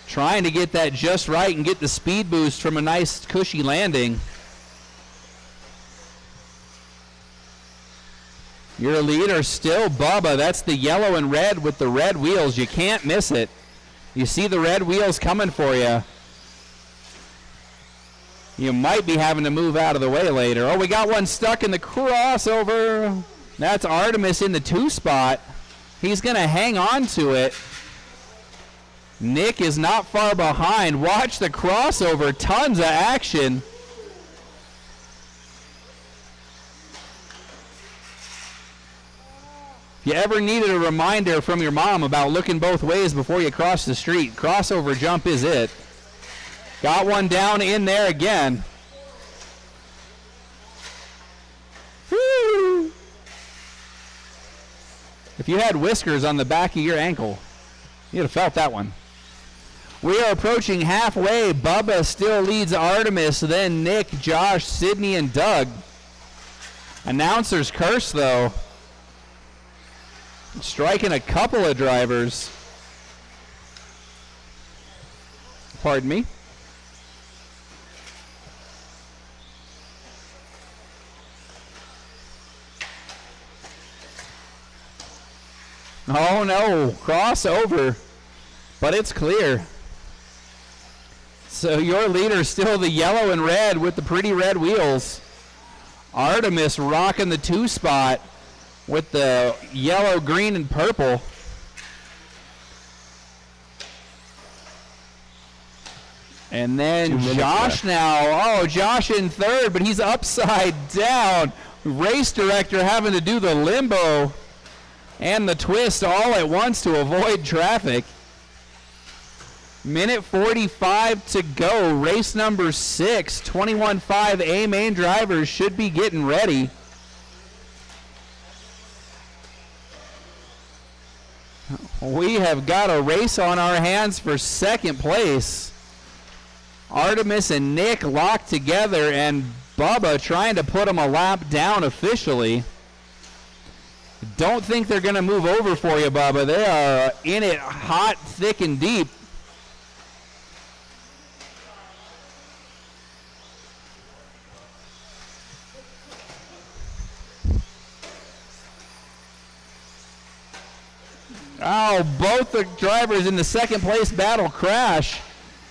Trying to get that just right and get the speed boost from a nice cushy landing. Your leader still Bubba. That's the yellow and red with the red wheels. You can't miss it. You see the red wheels coming for you. You might be having to move out of the way later. Oh, we got one stuck in the crossover. That's Artemis in the 2 spot. He's going to hang on to it. Nick is not far behind. Watch the crossover. Tons of action. If you ever needed a reminder from your mom about looking both ways before you cross the street, crossover jump is it. Got one down in there again. Woo! If you had whiskers on the back of your ankle, you'd have felt that one. We are approaching halfway. Bubba still leads Artemis, then Nick, Josh, Sydney, and Doug. Announcer's curse, though. Striking a couple of drivers. Pardon me. Oh no, crossover, but it's clear. So your leader's still the yellow and red with the pretty red wheels. Artemis rocking the 2 spot with the yellow, green, and purple. And then Josh now. Oh, Josh in 3rd, but he's upside down. Race director having to do the limbo and the twist all at once to avoid traffic. Minute 45 to go. Race number 6. 21.5 A main drivers should be getting ready. We have got a race on our hands for 2nd place. Artemis and Nick locked together, and Bubba trying to put him a lap down officially. Don't think they're going to move over for you, Bubba. They are in it hot, thick, and deep. Oh, both the drivers in the 2nd place battle crash.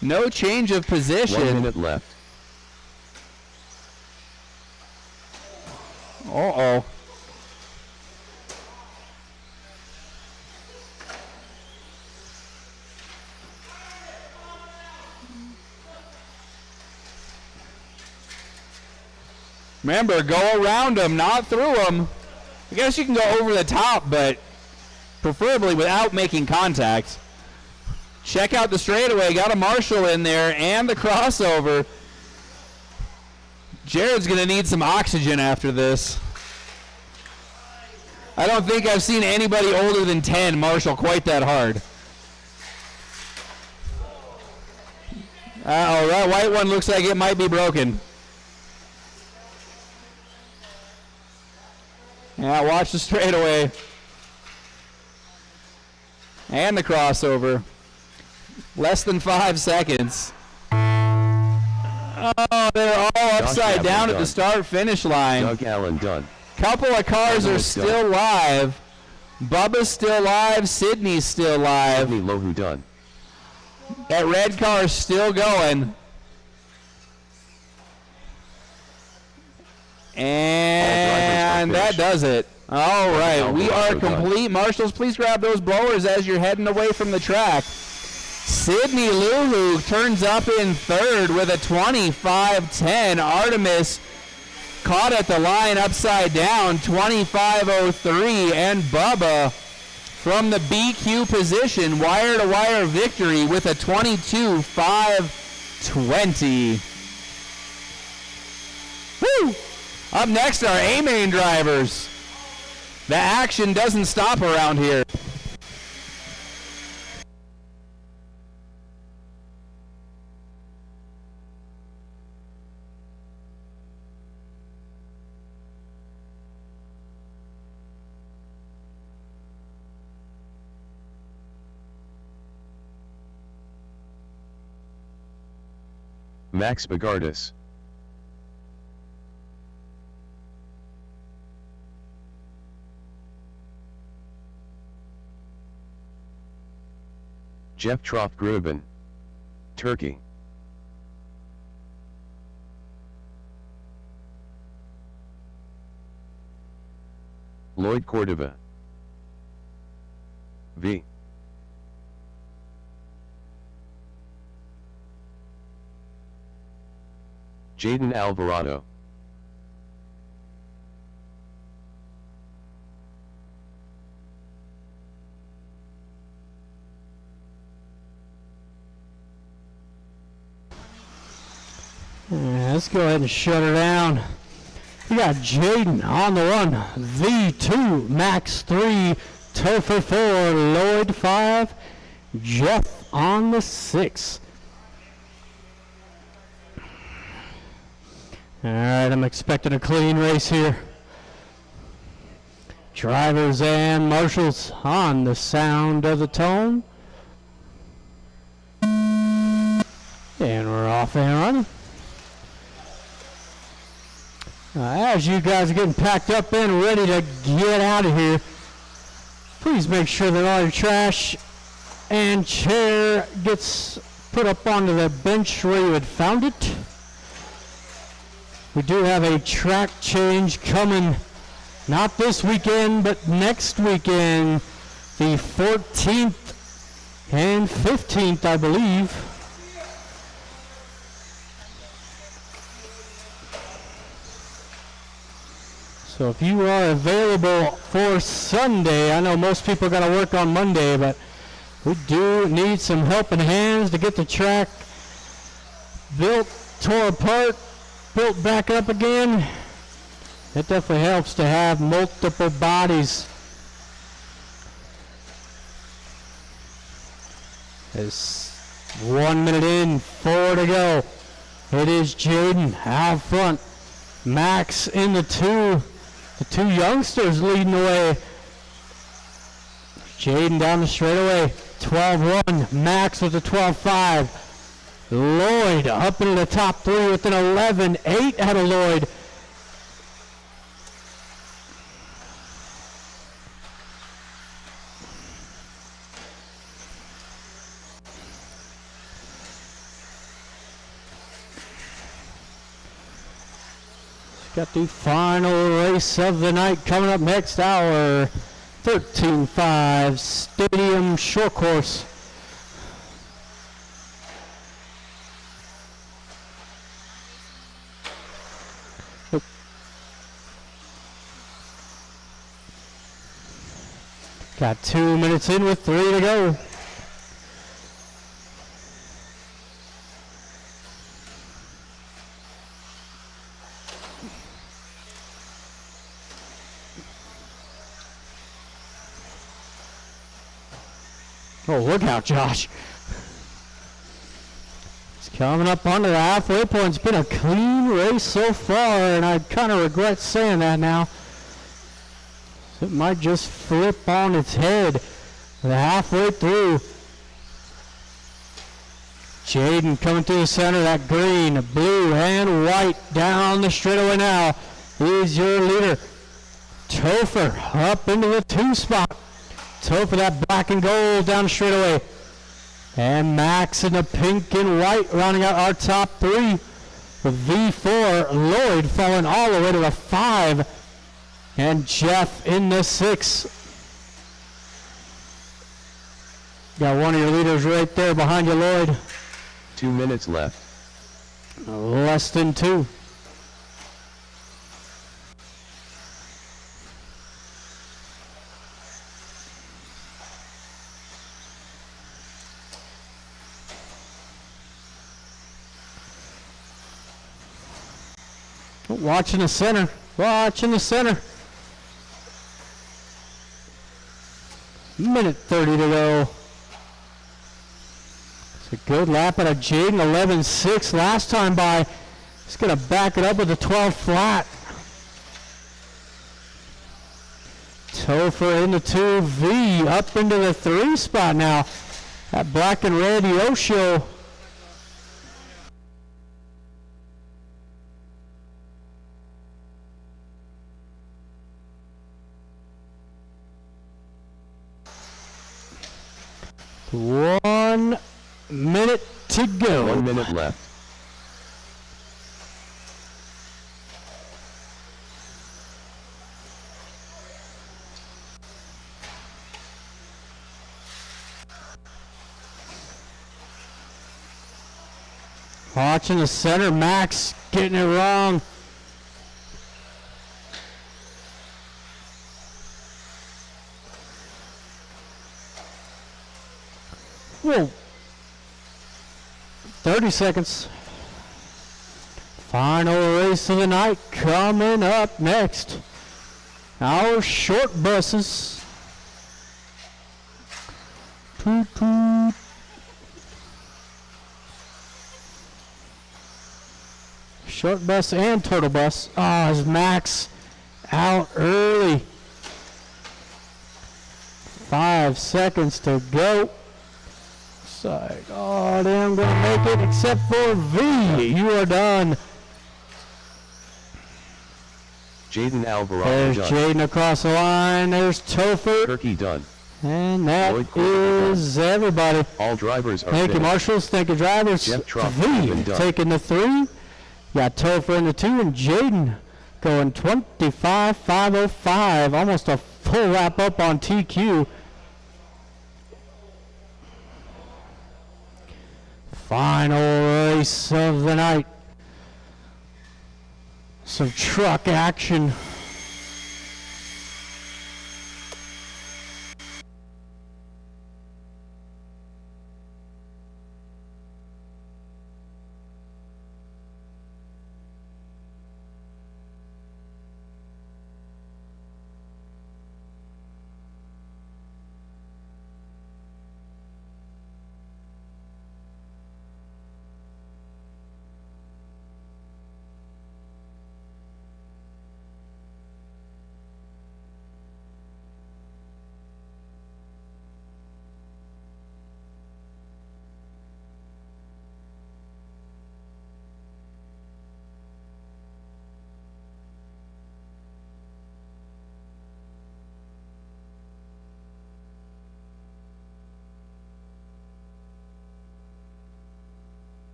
No change of position. 1 minute left. Uh-oh. Remember, go around them, not through them. I guess you can go over the top, but preferably without making contact. Check out the straightaway. Got a Marshall in there and the crossover. Jared's going to need some oxygen after this. I don't think I've seen anybody older than 10 Marshall quite that hard. Uh-oh, that white one looks like it might be broken. Yeah, watch the straightaway. And the crossover. Less than 5 seconds. Oh, they're all upside down at the start-finish line. Doug Allen done. Couple of cars are still live. Bubba's still live. Sydney's still live. Sydney Lohu done. That red car is still going. And that does it. All right, we are complete. Marshals, please grab those blowers as you're heading away from the track. Sydney Lulu turns up in 3rd with a 25.10. Artemis caught at the line upside down, 25.03. And Bubba from the BQ position. Wire-to-wire victory with a 22.520. Woo! Up next are A-main drivers. The action doesn't stop around here. Max Bagardis. Jeff Trop Gruben. Turkey. Lloyd Cordova. V. Jaden Alvarado. Let's go ahead and shut her down. We got Jaden on the 1, V2, Max 3, Topher 4, Lloyd 5, Jeff on the 6. All right, I'm expecting a clean race here. Drivers and marshals on the sound of the tone. And we're off and running. As you guys are getting packed up and ready to get out of here, please make sure that all your trash and chair gets put up onto the bench where you had found it. We do have a track change coming, not this weekend, but next weekend, the 14th and 15th, I believe. So if you are available for Sunday, I know most people got to work on Monday, but we do need some helping hands to get the track built, tore apart, built back up again. It definitely helps to have multiple bodies. It's 1 minute in, 4 to go. It is Jaden out front, Max in the 2. The 2 youngsters leading the way. Jaden down the straightaway, 12-1. Max with a 12-5. Lloyd up into the top 3 with an 11-8 out of Lloyd. Got the final race of the night coming up next hour. 13.5 Stadium Short Course. Got 2 minutes in with 3 to go. Oh, look out, Josh. It's coming up onto the halfway point. It's been a clean race so far, and I kind of regret saying that now. It might just flip on its head the halfway through. Jaden coming through the center, that green, blue, and white down the straightaway now. He's your leader. Topher up into the 2 spot. Topher that black and gold down the straightaway. And Max in the pink and white rounding out our top 3. With V4, Lloyd falling all the way to the 5. And Jeff in the 6. Got one of your leaders right there behind you, Lloyd. 2 minutes left. Less than 2. Watching the center. Watching the center. Minute 30 to go. It's a good lap at a Jaden 11.6 last time by. He's going to back it up with a 12 flat. Topher in the 2V, up into the 3 spot now. That black and red Yoshio. One minute to go. 1 minute left. Watching the center, Max getting it wrong. Whoa. 30 seconds. Final race of the night coming up next. Our short buses. Toot toot. Short bus and turtle bus. Oh, is Max out early. 5 seconds to go. Side. Oh, they aren't going to make it except for V. You are done. Jaden Alvarado There's done. Jaden across the line. There's Topher. Turkey done. And that Lloyd Corbett is everybody. All drivers are Thank you, finished. marshals. Thank you, drivers. Jeff Truck has been V done. taking the 3. Got Topher in the 2 and Jaden going 25.505. Almost a full wrap up on TQ. Final race of the night. Some truck action.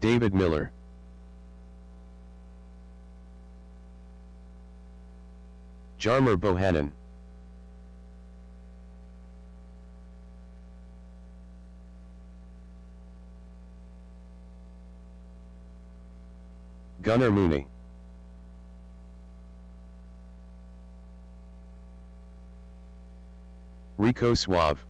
David Miller. Jarmer Bohannon. Gunnar Mooney. Rico Suave.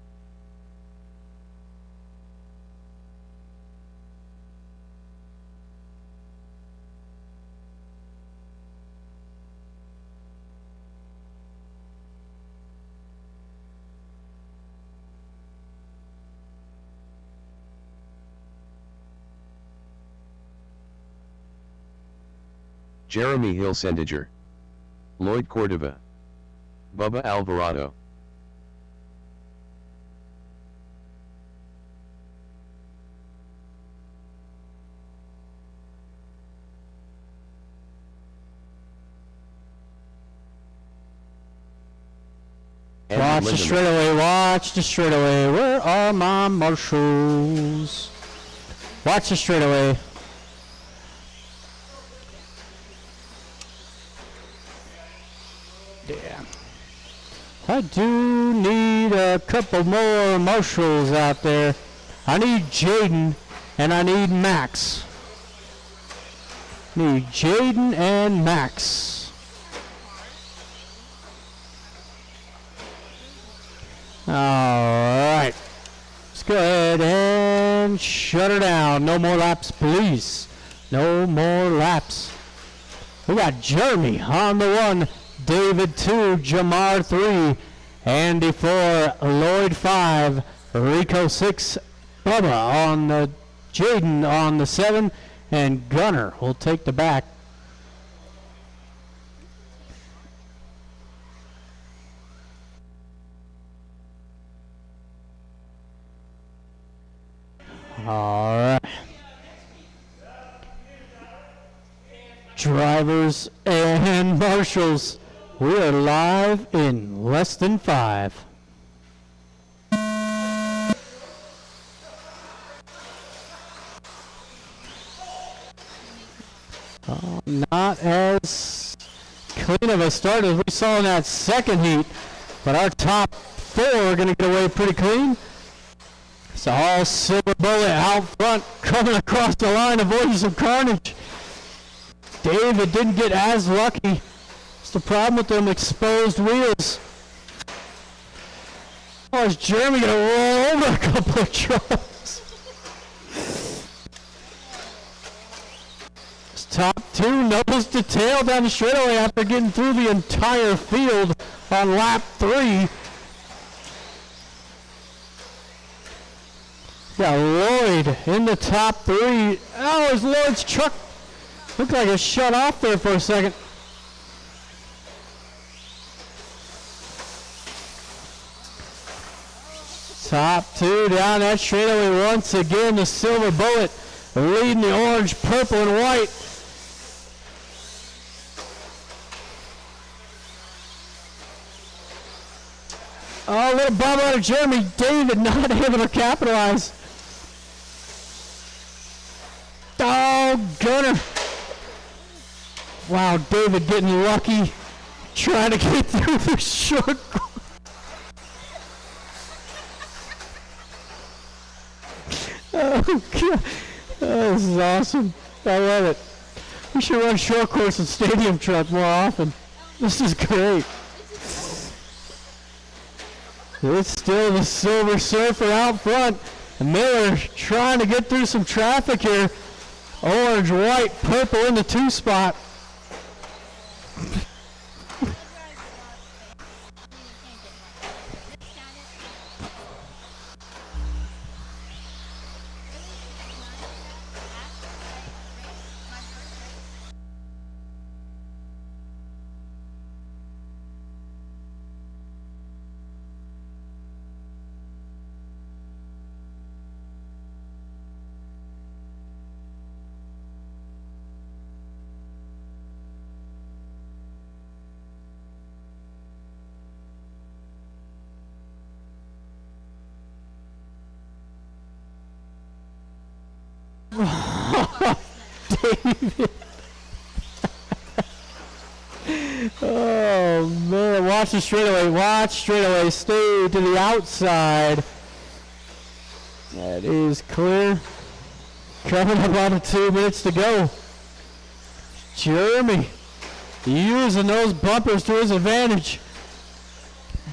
Jeremy Hilsendiger. Lloyd Cordova. Bubba Alvarado. Watch the straightaway, watch the straightaway. Where are my marshals? Watch the straightaway. Damn. I do need a couple more marshals out there. I need Jaden and I need Max. Need Jaden and Max. All right. Let's go ahead and shut her down. No more laps, please. No more laps. We got Jeremy on the 1, David 2, Jamar 3, Andy 4, Lloyd 5, Rico 6, Bubba on the Jaden on the 7, and Gunner will take the back. All right. Drivers and marshals, we are live in less than 5. Not as clean of a start as we saw in that second heat, but our top 4 are going to get away pretty clean. It's all Silver Bullet out front, coming across the line, avoiding some carnage. David didn't get as lucky. It's the problem with them exposed wheels. Oh, is Jeremy going to roll over a couple of trucks? It's top 2, nose to tail down the straightaway after getting through the entire field on lap 3. Got Lloyd in the top 3. Oh, is Lloyd's truck looked like it shut off there for a second. Top 2 down that straightaway once again. The Silver Bullet leading the orange, purple, and white. Oh, a little bump out of Jeremy. David not able to capitalize. Oh, Gunner. Wow, David getting lucky, trying to get through the short. Oh, God. Oh, this is awesome. I love it. We should run short course and stadium truck more often. This is great. It's still the Silver Surfer out front. And Miller trying to get through some traffic here. Orange, white, purple in the 2 spot. David. Oh, man. Watch the straightaway. Watch straightaway. Stay to the outside. That is clear. Coming up on 2 minutes to go. Jeremy using those bumpers to his advantage.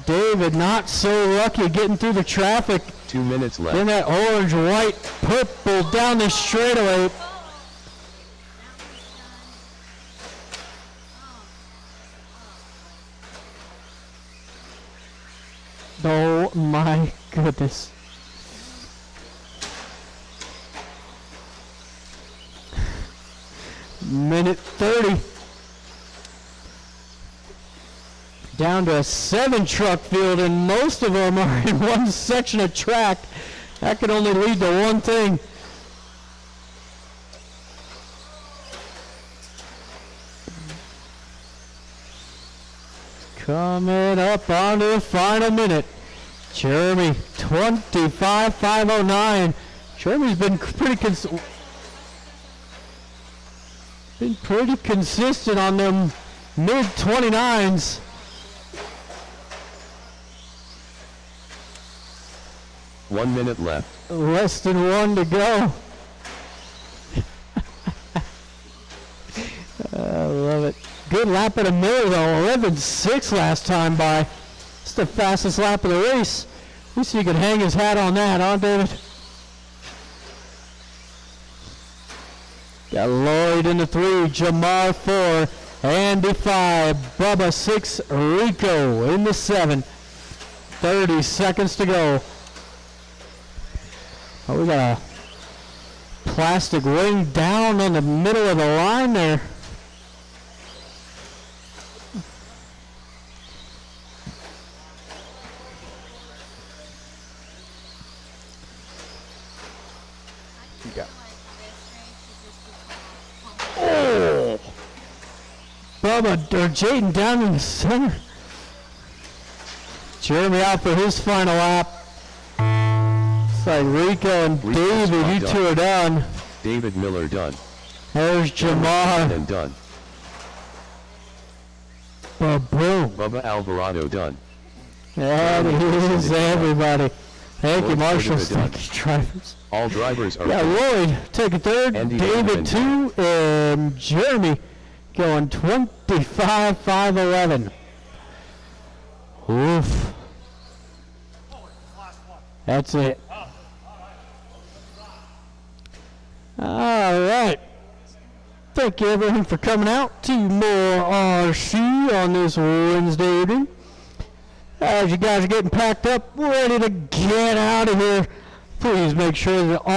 David not so lucky getting through the traffic. 2 minutes left. Then that orange, white, purple down the straightaway. Oh my goodness. Minute 30. Down to a 7 truck field, and most of them are in one section of track. That can only lead to one thing. Coming up onto the final minute. Jeremy, 25.509. Jeremy's been pretty consistent on them mid 29s. One minute left. Less than 1 to go. I love it. Good lap at a Miller though. 11.6 last time by. It's the fastest lap of the race. At least he could hang his hat on that, huh, David? Got Lloyd in the 3, Jamar 4, Andy 5, Bubba 6, Rico in the 7. 30 seconds to go. Oh, we got a plastic ring down on the middle of the line there. Oh! Bubba or Jaden down in the center. Jeremy out for his final lap. It's like Rico and Rico's David, you done. two are done. David Miller done. There's Jamar. And done. Boom. Bubba Alvarado done. That is everybody. Thank you, Lloyd marshals. Cordova done. Thank you, drivers. All drivers are Yeah, finished. Lloyd taking third. Andy David Donovan 2. And Jeremy going 25-5-11. Oof. That's it. All right. Thank you, everyone, for coming out to MHOR RC on this Wednesday evening. As you guys are getting packed up, ready to get out of here, please make sure that all